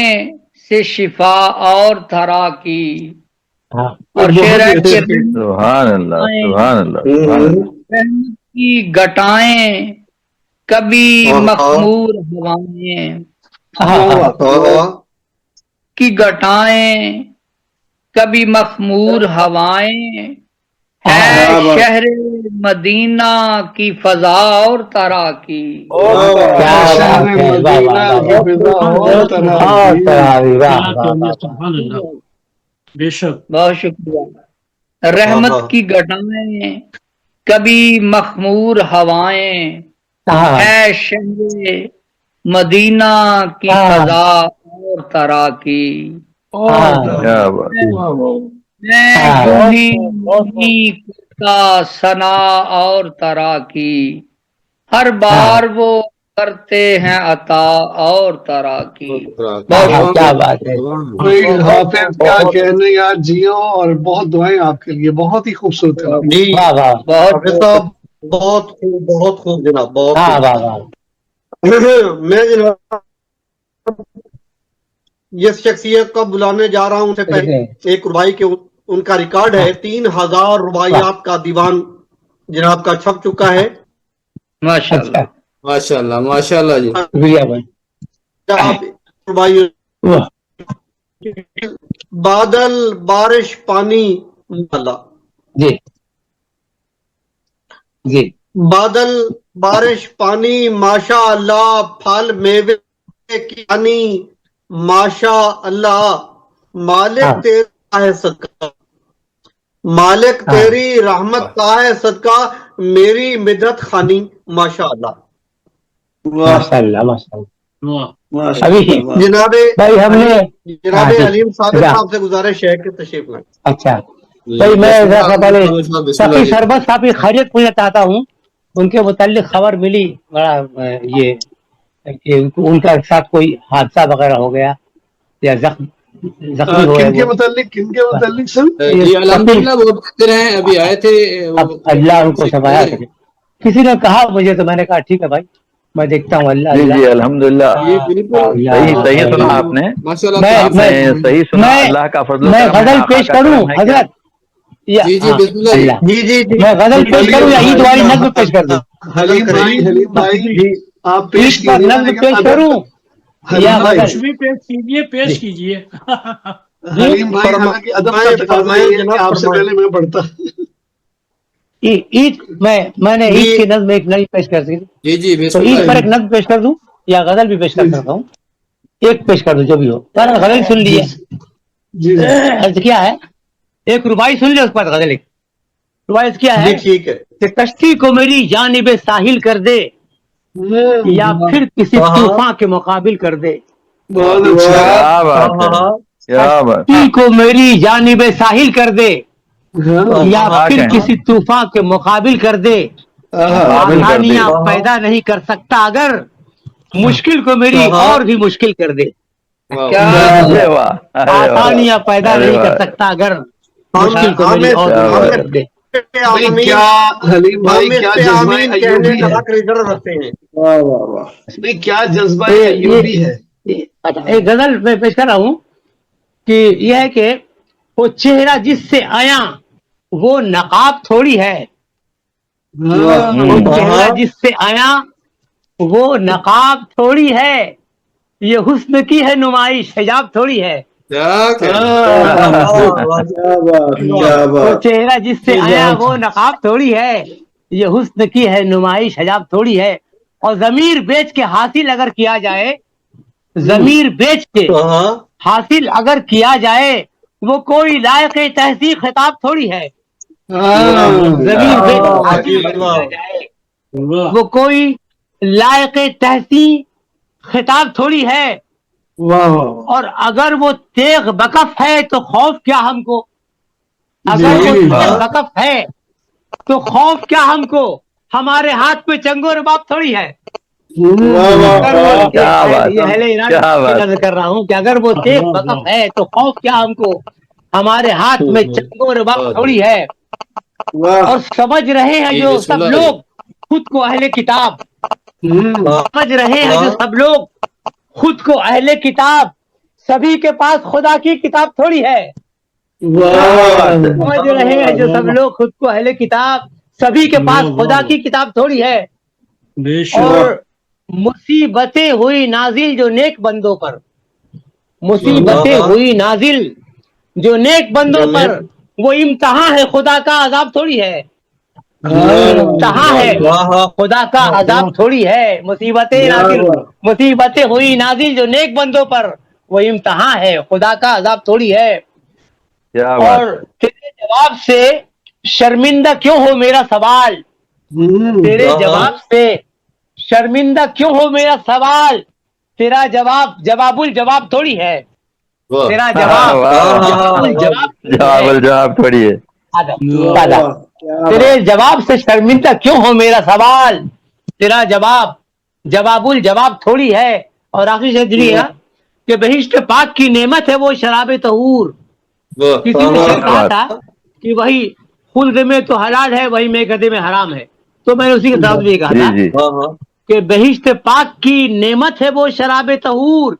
S13: से शिफा और थरा की। और शेर है कि
S10: सुभान अल्लाह सुभान अल्लाह।
S13: रहमत की घटाएं कभी मखमूर हवाएं, की घटाएं कभी मखमूर हवाएं, है शहर मदीना की फजा और तरह की।
S11: बेशक,
S13: बहुत शुक्रिया। रहमत की घटाएं कभी मखमूर हवाएं, है शहर मदीना की फजा और तरह की। मैं का सना और तरह की, हर बार वो करते हैं अता और तरह की।
S12: क्या बात है।
S5: हाफिज क्या कहने यार जियो, और बहुत दुआएं आपके लिए, बहुत ही खूबसूरत है
S1: जी।
S13: बहुत
S1: बहुत खूब जनाब, बहुत। मैं जनाब जिस शख्सियत को बुलाने जा रहा हूँ उनसे पहले एक रुबाई के उनका रिकॉर्ड है। 3000 रुबाइयात का दीवान जनाब का छप चुका है।
S13: माशाल्लाह
S3: माशाल्लाह माशाल्लाह जी।
S1: रुबाई बादल बारिश पानी माला
S12: जी जी,
S1: बादल बारिश पानी माशा अल्लाह, फल मेवे की पानी माशा अल्लाह, मालिक तेरा है सदका, मालिक तेरी रहमत का है सदका, मेरी मिदत खानी माशा अल्लाह।
S12: माशाल्लाह माशाल्लाह। अभी
S1: जनाबे
S12: भाई हमने
S1: जनाबे अलीम साहब से गुजारिश है कि तशरीफ लाएं।
S12: अच्छा भाई, मैं पहले सफी शरबत साहब की खैरियत पूछना चाहता हूँ। उनके मुताल्लिक खबर मिली बड़ा ये कि उनका साथ कोई हादसा वगैरह हो गया या जख्मी हो गया।
S5: किनके मुताल्लिक सर?
S3: अल्हम्दुलिल्लाह वो बेहतर हैं, अभी आए थे।
S12: अल्लाह उनको सफाया करे। किसी ने कहा मुझे, तो मैंने कहा ठीक है भाई, मैं देखता हूँ। अल्लाह
S10: जी अल्हम्दुलिल्लाह, सही सुना आपने, सही सुना। अल्लाह का फजल।
S12: मैं गजल पेश करूँ हजरत?
S3: जी
S12: मैं गजल पेश करूँ या ईद वाली नज़्म पेश कर दूँ?
S5: हलीम भाई आप पेश
S12: पर नज़्म पेश करूँ या
S11: कुछ भी पेश कीजिए।
S5: हलीम भाई हालांकि अदब का तकाज़ा है कि आपसे पहले मैं पढ़ता।
S12: ईद मैंने ईद की नज़्म एक नई पेश कर दी।
S3: जी
S12: तो ईद पर एक नज़्म पेश कर दूं या गजल भी पेश कर सकता हूँ? एक पेश कर दूं, जो भी हो। पर गजल सुन लिए अर्ज क्या है, एक रुबाई सुन लिया, उसके बाद गजल। एक रुबाई क्या है?
S1: ठीक है।
S12: कि कश्ती को मेरी जानिबे साहिल कर दे या फिर किसी तूफान के मुकाबिल कर दे।
S5: बहुत अच्छा।
S12: कश्ती को मेरी जानिबे साहिल कर दे या फिर किसी तूफान के मुकाबिल कर दे। आसानियां पैदा नहीं कर सकता अगर मुश्किल को मेरी और भी मुश्किल कर दे। आसानियां पैदा नहीं कर सकता अगर मुश्किल को मेरी और भी मुश्किल कर दे।
S5: کیا حلیم بھائی کیا جذبہ ایوبی ہے؟
S1: ریزرو رکھتے ہیں.
S5: واہ واہ واہ، اس میں کیا جذبہ ایوبی ہے؟
S12: ایک غزل میں پیش کر رہا ہوں کہ یہ ہے کہ وہ چہرہ جس سے آیا وہ نقاب تھوڑی ہے، وہ چہرہ جس سے آیا وہ نقاب تھوڑی ہے، یہ حسن کی ہے نمائش حجاب تھوڑی ہے. وہ چہرہ جس سے آیا وہ نقاب تھوڑی ہے، یہ حسن کی ہے نمائش حجاب تھوڑی ہے. اور ضمیر بیچ کے حاصل اگر کیا جائے، ضمیر بیچ کے حاصل اگر کیا جائے وہ کوئی لائق تحقیق خطاب تھوڑی ہے. ضمیر بیچ کے حاصل اگر کیا جائے وہ کوئی لائق تحقیق خطاب تھوڑی ہے. اور اگر وہ تیغ بکف ہے تو خوف کیا ہم کو، اگر وہ تیغ بکف ہے تو خوف کیا ہم کو، ہمارے ہاتھ میں چنگو رباب تھوڑی ہے. یہ اہل ایران کی نظر کر رہا ہوں کہ اگر وہ تیغ بکف ہے تو خوف کیا ہم کو، ہمارے ہاتھ میں چنگو رباب تھوڑی ہے. اور سمجھ رہے ہیں جو سب لوگ خود کو اہل کتاب، سمجھ رہے ہیں جو سب لوگ خود کو اہل کتاب، سبھی کے پاس خدا کی کتاب تھوڑی ہے. سمجھ رہے ہیں جو سب لوگ خود کو اہل کتاب، سبھی کے پاس خدا کی کتاب تھوڑی ہے. اور مصیبتیں ہوئی نازل جو نیک بندوں پر، مصیبتیں ہوئی نازل جو نیک بندوں پر، وہ امتحان ہے خدا کا عذاب تھوڑی ہے. امتحان ہے خدا کا عذاب تھوڑی ہے. مصیبتیں نازل، مصیبتیں ہوئی نازل جو نیک بندوں پر، وہ امتحان ہے خدا کا عذاب تھوڑی ہے. اور تیرے جواب سے شرمندہ کیوں ہو میرا سوال، تیرے جواب سے شرمندہ کیوں ہو میرا سوال، تیرا جواب جواب الجواب تھوڑی ہے. تیرا جواب
S10: جواب الجواب تھوڑی ہے.
S12: تیرے جواب سے شرمندہ کیوں ہو میرا سوال، تیرا جواب جواب الجواب تھوڑی ہے. اور آخری شجری ہے کہ بہشت پاک کی نعمت ہے وہ شراب طہور. کسی نے کہا تھا کہ وہی خلد میں تو حلال ہے وہی میکدے میں حرام ہے، تو میں نے اسی کے ساتھ بھی کہا تھا کہ بہشت پاک کی نعمت ہے وہ شراب طہور،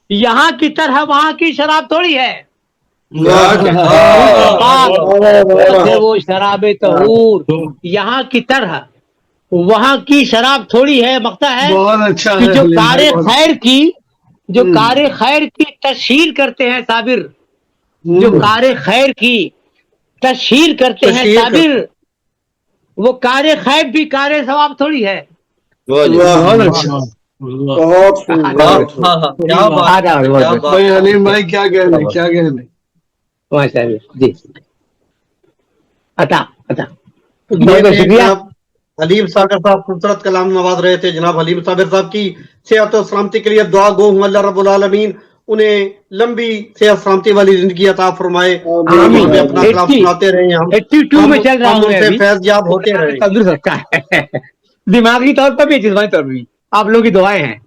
S12: یہاں کی طرح وہاں کی شراب تھوڑی ہے. وہ شراب طہور یہاں کی طرح وہاں کی شراب تھوڑی ہے. مقطع ہے کہ جو کار خیر کی، جو کار خیر کی تشہیر کرتے ہیں صابر، جو کار خیر کی تشہیر کرتے ہیں صابر، وہ کار خیر بھی کار ثواب تھوڑی ہے.
S5: حلیم بھائی کیا کہنے، کیا کہنے.
S12: ماشاء اللہ جی. بہت شکریہ.
S1: حلیم صابر صاحب خوبصورت کلام نواز رہے تھے. جناب حلیم صابر صاحب کی صحت و سلامتی کے لیے دعا گو ہوں اللہ رب العالمین انہیں لمبی صحت سلامتی والی زندگی عطا فرمائے. اپنا کلام سناتے رہے، ہم ان سے فیض یاب ہوتے رہے.
S12: تندرست رکھا ہے دماغی طور پر بھی جسمانی طور پر بھی. آپ لوگوں کی دعائیں ہیں،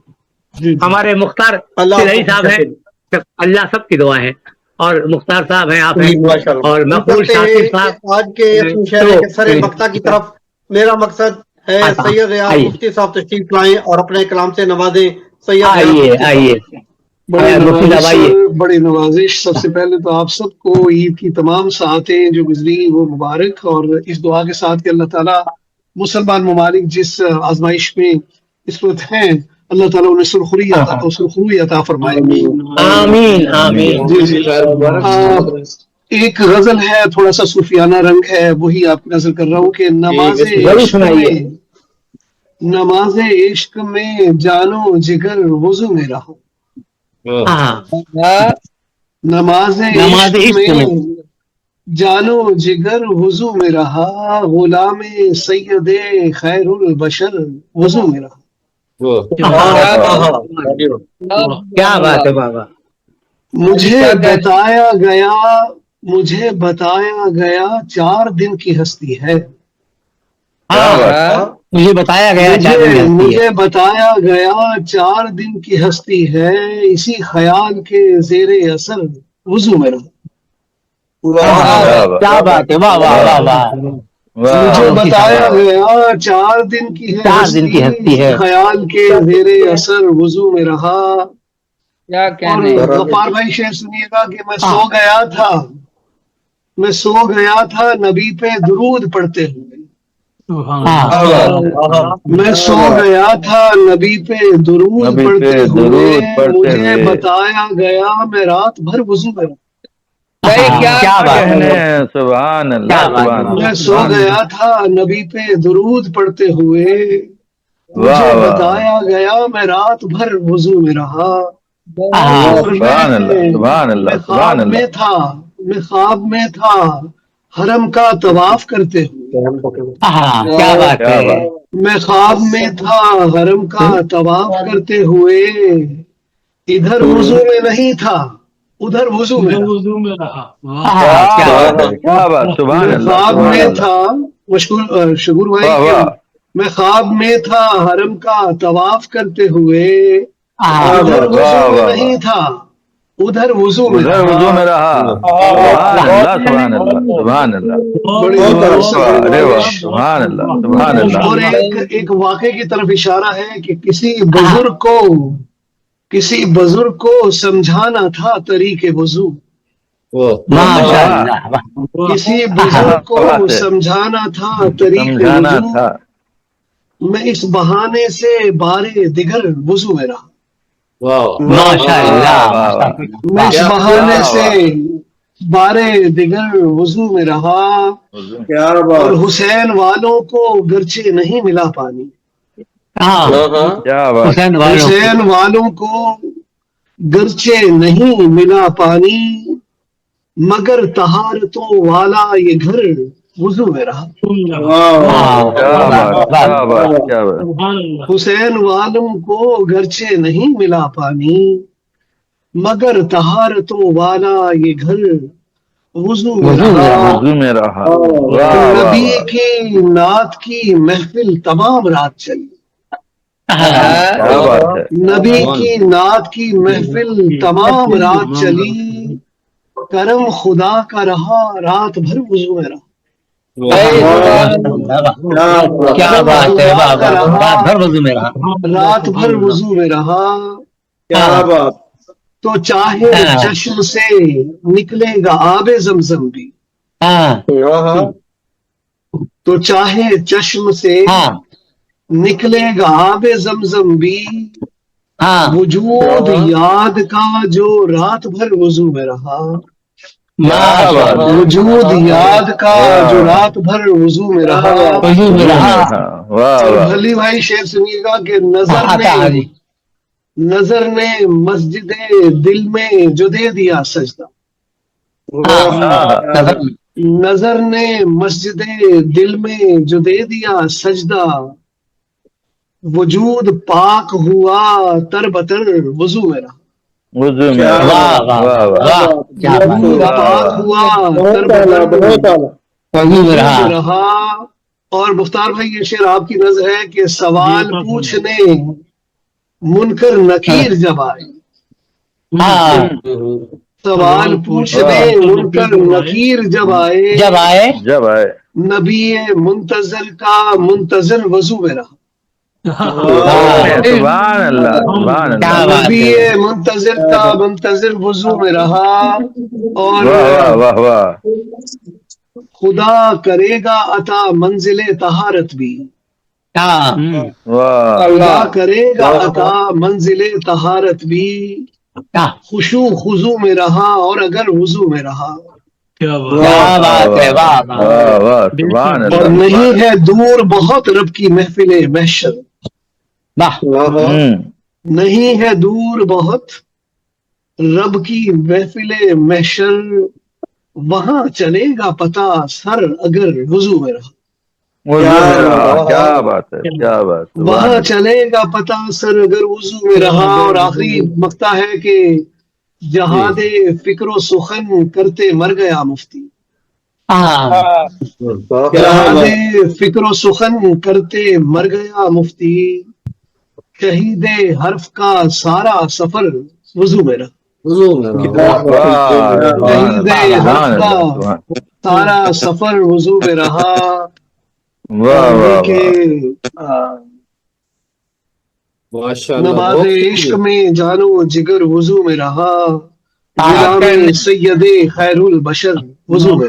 S12: ہمارے مختار صاحب ہیں، اللہ سب کی دعائیں ہیں، اور مختار صاحب ہیں، آپ ہیں، اور مقبول شاکر صاحب.
S1: آج کے شہر کے سر مقطع کی طرف میرا مقصد ہے سید ریاض مفتی صاحب تشریف لائیں اور اپنے کلام سے نوازیں. سید
S12: آئیے
S5: بڑی نوازش. سب سے پہلے تو آپ سب کو عید کی تمام ساعتیں جو گزری وہ مبارک، اور اس دعا کے ساتھ کہ اللہ تعالیٰ مسلمان ممالک جس آزمائش میں اس وقت ہیں اللہ تعالیٰ انہیں سرخروئی عطا فرمائے.
S12: آمین آمین.
S5: ایک غزل ہے تھوڑا سا صوفیانہ رنگ ہے، وہی آپ کی نظر کر رہا ہوں کہ نماز عشق میں جانو جگر وضو میں رہو. نماز عشق میں جانو جگر وضو میں رہا، غلام سید خیر البشر وضو میں رہا.
S12: کیا بات ہے بابا.
S5: مجھے بتایا گیا 4 دن کی ہستی ہے.
S12: مجھے بتایا
S5: گیا 4 دن کی ہستی ہے، اسی خیال کے زیر اثر وضو میں رہا.
S12: کیا بات ہے. واہ واہ واہ واہ.
S14: مجھے بتایا گیا 4 دن کی ہے
S12: 4 دن کی ہستی ہے،
S14: خیال کے زیر اثر وضو میں رہا.
S13: کیا
S14: اور
S13: کہنے.
S14: غفار بھائی شعر سنیے گا کہ میں سو گیا تھا نبی پہ درود پڑھتے ہوئے. میں سو گیا تھا نبی پہ درود پڑھتے ہوئے، مجھے بتایا گیا میں رات بھر وضو میں رہا.
S10: کیا کہنے. سبحان اللہ سبحان
S14: میں
S10: اللہ.
S14: سو گیا تھا نبی پہ درود پڑھتے ہوئے، مجھے بتایا گیا میں رات بھر وضو میں رہا.
S10: سبحان اللہ سبحان اللہ سبحان اللہ.
S14: میں خواب میں تھا حرم کا طواف کرتے ہوئے.
S12: کیا بات ہے.
S14: میں خواب میں تھا حرم کا طواف کرتے ہوئے، ادھر وضو میں نہیں تھا ادھر وضو میں رہا.
S10: کیا بات. سبحان اللہ.
S14: خواب میں تھا شکور بھائی میں خواب میں تھا حرم کا طواف کرتے ہوئے، ادھر وضو میں نہیں تھا ادھر وضو میں
S10: رہا. سبحان اللہ سبحان اللہ سبحان اللہ سبحان اللہ.
S14: اور ایک واقعے کی طرف اشارہ ہے کہ کسی بزرگ کو سمجھانا تھا طریق وضو. کسی بزرگ کو سمجھانا تھا طریق وضو، میں اس بہانے سے بارے دیگر وضو میں رہا. میں اس بہانے سے بارے دیگر وضو میں رہا. اور حسین والوں کو گرچہ نہیں ملا پانی، حسین والوں کو گرچہ نہیں ملا پانی، مگر طہارتوں والا یہ گھر وضو میں رہا. حسین والوں کو گرچہ نہیں ملا پانی، مگر طہارتوں والا یہ گھر وضو میں رہا. نبی کی نعت کی محفل تمام رات چلی. نبی کی نعت کی محفل تمام رات چلی، کرم خدا کا رہا رات بھر وضو میں رہا.
S12: کیا بات ہے. رات بھر وضو میں رہا.
S14: رات بھر وضو میں رہا. تو چاہے چشم سے نکلے گا آب زمزم بھی، تو چاہے چشم سے نکلے گا آب زمزم بھی، وجود یاد کا جو رات بھر وضو میں رہا. وجود یاد کا جو رات بھر وضو میں رہا. بھلی بھائی شعر سنیے گا کہ نظر نے مسجد دل میں جو دے دیا سجدہ. نظر نے مسجد دل میں جو دے دیا سجدہ، وجود پاک ہوا تر بتر وضو میں رہا. وجود پاک ہوا تر بتر وضو میں رہا. اور مختار بھائی یہ شعر آپ کی نظر ہے کہ سوال پوچھنے منکر نکیر جب آئے، سوال پوچھنے منکر نکیر جب آئے، نبی منتظر کا منتظر وضو میں رہا. نبی منتظر کا منتظر وضو میں رہا. اور خدا کرے گا عطا منزل طہارت بھی، خدا کرے گا عطا منزل طہارت بھی، خشوع خضوع میں رہا اور اگر وضو میں رہا. اور نہیں ہے دور بہت رب کی محفل محشر، نہیں ہے دور بہت رب کی محفل محشر، وہاں چلے گا پتا سر اگر وضو میں رہا.
S10: کیا بات ہے کیا بات.
S14: وہاں چلے گا پتا سر اگر وضو میں رہا. اور آخری مقطع ہے کہ جہاد فکر و سخن کرتے مر گیا مفتی. جہاد فکر و سخن کرتے مر گیا مفتی، شہید حرف کا سارا سفر وضو میں رہا. شہید حرف کا سارا سفر وضو میں رہا. के नवाज़े इश्क में जानो जिगर वुजू में रहा, गुलाम सैयदे खैरुल बशर वुजू में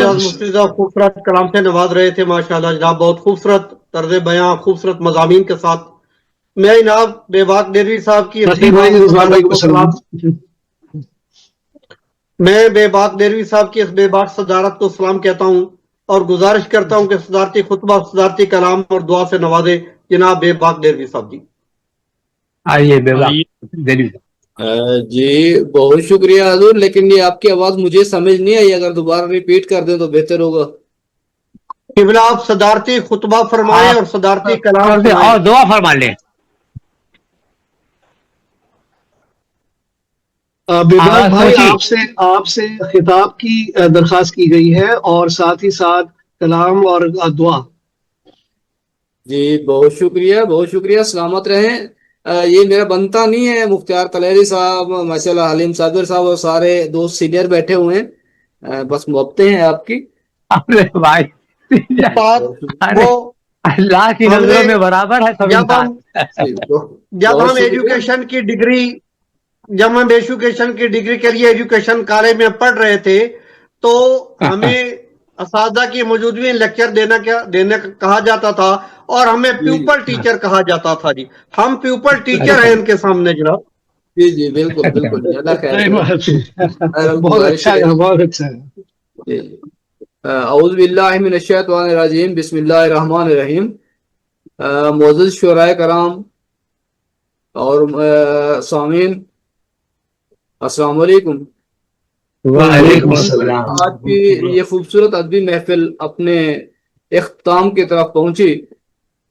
S1: मुफ्ती साहब खूबसूरत कलाम से नवाज रहे थे माशाल्लाह जनाब, बहुत खूबसूरत तर्ज बयां, खूबसूरत मज़ामीन के साथ। मैं जनाब बेबाक देरवी साहब की मैं बेबाक देरवी साहब की इस बेबाक सदारत को सलाम कहता हूँ और गुजारिश करता हूँ कि सदारती खुतबा, सदारती कलाम और दुआ से नवाजे जनाब बेबाक देरवी साहब जी।
S12: आइए बेबाक देरवी
S3: जी बहुत शुक्रिया हजूर, लेकिन ये आपकी आवाज मुझे समझ नहीं आई, अगर दोबारा रिपीट कर दें तो बेहतर होगा।
S1: केवल आप सदारती खुतबा फरमाएं और सदारती कलाम
S12: और दुआ फरमा लें।
S14: बेबाक भाई आपसे खिताब की दरखास्त की गई है और साथ ही साथ कलाम और दुआ।
S3: जी बहुत शुक्रिया, सलामत रहें। ये मेरा बनता नहीं है, मुख्तार तलेरी साहब, माशाल्लाह हलीम साबिर साहब और सारे दोस्त सीनियर बैठे हुए हैं, बस मुहब्बतें हैं आपकी।
S12: अरे भाई अल्लाह की नजरों में बराबर है सब इंसान।
S1: जब हम एजुकेशन की डिग्री के लिए एजुकेशन कॉलेज में पढ़ रहे थे तो हमें असादा की मौजूदगी में लेक्चर देने कहा जाता था और हमें प्यूपल टीचर कहा जाता था जी। हम प्यूपल टीचर हैं इनके सामने जनाब।
S3: जी जी बिल्कुल
S14: बहुत अच्छा है।
S3: औज़ु बिल्लाहि मिनश शैतानिर रजीम, बिस्मिल्लाहिर रहमानिर रहीम। मुअज़्ज़िज़ शुराए कराम और सामीन, अस्सलाम वालेकुम। आज की ये खूबसूरत अदबी महफिल अपने इख्तिताम की तरफ पहुंची।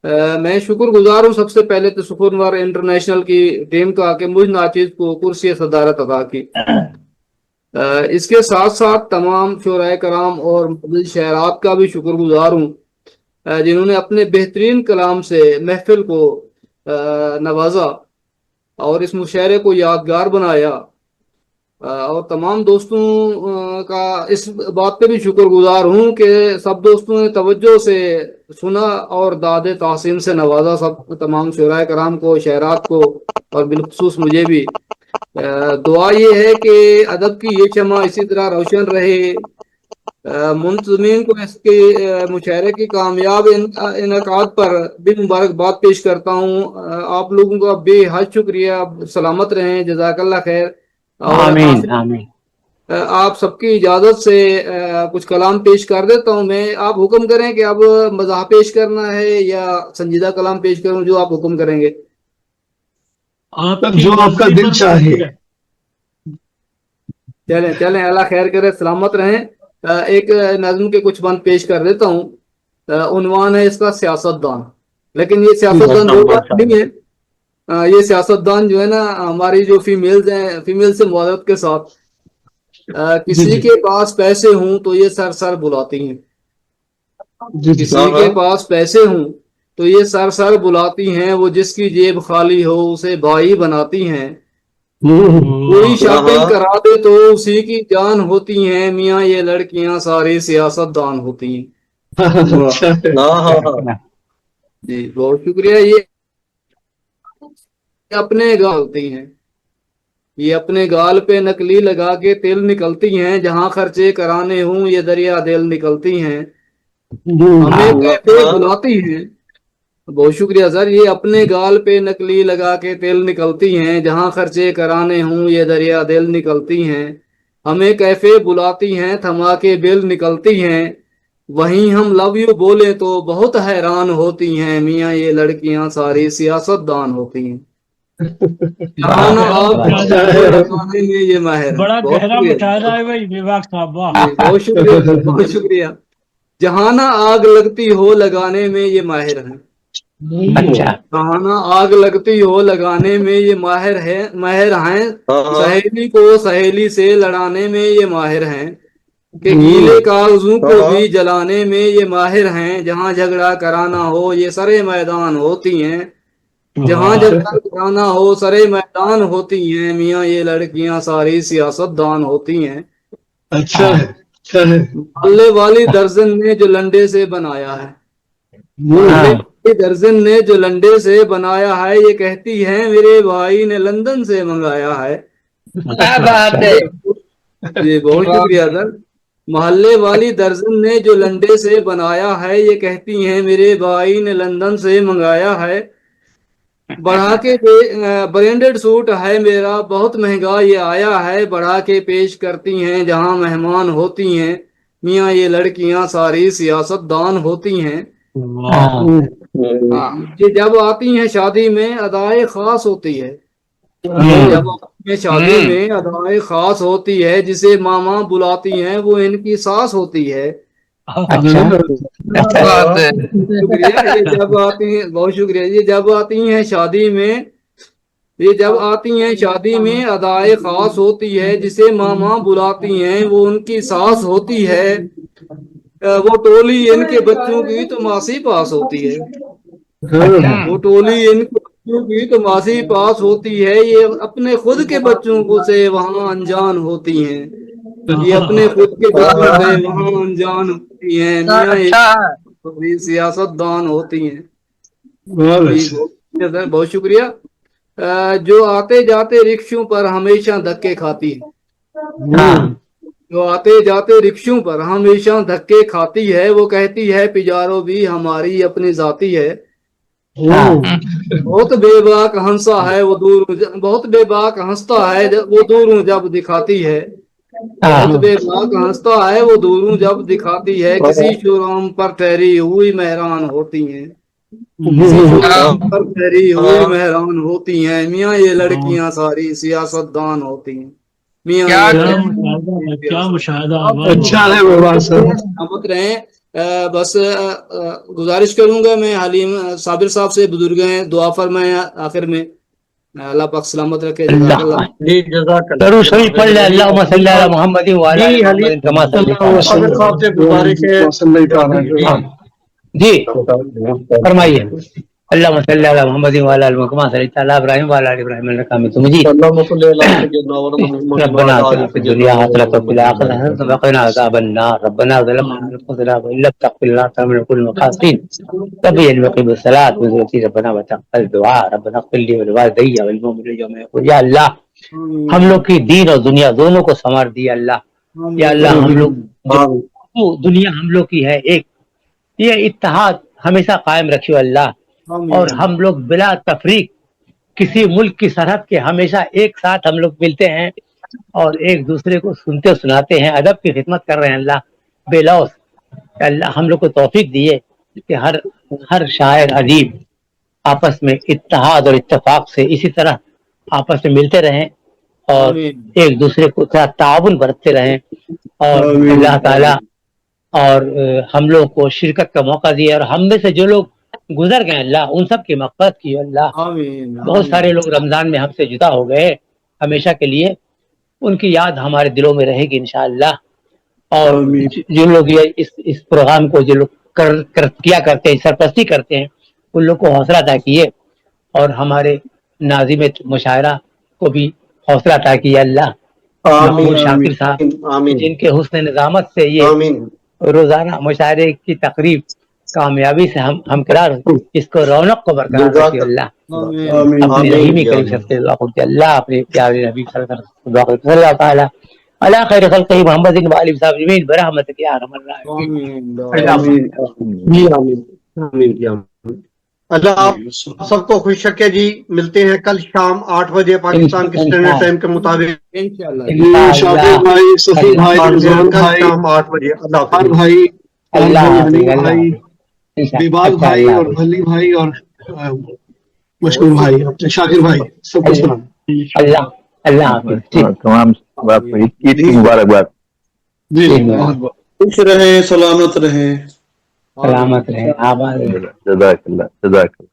S3: मैं शुक्रगुजार हूँ सबसे पहले तो सुकूनवर इंटरनेशनल की टीम का कि मुझ नाचीज को कुर्सी सदारत अदा की। इसके साथ साथ तमाम शुराए कराम और शहरात का भी शुक्रगुजार हूँ जिन्होंने अपने बेहतरीन कलाम से महफिल को नवाजा और इस मुशायरे को यादगार बनाया। और तमाम दोस्तों का इस बात पे भी शुक्रगुजार हूँ कि सब दोस्तों ने तवज्जो से सुना और दादे तासीन से नवाजा सब तमाम शुराए कराम को, शहरात को और बिलखुसूस मुझे भी। दुआ ये है कि अदब की ये शमा इसी तरह रोशन रहे। मुंतज़मीन को इसके मुशायरे की कामयाब इनकाद पर भी मुबारकबाद पेश करता हूँ। आप लोगों का बेहद शुक्रिया, सलामत रहें, जज़ाकल्लाह खैर।
S12: आमीन आमीन।
S3: आप सबकी इजाजत से कुछ कलाम पेश कर देता हूँ मैं। आप हुक्म करें कि अब मज़ाह पेश करना है या संजीदा कलाम पेश करूँ, जो आप हुक्म करेंगे।
S14: जो आपका दिल चाहे।
S3: चलें अल्लाह खैर करे, सलामत रहें। एक नज़्म के कुछ बंद पेश कर देता हूँ। उन्वान है इसका सियासतदान, लेकिन ये सियासतदान वो बात नहीं है। ये सियासतदान जो है ना, हमारी जो फीमेल्स हैं, फीमेल से मुआवरत के साथ किसी के पास पैसे हों तो ये सर सर बुलाती हैं। किसी के पास पैसे हों तो ये सर सर बुलाती हैं। वो जिसकी जेब खाली हो उसे भाई बनाती हैं। कोई शॉपिंग करा दे तो उसी की जान होती हैं। मियाँ ये लड़कियां सारी सियासतदान होती हैं। जी बहुत शुक्रिया। ये अपने गालती हैं, ये अपने गाल पे नकली लगा के तिल निकलती हैं। जहां खर्चे कराने हों ये दरिया दिल निकलती हैं। हमें कैफे बुलाती हैं। बहुत शुक्रिया सर। ये अपने गाल पे नकली लगा के तिल निकलती हैं। जहां खर्चे कराने हों ये दरिया दिल निकलती हैं। हमें कैफे बुलाती हैं, थमा के बिल निकलती हैं। वहीं हम लव यू बोले तो बहुत हैरान होती हैं। मियाँ ये लड़कियां सारी सियासतदान होती हैं। ये माहिर
S11: बड़ा गहरा मुशायरा है भाई बेबाक साहब, वाह।
S3: बहुत शुक्रिया। जहां ना आग लगती हो लगाने में ये माहिर हैं।
S12: अच्छा।
S3: जहां ना आग लगती हो लगाने में ये माहिर हैं। सहेली को सहेली से लड़ाने में ये माहिर हैं। कि गीले कागजों को भी जलाने में ये माहिर हैं। जहां झगड़ा कराना हो ये सरे मैदान होती हैं। جہاں جب گھرانا ہو سرے میدان ہوتی ہیں، میاں یہ لڑکیاں ساری سیاست دان ہوتی ہیں۔
S14: اچھا ہے، اچھا ہے۔
S3: محلے والی درزن نے جو لنڈے سے بنایا ہے، محلے والی درزن نے جو لنڈے سے بنایا ہے، یہ کہتی ہے میرے بھائی نے لندن سے منگایا ہے۔
S13: کیا بات ہے۔
S3: جی بہت شکریہ سر۔ محلے والی درزن نے جو لنڈے سے بنایا ہے، یہ کہتی ہیں میرے بھائی نے لندن سے منگایا ہے۔ بڑھا کے برینڈڈ سوٹ ہے میرا بہت مہنگا یہ آیا ہے، بڑھا کے پیش کرتی ہیں جہاں مہمان ہوتی ہیں، میاں یہ لڑکیاں ساری سیاست دان ہوتی ہیں۔ یہ جب آتی ہیں شادی میں ادائے خاص ہوتی ہے، جب آتی ہیں شادی میں ادائے خاص ہوتی ہے، جسے ماما بلاتی ہیں وہ ان کی ساس ہوتی ہے۔ شکریہ۔ یہ جب آتی ہیں، بہت شکریہ، یہ جب آتی ہیں شادی میں، یہ جب آتی ہیں شادی میں ادائے خاص ہوتی ہے، جسے ماما بلاتی ہیں وہ ان کی ساس ہوتی ہے۔ وہ ٹولی ان کے بچوں کی تو ماسی پاس ہوتی ہے، وہ ٹولی ان کے بچوں کی تو ماسی پاس ہوتی ہے، یہ اپنے خود کے بچوں کو سے وہاں انجان ہوتی ہیں، یہ اپنے خود کے بچوں سے وہاں انجان ہوتی ہیں، میاں یہ سیاست دان ہوتی ہیں۔ بہت شکریہ۔ جو آتے جاتے رکشوں پر ہمیشہ دھکے کھاتی ہے، جو آتے جاتے رکشوں پر ہمیشہ دھکے کھاتی ہے، وہ کہتی ہے پجارو بھی ہماری اپنی ذاتی ہے۔ بہت بے باک ہنسا ہے وہ دور، بہت بے باک ہنستا ہے وہ دوروں جب دکھاتی ہے، بہت بے باک ہنستا ہے وہ دوروں جب دکھاتی ہے، کسی شورام پر ٹھہری ہوئی مہران ہوتی ہیں، کسی شورام پر ٹھہری ہوئی مہران ہوتی ہیں، میاں یہ لڑکیاں ساری سیاست دان ہوتی ہیں۔ میاں
S11: کیا مشاہدہ،
S14: اچھا ہے بابا صاحب۔
S3: سلامت رہیں۔ بس گزارش کروں گا میں حلیم صابر صاحب سے، بزرگ ہیں، دعا فرمائیں آخر میں، اللہ پاک سلامت رکھے۔ جزاک اللہ۔
S12: درود شریف پڑھ لے، اللہم صلی علی محمد وعلی آل محمد کما
S14: صابر صاحب سے گزارش ہے،
S12: جی فرمائیے۔ اللہم صلی علی محمد وعلی آل محمد کما صلیت علی ابراہیم وعلی آل ابراہیم انک حمید مجید۔ ربنا آتنا فی الدنیا حسنۃ وفی الآخرۃ حسنۃ وقنا عذاب النار، ربنا ظلمنا انفسنا وان لم تغفر لنا لنكونن من الخاسرین، رب يقيم الصلاة وذريتي ربنا وتقبل دعاء، ربنا اغفر لي ولوالدي والمؤمنين يوم يقوم۔ یا اللہ ہم لوگ کی دین اور دنیا دونوں کو سنوار دیا اللہ۔ یا اللہ ہم لوگ دنیا ہم لوگ کی ہے ایک، یہ اتحاد ہمیشہ قائم رکھیو اللہ، اور ہم لوگ بلا تفریق کسی ملک کی سرحد کے ہمیشہ ایک ساتھ ہم لوگ ملتے ہیں اور ایک دوسرے کو سنتے سناتے ہیں، ادب کی خدمت کر رہے ہیں اللہ بے لوث۔ اللہ ہم لوگ کو توفیق دیے کہ ہر شاعر ادیب آپس میں اتحاد اور اتفاق سے اسی طرح آپس میں ملتے رہیں اور ایک دوسرے کو تعاون برتتے رہیں، اور اللہ تعالیٰ اور ہم لوگ کو شرکت کا موقع دیا، اور ہم میں سے جو لوگ گزر گئے اللہ ان سب کی مغفرت کی اللہ۔ بہت سارے لوگ رمضان میں ہم سے جدا ہو گئے ہمیشہ کے لیے، ان کی یاد ہمارے دلوں میں رہے گی انشاءاللہ۔ اور جو لوگ یہ اس پروگرام کو جو لوگ کیا کرتے ہیں، سرپرستی کرتے ہیں، ان لوگ کو حوصلہ عطا کیے، اور ہمارے ناظم مشاعرہ کو بھی حوصلہ عطا کیے اللہ۔ محمود شاکر صاحب جن کے حسن نظامت سے یہ روزانہ مشاعرے کی تقریب کامیابی سے ہم قرار اس کو رونق کو برقرار رکھیے اللہ، اپنی رحیمی کریم سے اللہ، اپنے پیارے نبی صلی اللہ تعالی علی خیر خلقہ محمد وآلہ صاحب اجمعین برحمتک یا ارحم الراحمین۔
S1: اللہ آپ سب کو خوش رکھے جی۔ ملتے ہیں کل شام 8 بجے پاکستان کے اسٹینڈرڈ ٹائم کے مطابق
S3: انشاءاللہ۔
S14: شاکر بھائی، صفی بھائی، رضوان
S1: کل
S14: بھائی،
S1: شام 8 بجے۔ اللہ
S14: ہر بھائی، حلیم بھائی، بیباد بھائی اور بھلی بھائی اور مشکور بھائی، اپنے شاکر بھائی، سب کو سلام۔
S12: اللہ حافظ۔
S10: تمام عید کی مبارکباد۔
S14: جی بہت بہت خوش رہیں، سلامت رہیں،
S12: سلامت رہیں، آباد رہیں۔
S10: جزاک اللہ، جزاک اللہ۔